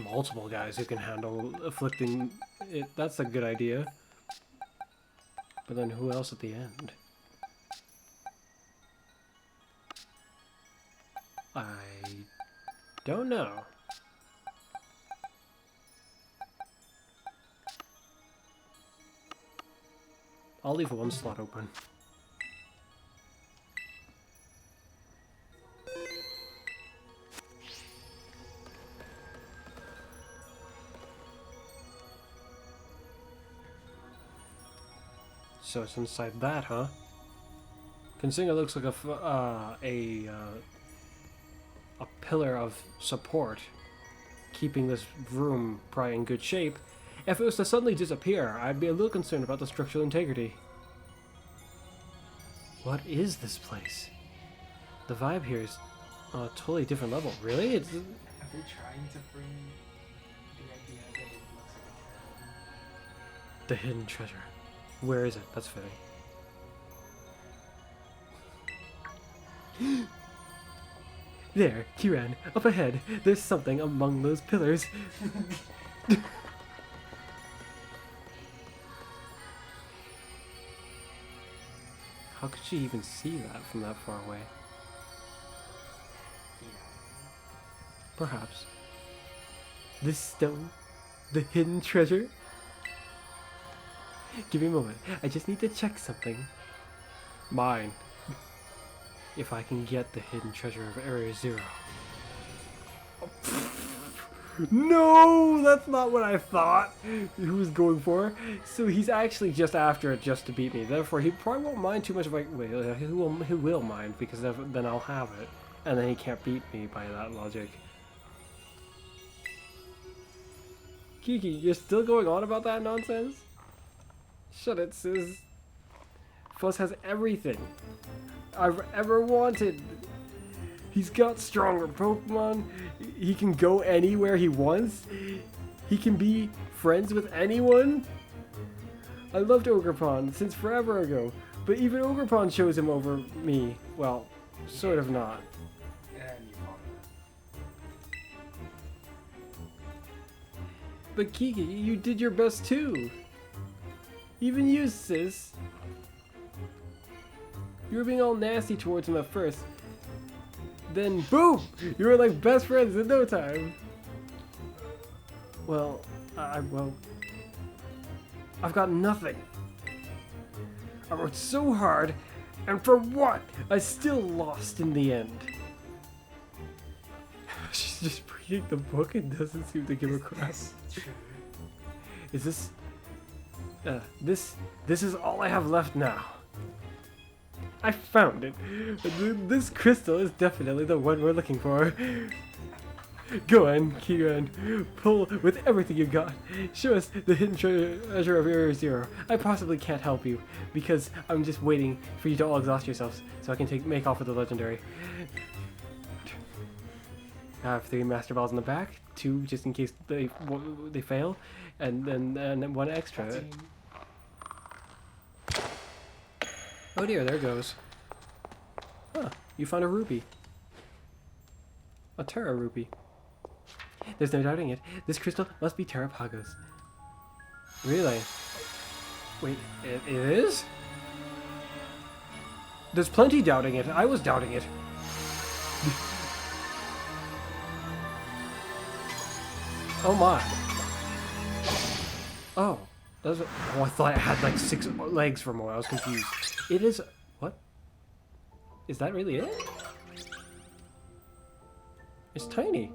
Multiple guys who can handle afflicting it. That's a good idea. But then who else at the end? I don't know. I'll leave one slot open. So it's inside that, huh? Considering it looks like a pillar of support, keeping this room probably in good shape. If it was to suddenly disappear, I'd be a little concerned about the structural integrity. What is this place? The vibe here is on a totally different level. Really? It's... Are they trying to bring the idea that it looks like the hidden treasure. Where is it? That's fitting. There, Kieran, up ahead. There's something among those pillars. How could she even see that from that far away? Perhaps. This stone? The hidden treasure? Give me a moment. I just need to check something. Mine. If I can get the hidden treasure of Area 0. No! That's not what I thought he was going for. So he's actually just after it just to beat me. Therefore, he probably won't mind too much if I... Wait, he will mind because then I'll have it. And then he can't beat me by that logic. Kiki, you're still going on about that nonsense? Shut it, sis. Fuzz has everything I've ever wanted. He's got stronger Pokemon. He can go anywhere he wants. He can be friends with anyone. I loved Ogerpon since forever ago, but even Ogerpon chose him over me. Well, sort of not. But Kiki, you did your best too. Even you, sis. You were being all nasty towards him at first. Then, boom! You were like best friends in no time. Well, I've got nothing. I worked so hard, and for what? I still lost in the end. She's just reading the book and doesn't seem to give a crap. Is this... This is all I have left now. I found it. This crystal is definitely the one we're looking for. Go on, Kieran. Pull with everything you got. Show us the hidden treasure of Area Zero. I possibly can't help you, because I'm just waiting for you to all exhaust yourselves, so I can make off with the legendary. I have 3 Master Balls in the back, 2 just in case they fail, and then 1 extra. Oh dear, there goes. Huh, you found a ruby. A Terra rupee. There's no doubting it. This crystal must be TERAPAGOS. Really? Wait, it is? There's plenty doubting it. I was doubting it. Oh my. Oh. That's a, oh, I thought it had like 6 legs for more. I was confused. It is... What? Is that really it? It's tiny.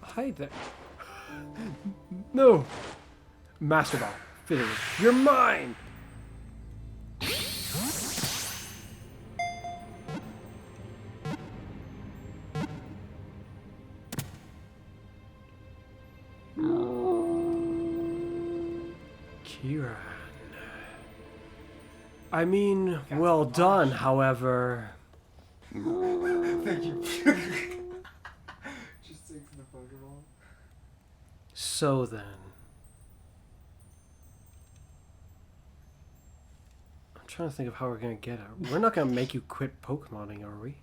Hi there. No! Master Ball. Fitting. You're mine! Kieran. I mean, well done, however... Thank you. Just takes the Pokeball. So then... I'm trying to think of how we're gonna get it. We're not gonna make you quit Pokemoning, are we?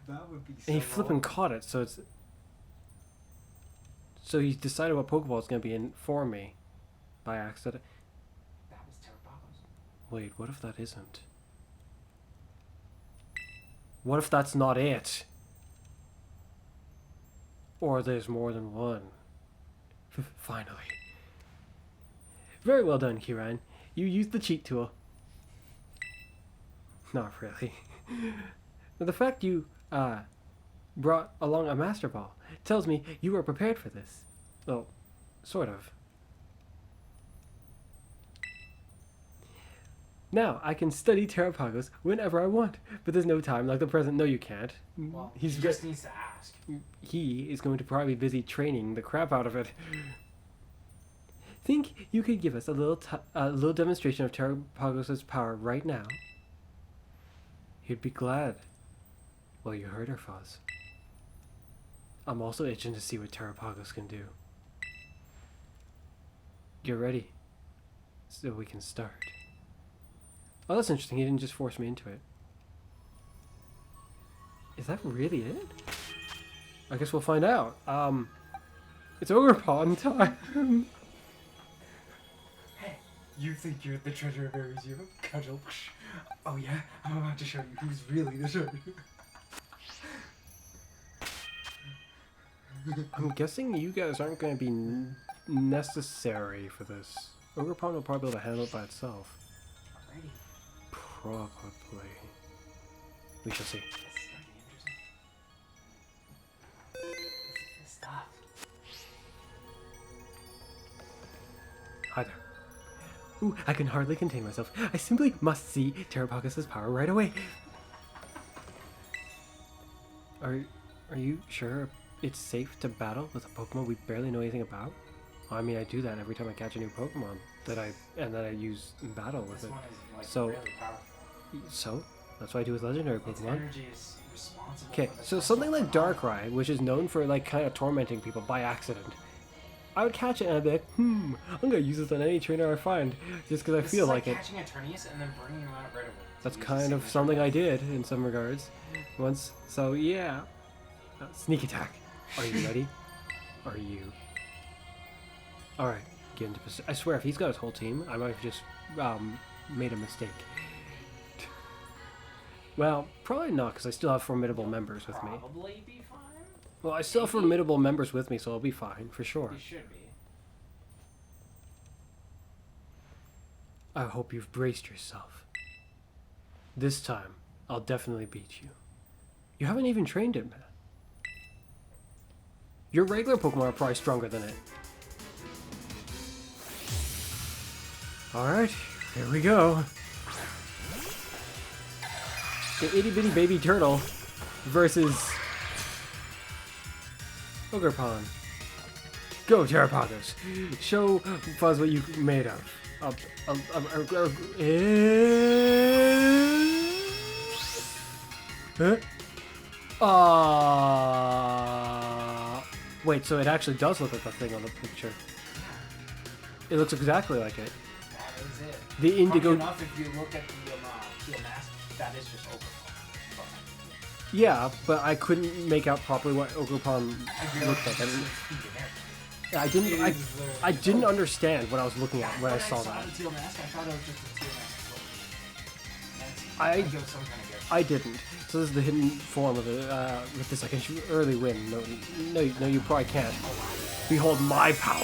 That would be so And he flipping long. caught it, so it's... So he decided what Pokeball is gonna be in for me. By accident. That was TERAPAGOS. Wait, what if that isn't? What if that's not it? Or there's more than one. Finally. Very well done, Kieran. You used the cheat tool. Not really. But the fact you brought along a Master Ball tells me you were prepared for this. Well, sort of. Now, I can study TERAPAGOS whenever I want, but there's no time like the present. No, you can't. Well, he just needs to ask. He is going to probably be busy training the crap out of it. Think you could give us a little demonstration of TERAPAGOS' power right now? He'd be glad. Well, you heard her, Fuzz. I'm also itching to see what TERAPAGOS can do. You're ready, so we can start. Oh, that's interesting. He didn't just force me into it. Is that really it? I guess we'll find out. It's Ogrepawn time. Hey, you think you're the treasure of Area Zero? Cudgel. Oh yeah? I'm about to show you who's really the treasure. I'm guessing you guys aren't going to be necessary for this. Ogrepawn will probably be able to handle it by itself. Alrighty. Probably. We shall see. This is gonna be interesting. This is the stuff. Hi there. Ooh, I can hardly contain myself. I simply must see TERAPAGOS' power right away. Are you sure it's safe to battle with a Pokemon we barely know anything about? I mean, I do that every time I catch a new Pokemon that I use in battle with This it. one is like So- really powerful. So, that's what I do with legendary Its Pokemon. energy is responsible Okay, for the so crystal something like phenomenon. Darkrai, which is known for like kind of tormenting people by accident. I would catch it and I'd be like, I'm gonna use this on any trainer I find, just because I This feel is like it. catching a Turnius and then bringing him out right away. That's To use kind the of signature something I move. did in some regards once. So yeah, sneak attack. Are you ready? Are you? All right, get into position. I swear, if he's got his whole team, I might have just made a mistake. Well, probably not, because I still have formidable members with me. Probably be fine. Well, I still have formidable members with me, so I'll be fine for sure. You should be. I hope you've braced yourself. This time, I'll definitely beat you. You haven't even trained it, man. Your regular Pokemon are probably stronger than it. Alright, here we go. The itty bitty baby turtle versus Ogerpon. Go, TERAPAGOS. Show Fuzz what you made of. Wait, so it actually does look like the thing on the picture. It looks exactly like it. That is it. The indigo. Funny enough, if you look at the teal mask, that is just Ogerpon. Yeah, but I couldn't make out properly what Ogerpon looked like. I didn't understand what I was looking at when I saw that. The teal mask, I thought it was just a teal mask. I didn't. So this is the hidden form of it. With this, I can early win. No, you probably can't. Behold my power.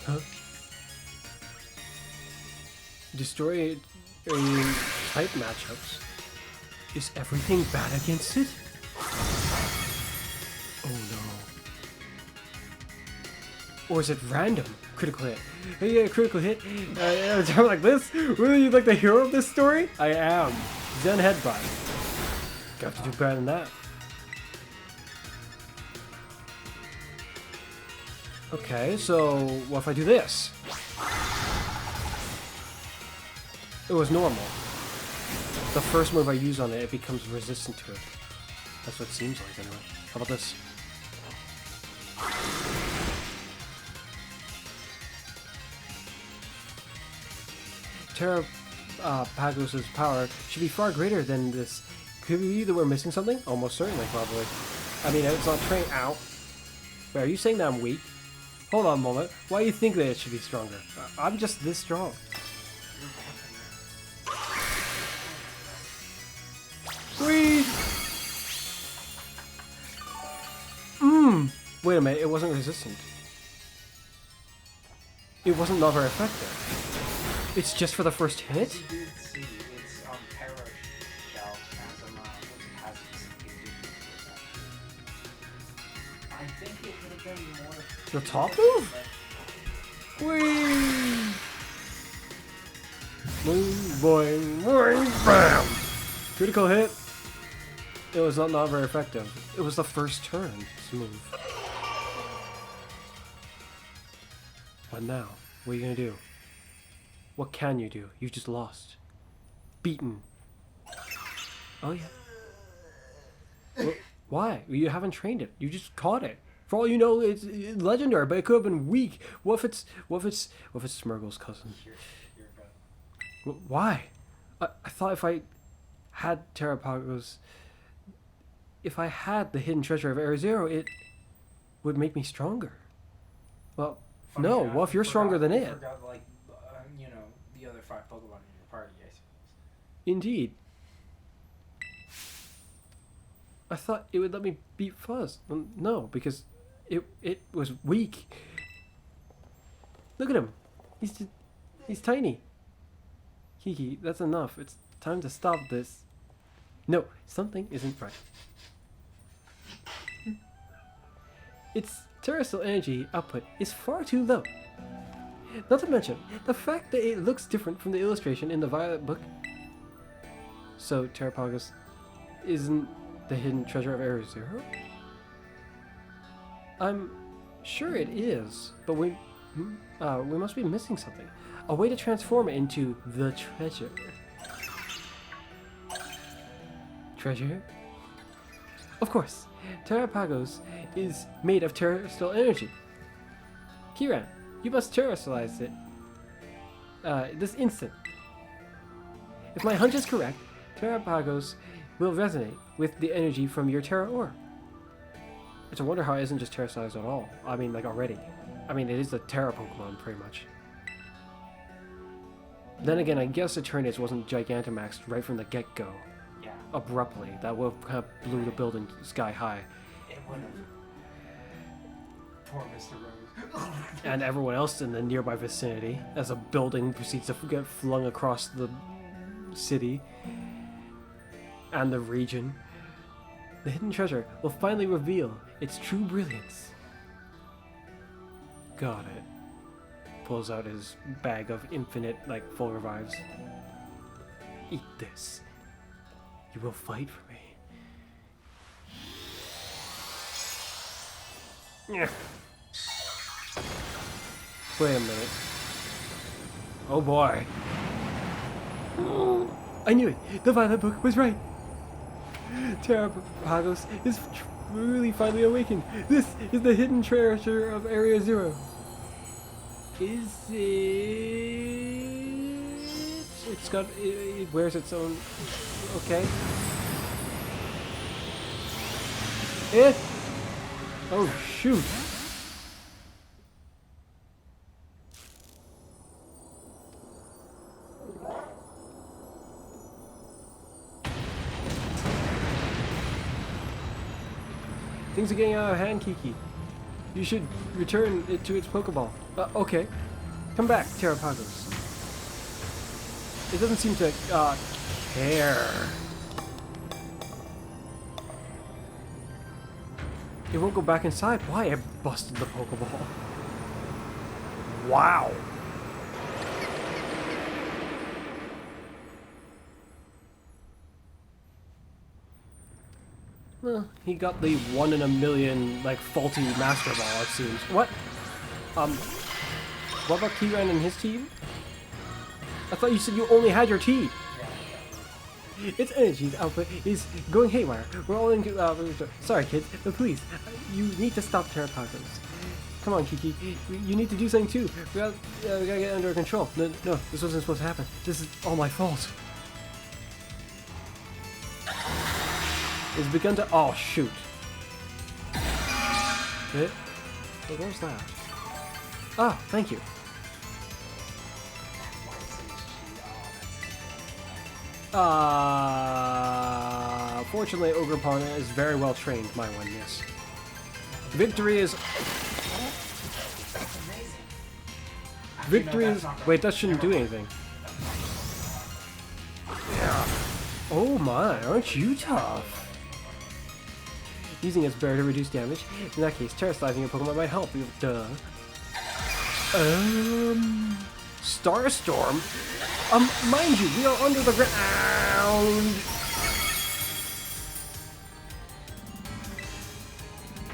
Huh? Destroy type matchups. Is everything bad against it? Oh no. Or is it random? Critical hit. Yeah, critical hit. At a time like this? Really, you like the hero of this story? I am. Zen Headbutt. Got to do better than that. Okay, so what if I do this? It was normal. The first move I use on it, it becomes resistant to it. That's what it seems like anyway. How about this? TERAPAGOS' power should be far greater than this. Could it be that we're missing something? Almost certainly, probably. I mean, it's not trained out. Wait, are you saying that I'm weak? Hold on a moment. Why do you think that it should be stronger? I'm just this strong. Whee! Wait a minute, it wasn't resistant. It wasn't not very effective. It's just for the first hit? You did see it's Terra Shell has this condition. I think it would have been more. The top move? Whee! Boing, boing, boing, bam! Critical hit. It was not very effective. It was the first turn. Smooth. What now? What are you gonna do? What can you do? You just lost. Beaten. Oh yeah. Why? You haven't trained it. You just caught it. For all you know, it's legendary, but it could have been weak. What if it's Smurgle's cousin? Why? I thought if I had TERAPAGOS, if I had the hidden treasure of Area Zero, it would make me stronger. Well, Funny no. enough, Well, if you're stronger than it. Forgot, like, the other 5 Pokemon in your party, I suppose. Indeed. I thought it would let me beat Fuzz. No, because it was weak. Look at him. He's tiny. Kiki, that's enough. It's time to stop this. No, something isn't right. Its terrestrial energy output is far too low. Not to mention the fact that it looks different from the illustration in the Violet book. So TERAPAGOS isn't the hidden treasure of Area Zero? I'm sure it is, but we must be missing something. A way to transform it into the treasure. Treasure? Of course, TERAPAGOS is made of terrestrial energy. Kiran, you must terrestrialize it this instant. If my hunch is correct, TERAPAGOS will resonate with the energy from your Terra ore. It's a wonder how it isn't just terrestrialized at all. I mean, like already. I mean, it is the Terra Pokemon, pretty much. Then again, I guess Eternatus wasn't Gigantamaxed right from the get-go. Yeah. Abruptly. That would have kind of blew the building sky high. It would have. Poor Mr. Rose. And everyone else in the nearby vicinity, as a building proceeds to get flung across the city and the region. The hidden treasure will finally reveal its true brilliance. Got it. Pulls out his bag of infinite, like, full revives. Eat this. You will fight for me. Yeah. Wait a minute. Oh boy. I knew it! The Violet Book was right! TERAPAGOS is truly finally awakened! This is the hidden treasure of Area Zero! Is it... It's got... It wears its own... Okay. It... Oh shoot! Things are getting out of hand, Kiki. You should return it to its Pokeball. Okay. Come back, TERAPAGOS. It doesn't seem to, care. It won't go back inside. Why? I busted the Pokeball. Wow. Well, he got the 1 in a million, like, faulty Master Ball, it seems. What? What about Keyran and his team? I thought you said you only had your T. Its energy's output is going haywire. We're all in, sorry kids, but please, you need to stop TERAPAGOS. Come on, Kiki, you need to do something too. We gotta get it under control. No, this wasn't supposed to happen. This is all my fault. It's begun to... Oh, shoot. What was that? Ah, thank you. Fortunately, Ogerpon is very well trained. My one, yes. Victory is... Victory is... Wait, that shouldn't do anything. Yeah. Oh my, aren't you tough? Using its bear to reduce damage. In that case, terrorizing your Pokemon might help you. Duh. Starstorm? Mind you, we are under the ground!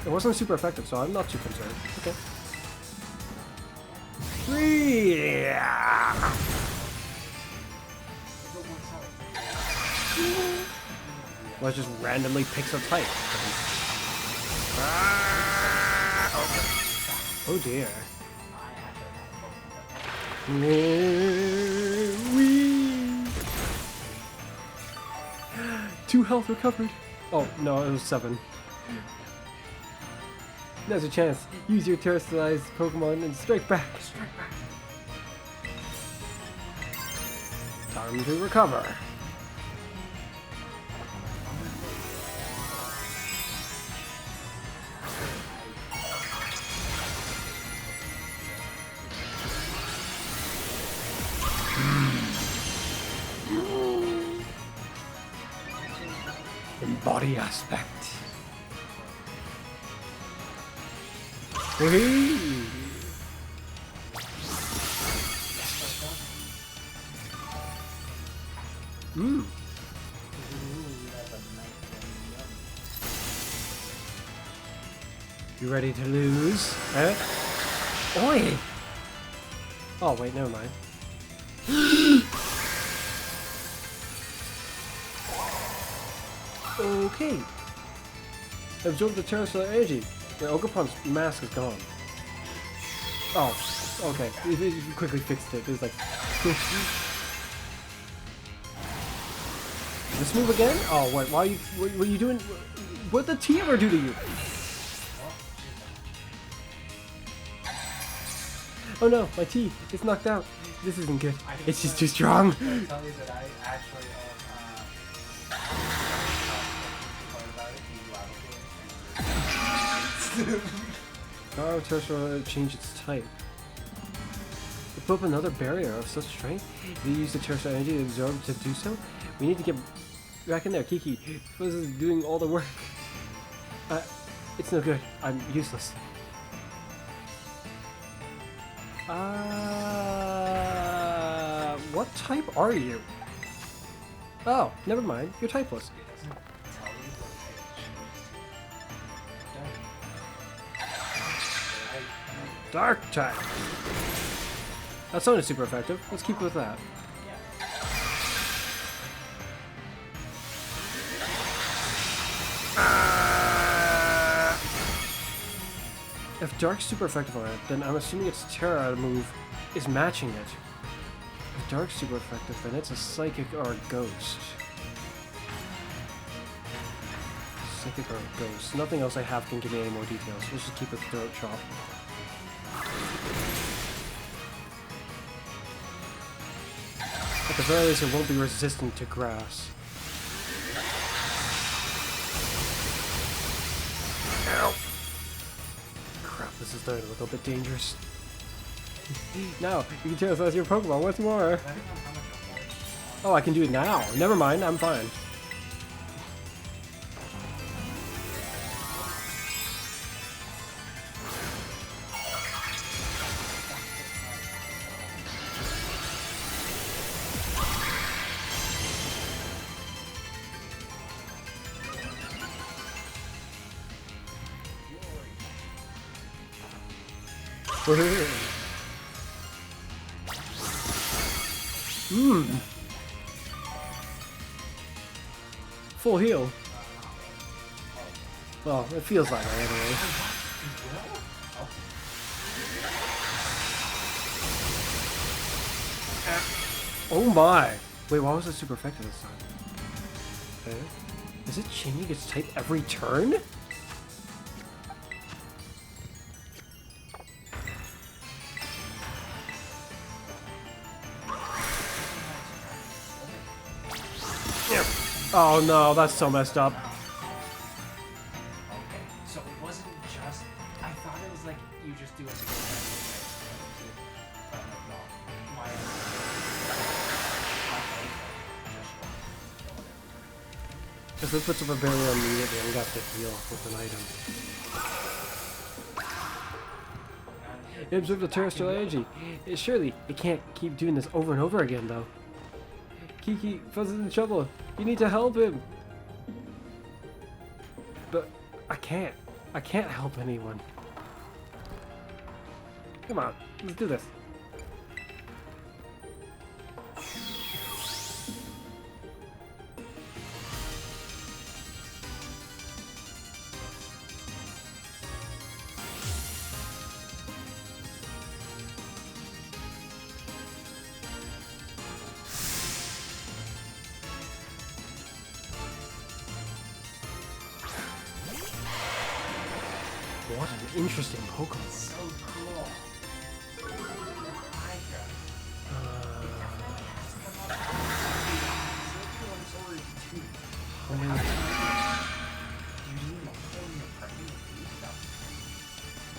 It wasn't super effective, so I'm not too concerned. Okay. Well, it just randomly picks a type. Okay. Oh dear. Wee. 2 health recovered. Oh no, it was 7. There's a chance. Use your terrestrialized Pokemon and strike back. Time to recover. Body aspect. You ready to lose? Eh? Oi! Oh wait, never mind. Okay. Absorb the terrestrial energy. The Ogerpon's mask is gone. Oh, okay. It quickly fixed it. It was like... This move again? Oh, wait. Why are you... What are you doing? What did the T ever do to you? Oh no, my T. It's knocked out. This isn't good. It's just too strong. I tell you that I actually... Oh, terrestrial changed its type. To put up another barrier of such strength, they use the terrestrial energy to absorb to do so. We need to get back in there, Kiki. Fuzz is doing all the work. It's no good. I'm useless. What type are you? Oh, never mind. You're typeless. It doesn't tell you what page. Dark type. That sounded super effective. Let's keep with that. If Dark's super effective on it, then I'm assuming its Terra move is matching it. If Dark's super effective, then it's a Psychic or a Ghost. Psychic or a Ghost. Nothing else I have can give me any more details. Let's just keep it Throat Chop. At the very least, it won't be resistant to grass. Ow! Crap, this is starting to look a bit dangerous. Now, you can tell us your Pokemon. What's more? Oh, I can do it now. Never mind, I'm fine. Full heal. Well, it feels like it anyway. Oh my! Wait, why was it super effective this time? Okay. Is it changing its type every turn? Oh no, that's so messed up. Okay, so it wasn't just. I thought it was like you just do it to go back to If it puts up a barrier immediately, I'm gonna have to heal with an item. It absorbed the terrestrial energy. Surely, it can't keep doing this over and over again, though. Kiki, Fuzz is in trouble. You need to help him. But I can't. I can't help anyone. Come on, let's do this. What an interesting Pokemon. So cool.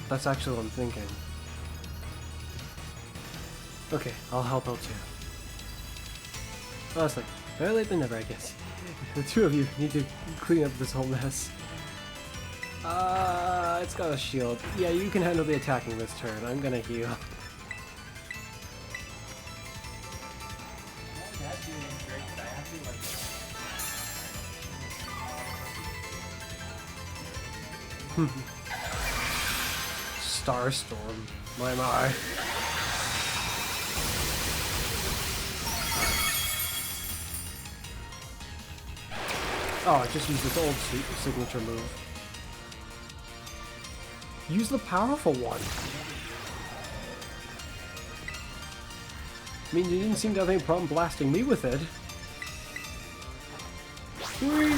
That's actually what I'm thinking. Okay, I'll help out too. Honestly, better late than never, I guess. The two of you need to clean up this whole mess. It's got a shield. Yeah, you can handle the attacking this turn. I'm gonna heal. Starstorm. My. Oh, I just used its old signature move. Use the powerful one. I mean, you didn't seem to have any problem blasting me with it. Whee!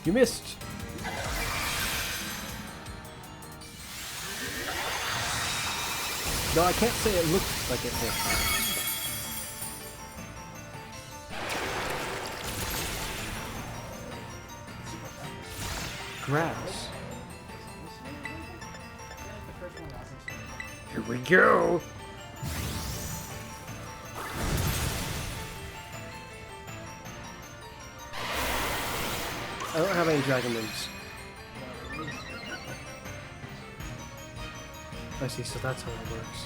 You missed. No, I can't say it looked like it hit. Grass. Here we go. I don't have any dragon moves. I see, so that's how it works.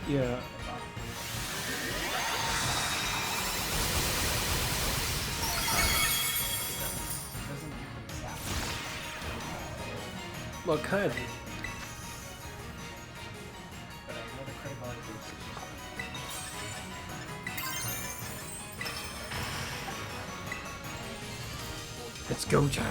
Yeah. Well, kind of. Let's go, time.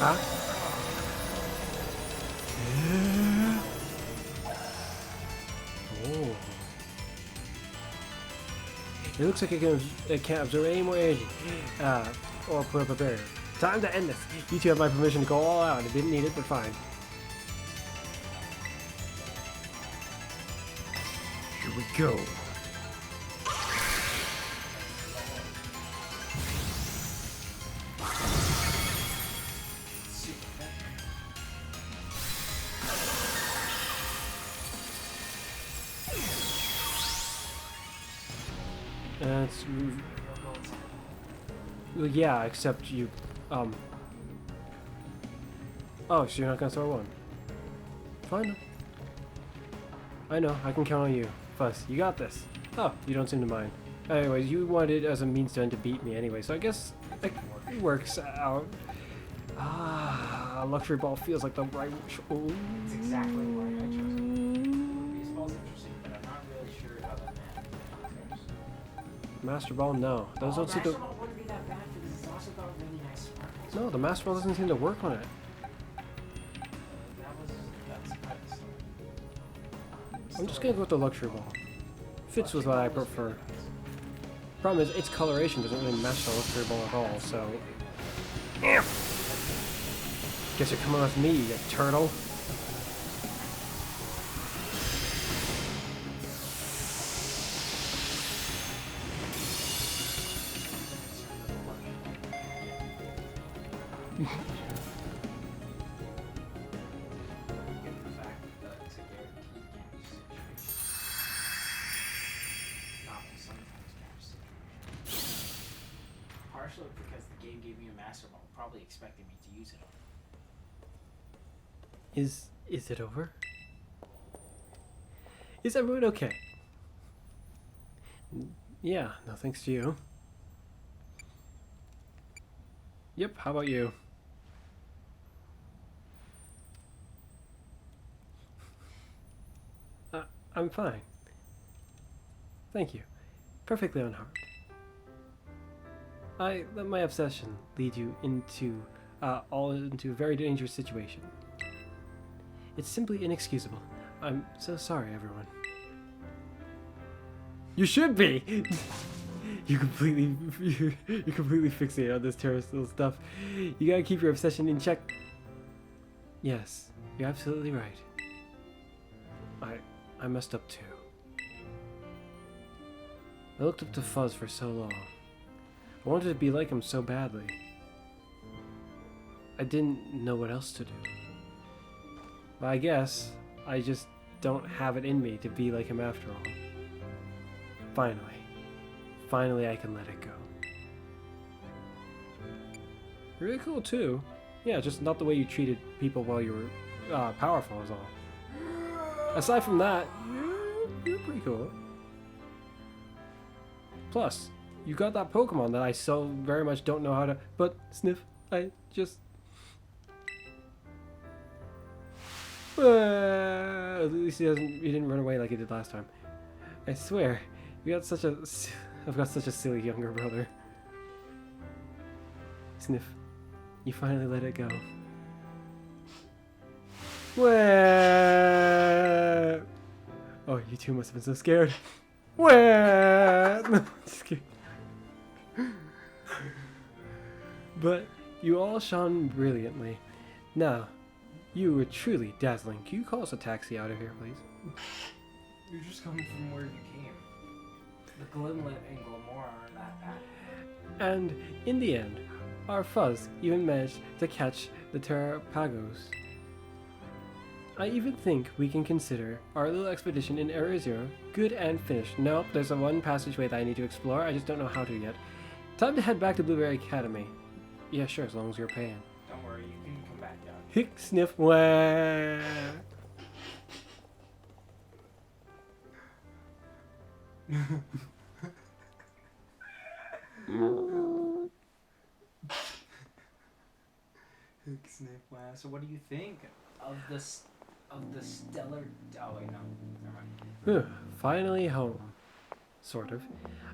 Huh? Oh. It looks like it can't absorb any more energy. Or put up a barrier. Time to end this. You two have my permission to go all out. I didn't need it, but fine. Here we go. That's... Well, yeah, except you, Oh, so you're not gonna throw one? Fine. I know, I can count on you. Fuzz, you got this. Oh, you don't seem to mind. Anyways, you wanted as a means to end to beat me anyway, so I guess it works out. Ah, a luxury ball feels like the right... Oh. That's exactly why I chose it. Baseball's interesting, but I'm not really sure how that matters. Master ball, no. Those don't seem to... Master ball wouldn't be that bad because it's also got really nice sparkles. No, the master ball doesn't seem to work on it. That's kind of silly. I'm just gonna go with the luxury ball. Fits with what I prefer. Problem is, its coloration doesn't really match the luxury ball at all, so... Guess you're coming with me, you turtle. Partially because the game gave me a master ball, probably expecting me to use it on. Is it over? Is everyone okay? Yeah, no thanks to you. Yep, how about you? I'm fine. Thank you. Perfectly unharmed. I let my obsession lead you into into a very dangerous situation. It's simply inexcusable. I'm so sorry, everyone. You should be. You're completely fixated on this terrestrial stuff. You gotta keep your obsession in check. Yes, you're absolutely right. I messed up too. I looked up to Fuzz for so long. I wanted to be like him so badly. I didn't know what else to do. But I guess I just don't have it in me to be like him after all. Finally I can let it go. You're really cool too. Yeah, just not the way you treated people while you were powerful is all. Aside from that, you're pretty cool. Plus, you got that Pokemon that I so very much don't know how to... But, Sniff, I just... at least he didn't run away like he did last time. I swear, you got such a... I've got such a silly younger brother. Sniff. You finally let it go. Wah! Oh, you two must have been so scared. Wah! No, just kidding. But you all shone brilliantly. Now, you were truly dazzling. Can you call us a taxi out of here, please? You're just coming from where you came. The Glimlet and Glamora aren't that bad. And in the end, our Fuzz even managed to catch the TERAPAGOS. I even think we can consider our little expedition in Area Zero good and finished. Nope, there's a one passageway that I need to explore. I just don't know how to yet. Time to head back to Blueberry Academy. Yeah, sure, as long as you're paying. Don't worry, you can come back down. Hick, sniff, wah. So what do you think of the stellar? Oh wait, no, never mind. Finally home. Sort of.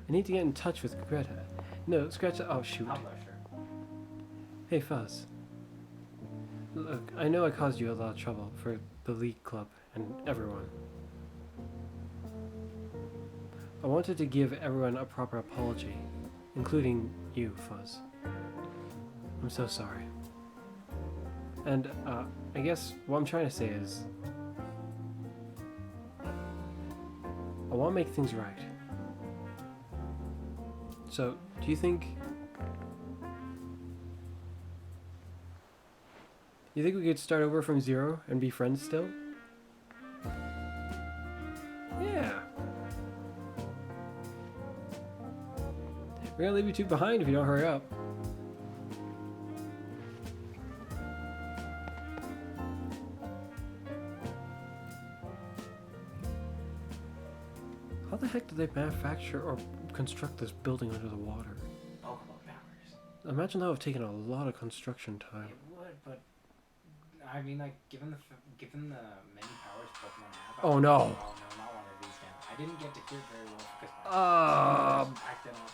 I need to get in touch with Greta. No, scratch. Oh shoot. I'll blush her. Hey Fuzz. Look, I know I caused you a lot of trouble for the League Club and everyone. I wanted to give everyone a proper apology, including you, Fuzz. I'm so sorry. And, I guess what I'm trying to say is, I want to make things right. So, do you think we could start over from zero and be friends still? Yeah. We're gonna leave you two behind if you don't hurry up. How the heck do they manufacture or construct this building under the water? Pokemon powers. Imagine that would have taken a lot of construction time. It would, but I mean, like, given the many powers Pokemon have. Oh no! Oh no, not one of these now. I didn't get to hear very well because my acting up.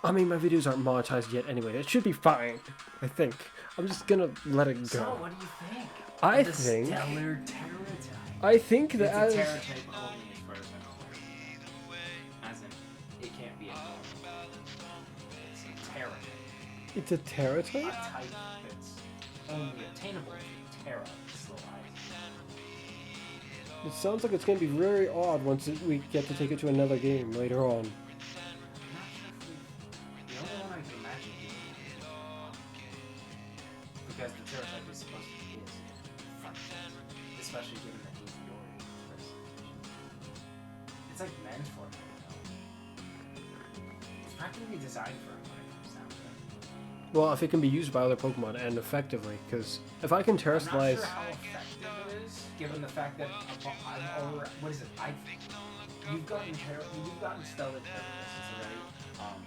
I mean, my videos aren't monetized yet anyway. It should be fine, I think. I'm just gonna let it go. So, what do you think? I the think. Stellar Terratype. I think that It's as. a Terratype only as far as I know. As in, it can't be a normal. It's a Terratype. It's a A TERAPAGOS? type that's only obtainable through Terra. Slow eyes. It sounds like it's gonna be very odd once we get to take it to another game later on. The only one I can imagine because the Terratype is supposed to be his front, especially given that he's the origin of the first. It's like meant for him, It's practically designed for him when it comes down to it. Well, if it can be used by other Pokemon and effectively, because if I can I'm not terrestrialize. sure how effective it is, given the fact that I'm over. What is it? You've gotten Stellar Terratypes already.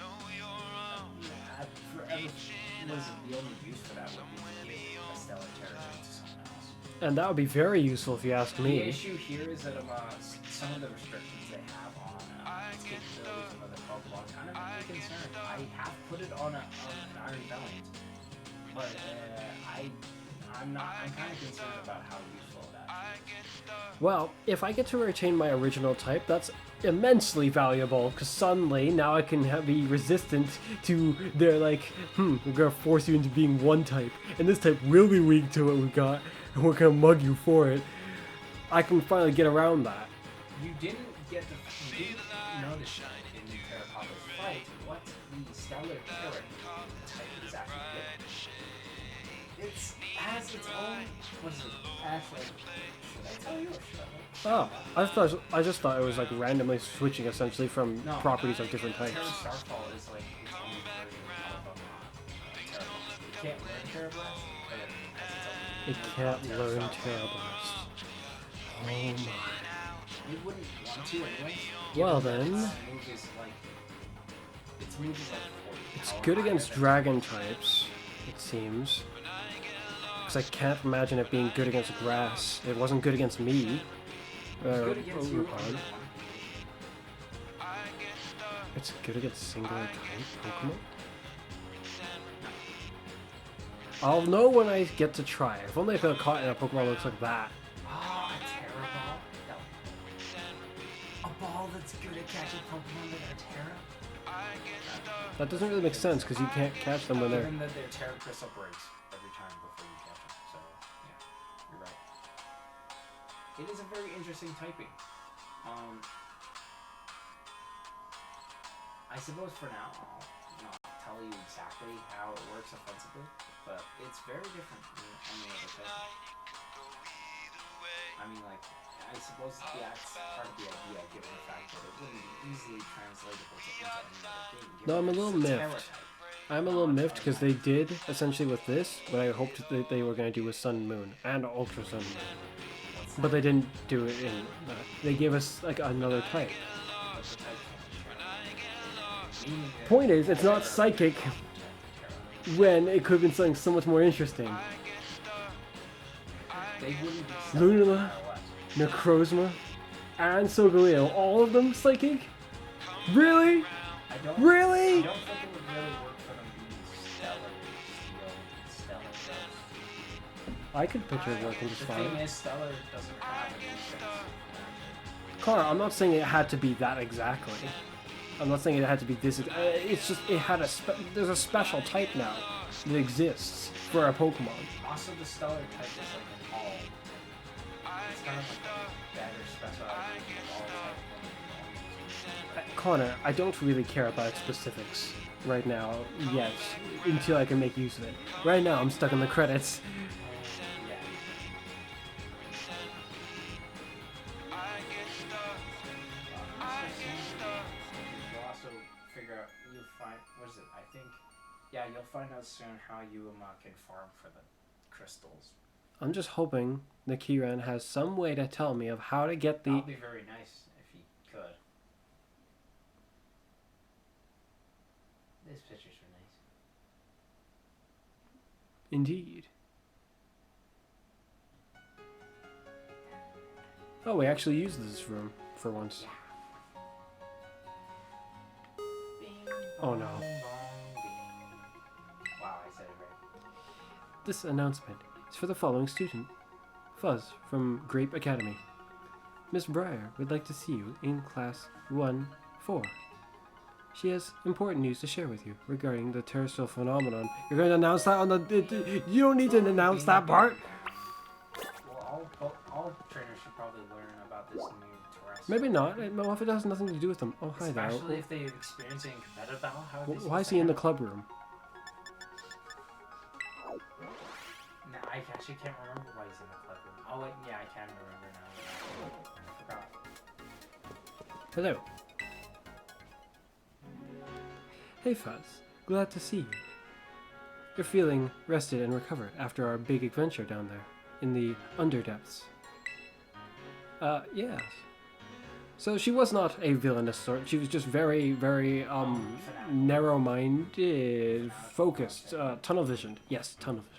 Forever, what is it? The only use for that would be to give a Stellar Terratype to someone else. And that would be very useful if you ask The me. issue here is that some of the restrictions they have on its capabilities of other Pokemon kind of make me concerned. I have put it on an Iron Valiant, but I'm kind of concerned about how useful that is. Well, if I get to retain my original type, that's immensely valuable, because suddenly now I can be resistant to their, like, we're gonna force you into being one type, and this type will be weak to what we got, and we're gonna mug you for it. I can finally get around that. You didn't notice in the TERAPAGOS fight what the Stellar Terratype is actually good. It has its own. What is it? Actually, should I tell you or should I? Oh, I just thought it was like randomly switching essentially from properties of different types. Terra Starfall is like its own version of Terra. It can't learn Terra Blast, but it has its own. It can't learn Terra Blast. Oh my. It wouldn't want to anyway. Well then. Its move is like 40 It's power good higher against than- dragon types, it seems. Because I can't imagine it being good against grass. It wasn't good against me. It's good against you. Overpowered. It's good against singular type Pokemon? I'll know when I get to try. If only I could have caught in a Pokemon that looks like that. Ah, a Terra ball? No. A ball that's good at catching Pokemon that are Terra? That doesn't really make sense because you can't catch them when they're... Given that their Terra Crystal breaks every time before you catch them. So, yeah, you're right. It is a very interesting typing. I suppose for now, I'll not tell you exactly how it works offensively, but it's very different than any other typing. I mean, like, I suppose that's part of the idea, given the fact that it wouldn't be easily translatable to into any other game. No, I'm a little miffed. I'm a little miffed because they did, essentially with this, what I hoped that they were going to do with Sun and Moon, and Ultra Sun and Moon. But they didn't do it in that. They gave us, like, another type. Point is, it's not Psychic when it could have been something so much more interesting. Lunala, Necrozma, and Solgaleo, all of them Psychic? Really? Really? I don't think it would really work for them being Stellar, Steel, Stellar. I could picture it working just The fine. thing is, Stellar doesn't have any sense. Connor, I'm not saying it had to be that exactly. I'm not saying it had to be this. It's just it had there's a special type now that exists for a Pokemon. Also, the Stellar type is like an all. It's kind of like a better specialization of all type. Connor, I don't really care about specifics right now yet until I can make use of it. Right now, I'm stuck in the credits. Yeah. You'll also figure out, you'll find, what is it, I think, yeah, you'll find out soon how you can farm for the crystals. I'm just hoping the Kiran has some way to tell me of how to get the... That would be very nice if he could. These pictures are nice. Indeed. Oh, we actually used this room for once. Bing, Oh, bong, no. bong, bing. Wow, I said it right. This announcement is for the following student. Fuzz from Grape Academy. Miss Breyer would like to see you in class 1-4. She has important news to share with you regarding the terrestrial phenomenon. You're going to announce that on the... You don't need to announce that part! Well, all trainers should probably learn about this new terrestrial. Maybe not. Well, if it has nothing to do with them. Oh, hi there. Especially if they experience it in competitive battle. How are they Why is he in the club room? No, I actually can't remember why he's in the club room. Oh, wait, yeah, I can remember now. I forgot. Hello. Hey Fuzz, glad to see you. You're feeling rested and recovered after our big adventure down there, in the Underdepths. Yes. So she was not a villainous sort, she was just very, very, narrow-minded, focused, tunnel-visioned. Yes, tunnel-visioned.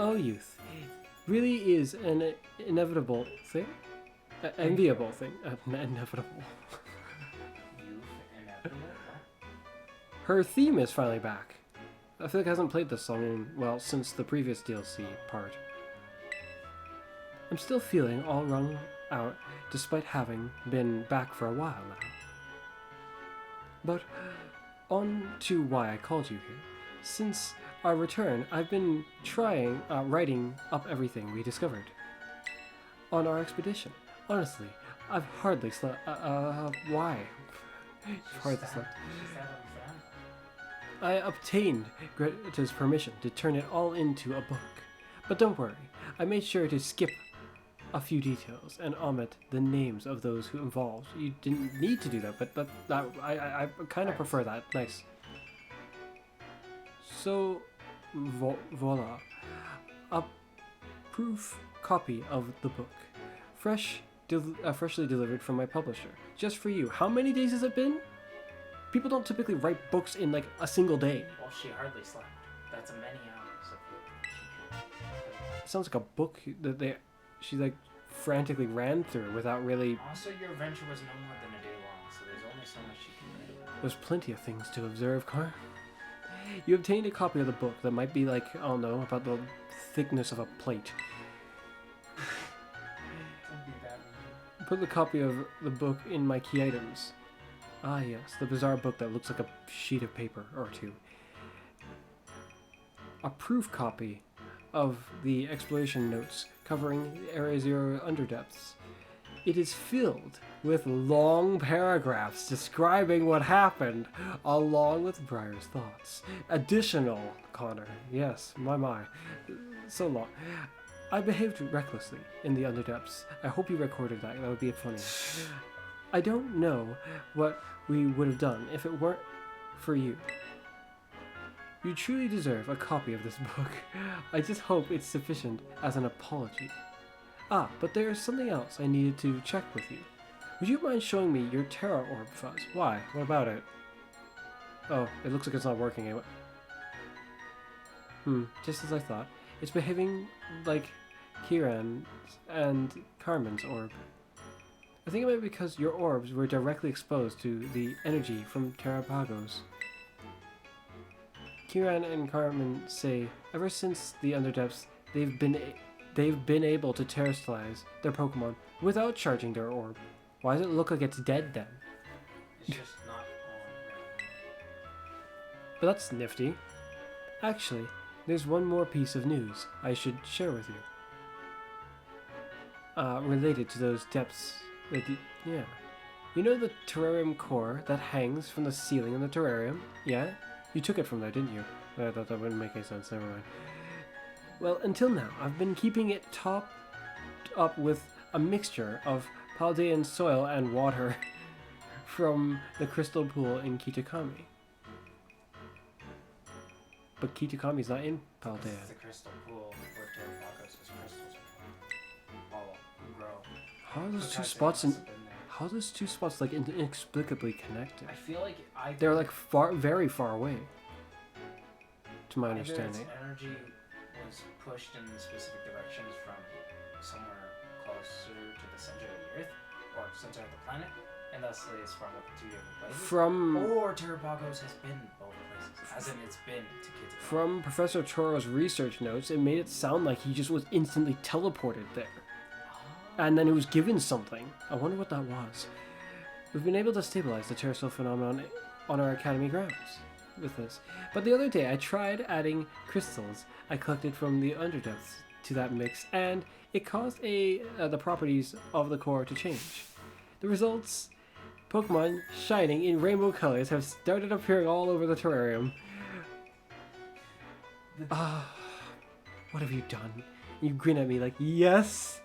Oh, youth. Really is an inevitable thing? Enviable thing. Inevitable. Her theme is finally back. I feel like I hasn't played this song in, well, since the previous DLC part. I'm still feeling all wrung out, despite having been back for a while now. But on to why I called you here. Since our return, I've been writing up everything we discovered on our expedition. Honestly, I've hardly slept. Why? Hardly slept. I obtained Greta's permission to turn it all into a book. But don't worry, I made sure to skip a few details and omit the names of those who involved. You didn't need to do that, but I kind of prefer that. Nice. So, voila. A proof copy of the book. Freshly delivered from my publisher. Just for you. How many days has it been? People don't typically write books in like a single day. Well, she hardly slept. That's many hours of It sounds like a book that she like frantically ran through without really... Also, your adventure was no more than a day long. only so much you can read. There's plenty of things to observe, Car. You obtained a copy of the book that might be like, I don't know, about the thickness of a plate. Don't be that mean. Put the copy of the book in my key items. Ah yes, the bizarre book that looks like a sheet of paper or two. A proof copy of the exploration notes covering Area Zero underdepths. It is filled with long paragraphs describing what happened, along with Briar's thoughts. Additional, Connor. Yes, my. So long. I behaved recklessly in the underdepths. I hope you recorded that. That would be funny. I don't know what we would have done if it weren't for you. You truly deserve a copy of this book. I just hope it's sufficient as an apology. Ah, but there is something else I needed to check with you. Would you mind showing me your Terra Orb, Fuzz? Why? What about it? Oh, it looks like it's not working anyway. Just as I thought. It's behaving like Kieran's and Carmen's orb. I think it might be because your orbs were directly exposed to the energy from TERAPAGOS. Kieran and Carmen say ever since the Underdepths, they've been able to terrestrialize their Pokemon without charging their orb. Why does it look like it's dead then? It's just not on. But that's nifty. Actually, there's one more piece of news I should share with you. Related to those depths. Yeah. You know the terrarium core that hangs from the ceiling in the terrarium? Yeah? You took it from there, didn't you? I thought that wouldn't make any sense, never mind. Well, until now, I've been keeping it topped up with a mixture of Paldean soil and water from the crystal pool in Kitakami. But Kitakami's not in Paldea. This is the crystal pool where TERAPAGOS' crystals all grow. How are those Because two it spots must have been there. how are those two spots like inexplicably connected? I feel like They're like very far away. To my either understanding. its energy was pushed in specific directions from somewhere closer to the center of the Earth or center of the planet, and thusly it's from up to different places. Or TERAPAGOS has been both places, as in it's been to Kitakami. From Professor Choro's research notes, it made it sound like he just was instantly teleported there. And then he was given something. I wonder what that was. We've been able to stabilize the terrestrial phenomenon on our academy grounds with this. But the other day I tried adding crystals I collected from the underdepths to that mix, and it caused the properties of the core to change. The results, Pokemon shining in rainbow colors, have started appearing all over the terrarium. What have you done? You grin at me like, yes,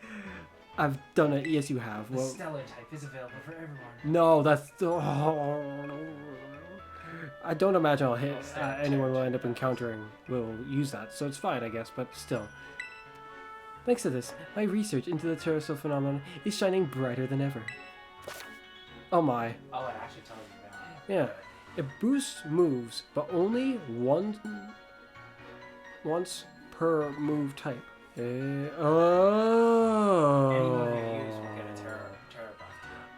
I've done it. Yes, you have. The Well, stellar type is available for everyone. no, that's. I don't imagine anyone will end up encountering will use that, so it's fine, I guess, but still. Thanks to this, my research into the terrestrial phenomenon is shining brighter than ever. Oh my. Oh, it actually tells you that. Yeah. It boosts moves, but only once per move type. Any move you use will get a Terra buff.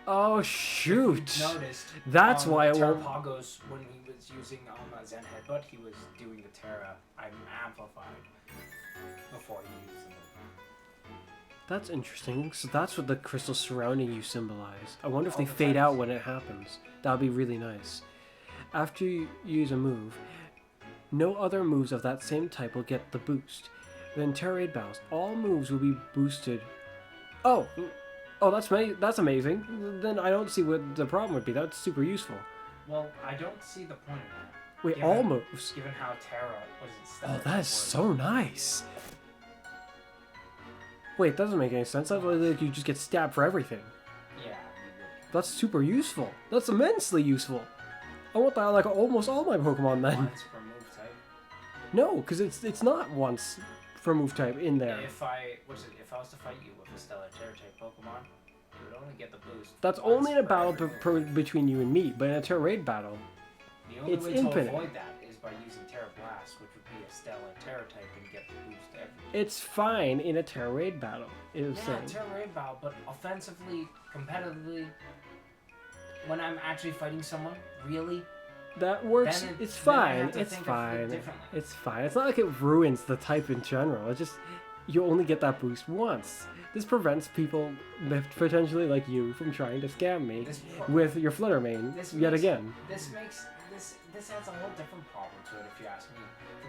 Oh shoot! Noticed. That's why it won't. TERAPAGOS, when he was using Zen Headbutt, he was doing the Terra. I'm amplified before he used the move. That's interesting. So that's what the crystals surrounding you symbolize. I wonder if All they the fade types. out when it happens. That would be really nice. After you use a move, no other moves of that same type will get the boost. Then Terrade battles, all moves will be boosted. Oh, that's amazing. Then I don't see what the problem would be. That's super useful. Well, I don't see the point of that. Wait, Given- all moves? Given how Terra was Oh, that is so nice. Wait, that doesn't make any sense. That's like you just get stabbed for everything. Yeah, you That's super useful. That's immensely useful. I want that like almost all my Pokemon would. then. Once per move type. No, because it's not once for move type in there. If I was to fight you with a Stellar Terra type Pokemon, you would only get the boost. That's once only in a per battle every move. between you and me, but in a Terra Raid battle, The only it's way infinite. to avoid that is by using Terra Blast, which would be a Stellar Terra type and get the boost every. it's fine in a Terra Raid battle. It was Yeah, saying. Terra Raid battle, but offensively, competitively, when I'm actually fighting someone, really? That works. Then It's then I fine. have to It's think of it fine. differently. It's fine. It's not like it ruins the type in general. It's just you only get that boost once. This prevents people potentially like you from trying to scam me with your Flutter main yet again. This adds a whole different problem to it, if you ask me,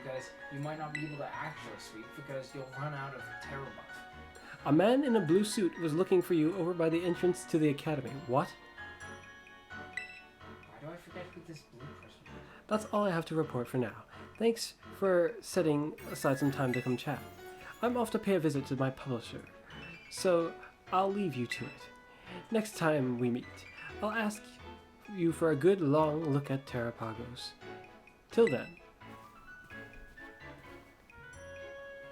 because you might not be able to actually sweep because you'll run out of terror buff. A man in a blue suit was looking for you over by the entrance to the academy. What? Why do I forget who this blue person is? That's all I have to report for now. Thanks for setting aside some time to come chat. I'm off to pay a visit to my publisher, so I'll leave you to it. Next time we meet, I'll ask you for a good long look at TERAPAGOS. Till then,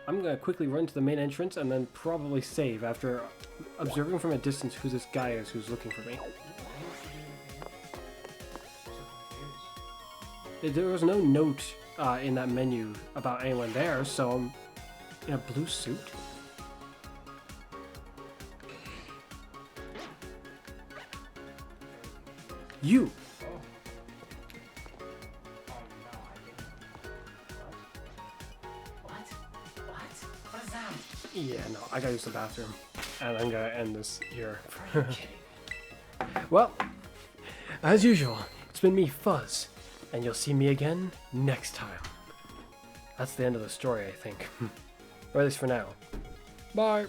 I'm gonna quickly run to the main entrance and then probably save after observing from a distance who this guy is who's looking for me. There was no note in that menu about anyone there, so I'm in a blue suit. You! Oh. Oh no, I didn't. What? What is that? Yeah, no, I gotta use the bathroom. And I'm gonna end this here. Are you kidding? Well, as usual, it's been me, Fuzz, and you'll see me again next time. That's the end of the story, I think. Or at least for now. Bye!